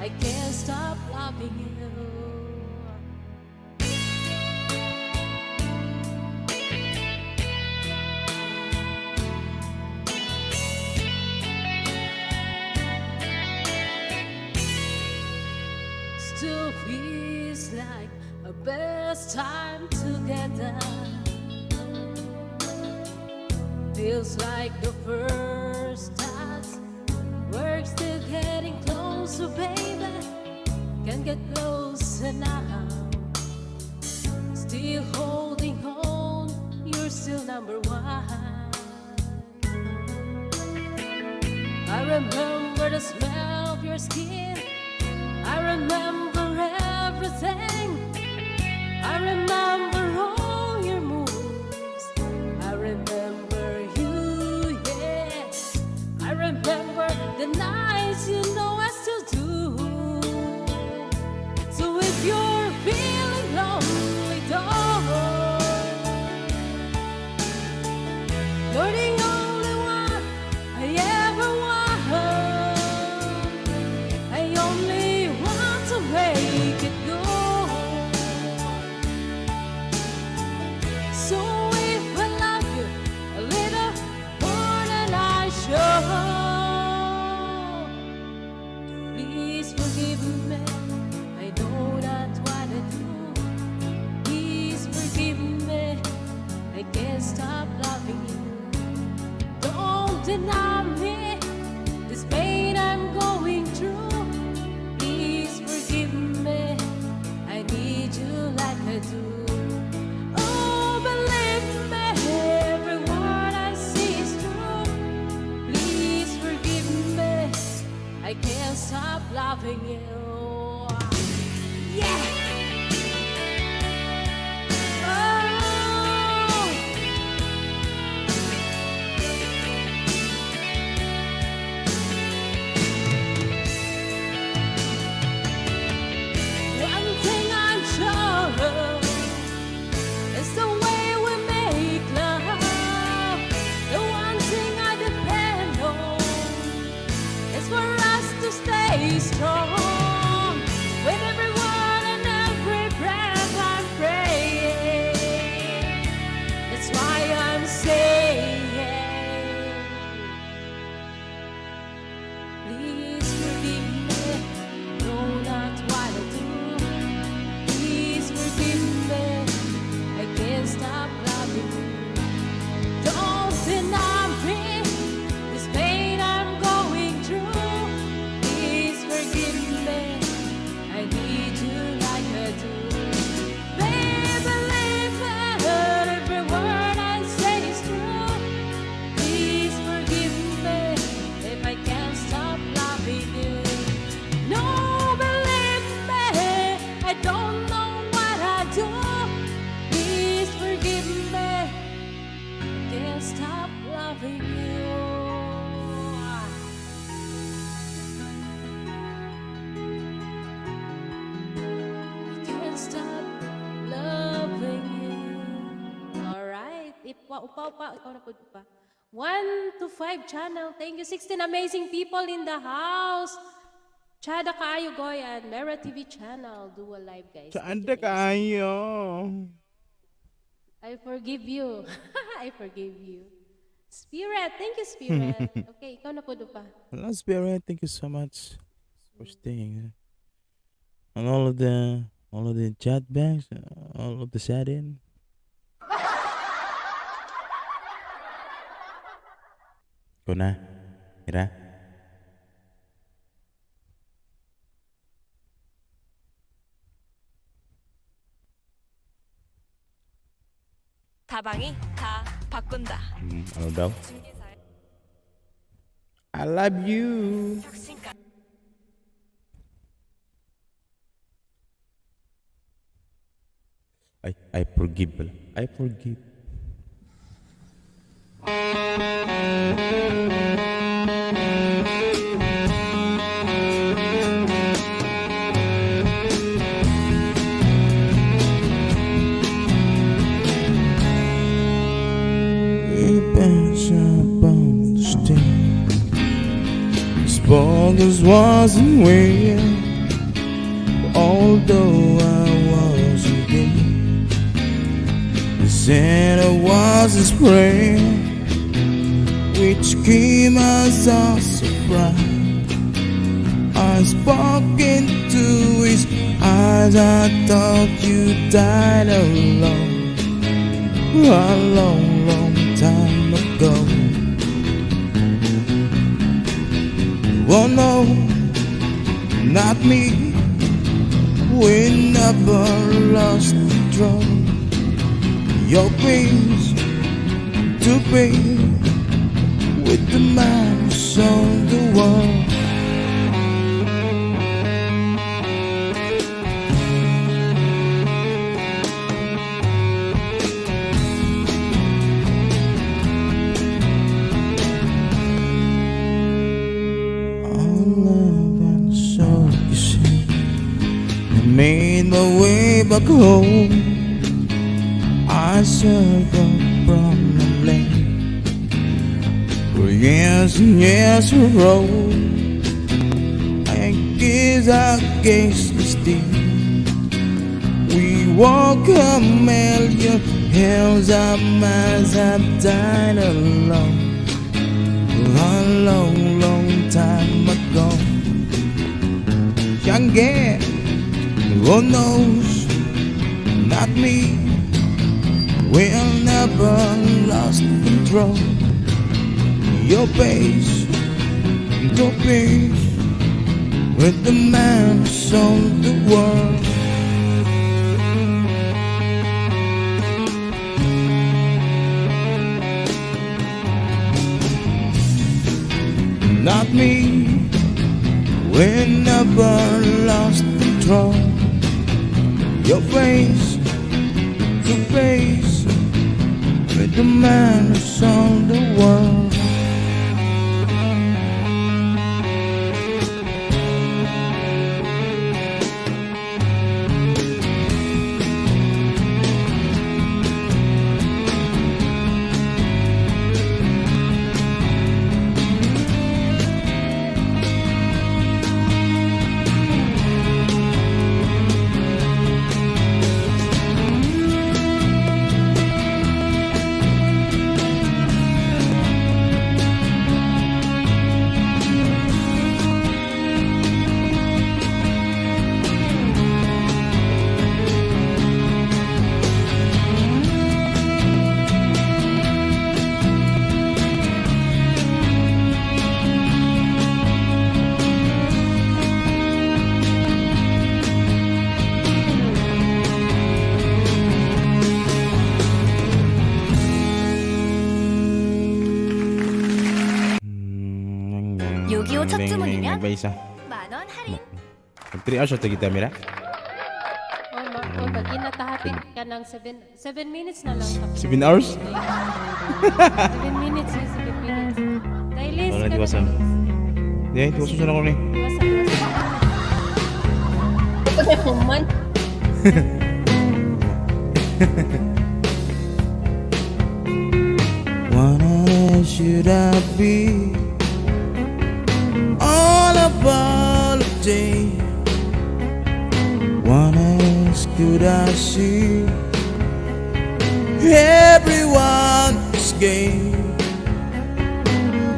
I can't stop loving you. Still feels like a best time together. Feels like the first touch. We're still getting closer, baby. Can't get closer now. Still holding on, you're still number one. I remember the smell of your skin. I remember everything. I remember all your moves. I remember you, yeah. I remember the nights you know I still do. So if you're feeling lonely, you're the only one I ever want. I only want to make it So if I love you a little more than I should, please forgive me. I know that's what I do. Please forgive me. I can't stop loving you. Don't deny me this pain I'm going through. Please forgive me. I need you like I do. Oh, believe me, every word I say is true. Please forgive me. I can't stop loving you. Yeah. Oh. One thing I'm sure of is the way we make love. The one thing I depend on is for us to stay strong. With every word and every breath I'm praying. That's why I'm saying, please forgive me. No, not what I do. Please forgive me. I can't stop loving you. Don't deny me this pain I'm going through. Please forgive me. I need you like I do. Baby, believe me, every word I say is true. Please forgive me if I can't stop loving you. No, believe me, I don't know what I do. Please forgive me, I can't stop loving you. I can't stop loving you. Alright, upa, ikaw na po pa. 1 to 5 channel. Thank you. 16 amazing people in the house. Chada kaayo Goyan, Mera TV channel. Do a live, guys. Thank Saan you, guys. kayo? I forgive you. I forgive you. Spirit, thank you, Spirit. Okay, ikaw na po pa. Hello, Spirit. Thank you so much for staying. And all of the chat banks, all of the set-in. Go na. Mira. 다방이 다 바꾼다. Ano daw? I love you. 혁신가. I forgive. I forgive. Bogus wasn't real, although I wasn't there. They said I was his prayer, which came as a surprise. I spoke into his eyes. I thought you died alone, a long, long time ago. Oh no, not me. We never lost control. Your grace to be with the man who sold the world. Made my way back home. I circled from the lake for years and years a row. I guess the steam. We walk a million hills of miles. I've died alone a long, long time ago. Can't get, who knows, not me. We'll never lost control. Your pace, your pace, with the man who sold the world. Not me, we never lost control. Your face, with the man who sold the world. 요기요 첫 주문이면 Nagbaisa. 10,000원 할인. Mag-3 hours kita, Mira. O mag-inatahatin ka ng 7 minutes na lang. 7 hours? 7 minutes, 7 minutes. Dailis Wala, ka diwasan. Di, tiwasan siya na ko ni. Diwasan. Kuman. What else should I be? All about a day. What else could I see? Everyone's game.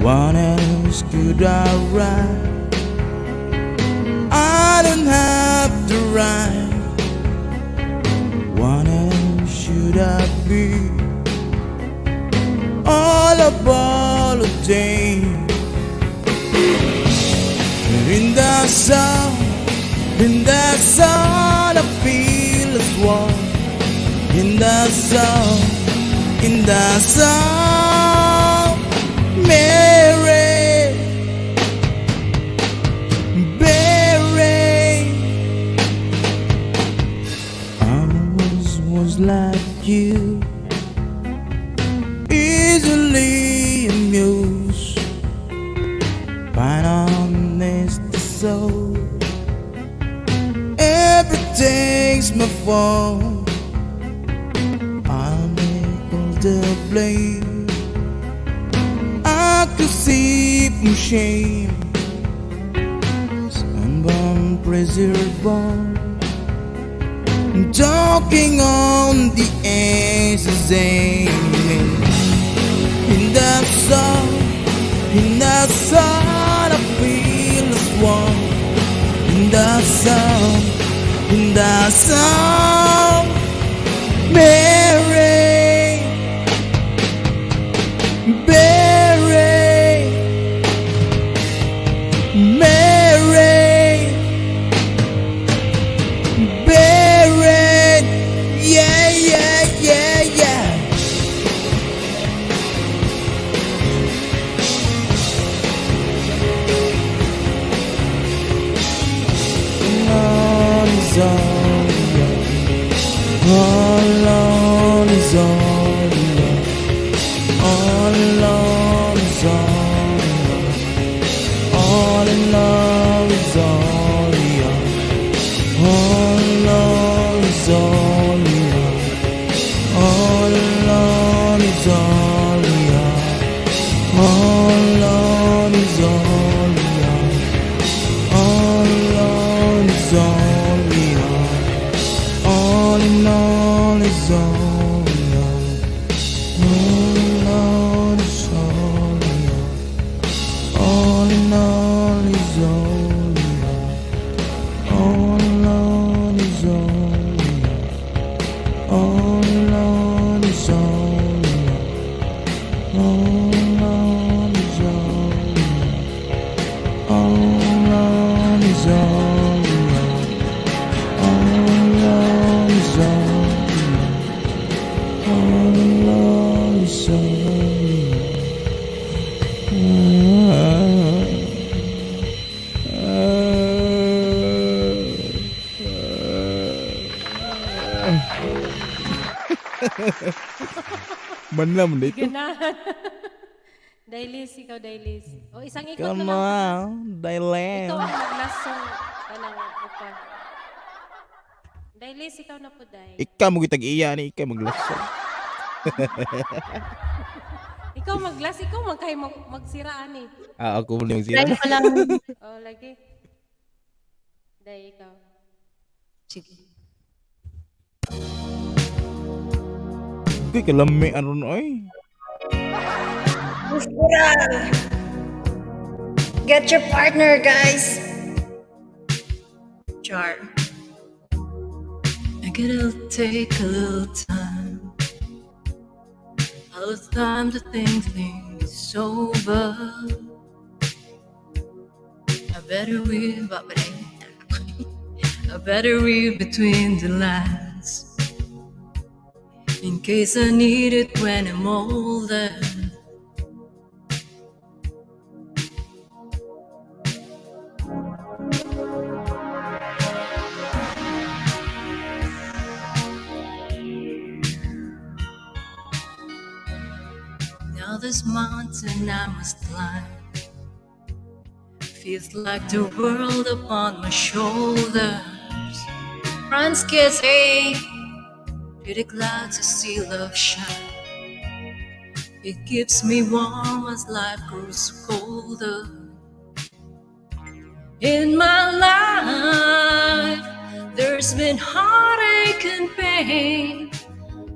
What else could I write? I don't have to write. What else should I be? All about a day. In the sun, I feel as warm. In the sun, Mary, Mary. I was like you, easily amused by honest soul. Everything's my fault. I'll make all the blame. I could see from shame. Sunburn, preserved, talking on the answers. In the sun, I feel as warm. In the sun, Mary, Mary, Mary, Mary, yeah, yeah, yeah, yeah. All alone. Manam dito. Ganahan. Dailis, ikaw Dailis. O isang ikot Come na lang. on, Ikaw Dailan. ang maglasong kanang upa. Dailis, ikaw na po, Day. Ikaw mo kitag iya ni ikaw maglaso. Ikaw maglas, ikaw magkay magsiraan eh. Ako mo yung sira. Try ko lang. O, lagi. Day, ikaw. Sige. Kay kalami ano no ay. Get your partner, guys. Char. I gotta take a little time. A little time to think things over. I better read, I better read between the lines. In case I need it when I'm older. Now this mountain I must climb feels like the world upon my shoulders. Runs kids, hey, through the clouds I see love shine. It keeps me warm as life grows colder. In my life, there's been heartache and pain.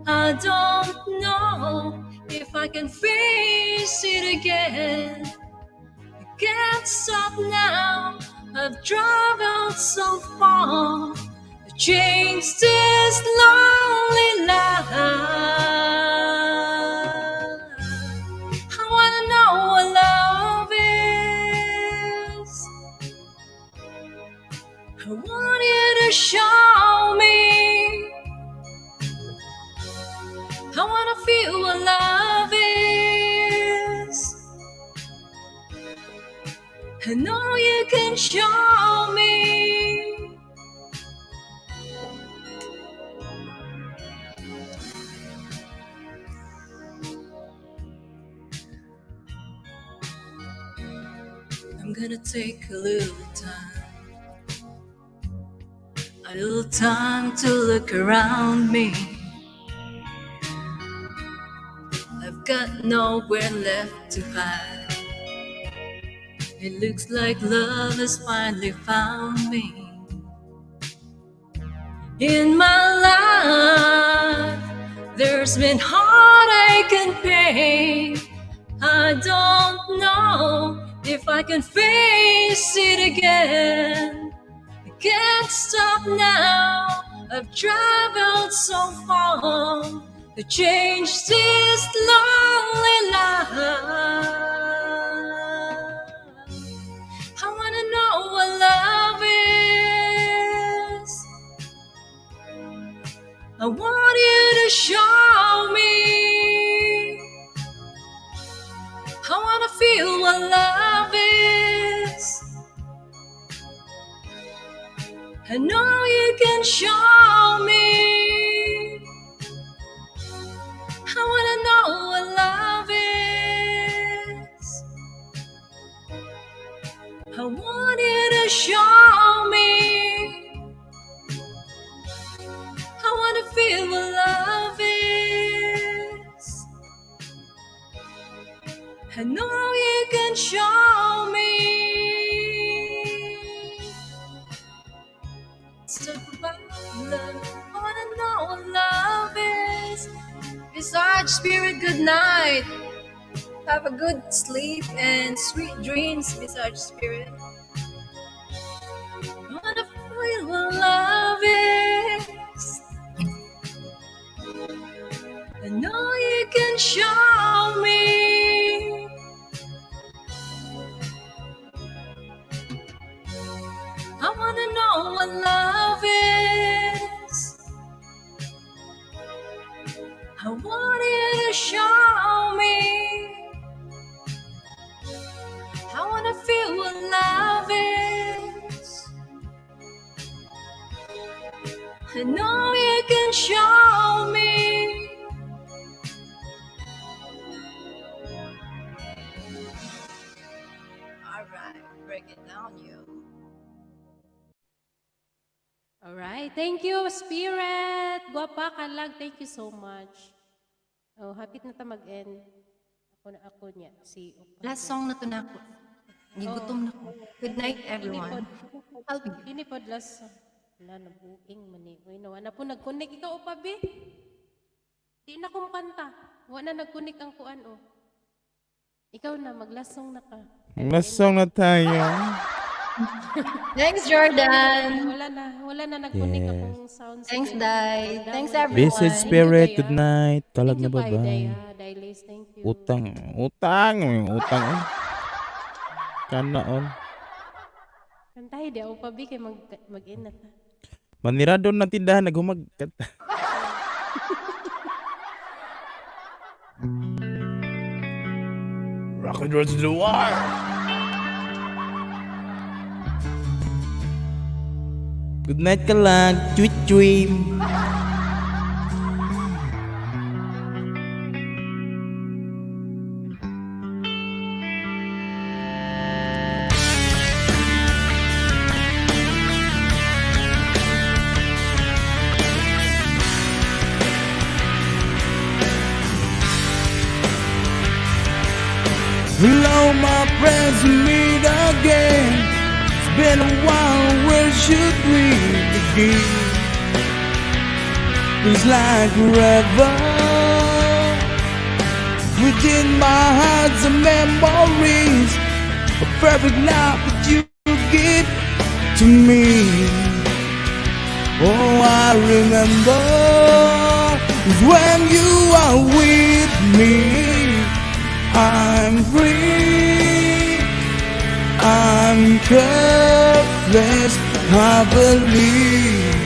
I don't know if I can face it again. I can't stop now. I've traveled so far to change this lonely life. I wanna know what love is. I want you to show me. I wanna feel what love is. I know you can show me. I'm gonna take a little time to look around me. I've got nowhere left to hide. It looks like love has finally found me. In my life, there's been heartache and pain. I don't know if I can face it again. I can't stop now. I've traveled so far to change this lonely life. I wanna know what love is. I want you to show me. I wanna feel what love is. I know you can show me. I wanna know what love is. I want you to show me. I wanna feel what love is. I know you can show me. It's about love. I wanna know what love is. Visage Spirit, good night. Have a good sleep and sweet dreams, Visage Spirit. I wanna feel what love is. I know you can show me. I wanna know what love is. I want it to show me. I wanna feel what love is. I know you can show me. Alright, break it down, you. Alright, thank you, Spirit. Guwapa ka lang. Thank you so much. Oh, hapit na ta mag-end. Ako niya, si Opa. Last song na to na ako. Gigutom na ko. Good night, everyone. Ini pod last song. Wala na buing mani. Uy, nawa na po nag-connect. Ikaw, Opa, be? Di na kong kanta. Wala na nag-connect ang kuan, oh. Ikaw na, mag-last song na ka. Last song na tayo. Thanks, Jordan. Wala na nag-connect Yes. akong sound. Thanks, Dai. Thanks, everyone. Visit Spirit, good night. Kalag na Thank you, bye-bye. Dailis, thank you. Utang. Kana on. Kantahi di ako pa, be, kay mag-end na ta. Manirado na tindahan, naghumag. Rock and roll to the wall. Good night ka lang, tweet. Hello, my friends, we meet again. It's been a while, where should we begin? It's like forever. Within my heart, some memories, a perfect life that you give to me. Oh, I remember when you are with me. I'm free, I'm careless, I believe.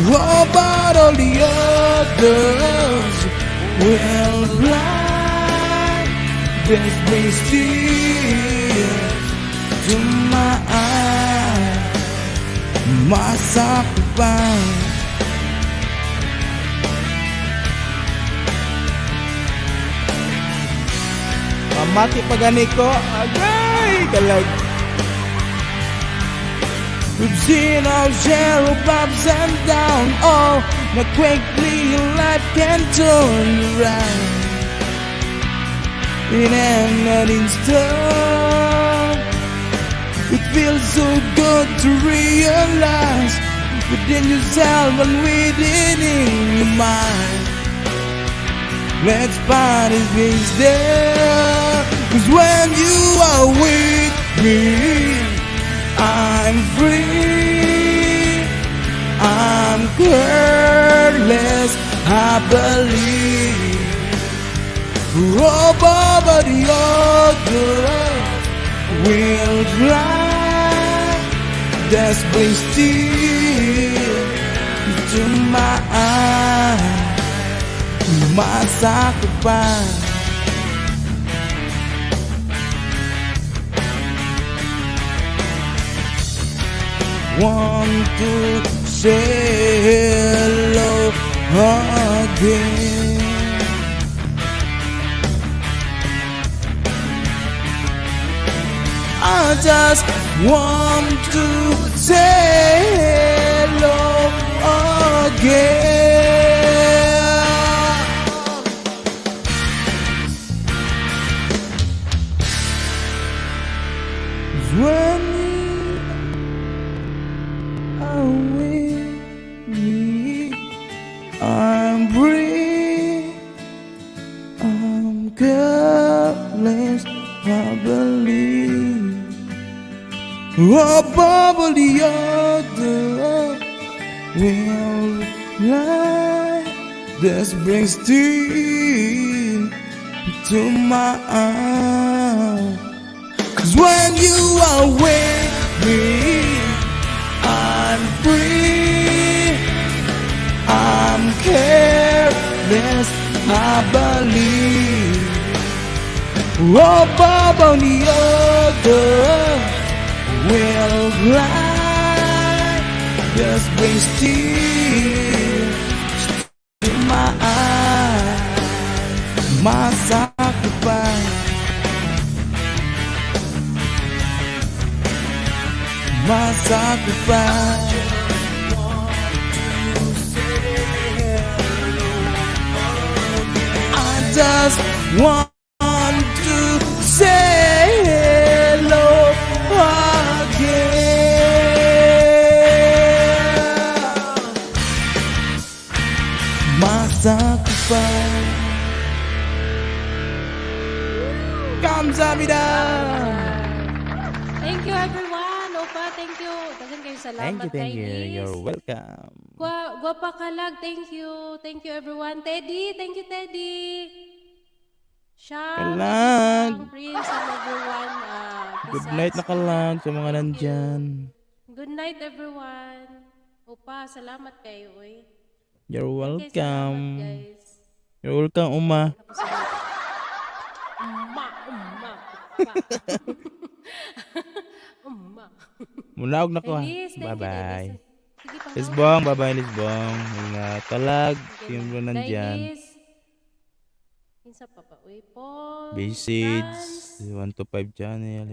Oh, but all the others will blind. This brings tears to my eyes, my sacrifice. Mati pagani ko, agay kalag. We've seen our share of ups and downs, oh, but quickly life can turn around. In an instant, it feels so good to realize within yourself and within your mind. Let's party things there, 'cause when you are with me, I'm free, I'm careless, I believe. Oh, but the others will fly. That's brings tears to my eyes, my sacrifice. Want to say hello again. I just want to say hello again. When are with me, I'm free, I'm careless, I believe. Oh, but the other will lie. This brings tears to my eyes. 'Cause when you are with me, I'm free, I'm careless, I believe. Oh, Bob on the other will fly. Just bring tears to my eyes, my sacrifice, my sacrifice. I just want to say hello again. My sacrifice. Kamsahamnida. Thank you everyone. Opa, thank you. Dagan kayo salamat. Thank you. Kainis. You're welcome. Guwapa Kalag, thank you. Thank you everyone. Teddy, thank you Teddy. Shang, Kalag. Shang, Prince, and everyone. Good night na kalag sa mga nandyan. Good night everyone. Opa, salamat kayo, oy. You're Okay, salamat, welcome. guys. You're welcome, Uma. Tapos ulit. Umma. Umma. Munaog na ko. Liz, thank you, Bye-bye. Liz. Sige pa. Lisbong, bye-bye Lisbong. Ingat. Kalag, yung mga nandyan. Liz. Kinsa pa pa? Uy, Paul. Basics, Franz. 1 to 5 channel.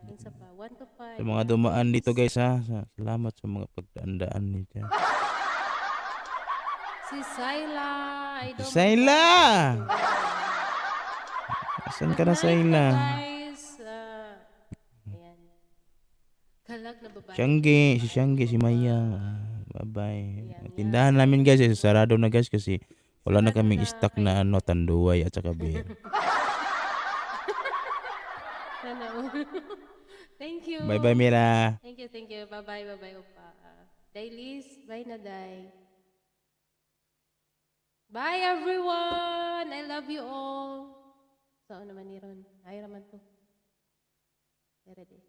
Kinsa pa? 1 to 5. Sa mga dumaan dito guys ha. Salamat sa mga pagdaan nito. Si Sayla. Sayla! Asan ka na Sayla? Guys, ayan. Kalag na babae. Si Siyangge, si Mayang. Bye-bye. Tindahan namin guys, sarado na guys kasi wala na kaming stock na tanduay at saka beer. Ano? Thank you. Bye-bye Mira. Thank you. Bye-bye, Opa. Dailies, bye na, Day. Bye, everyone! I love you all. Saan naman ni Ron? Ay, raman to. Ready.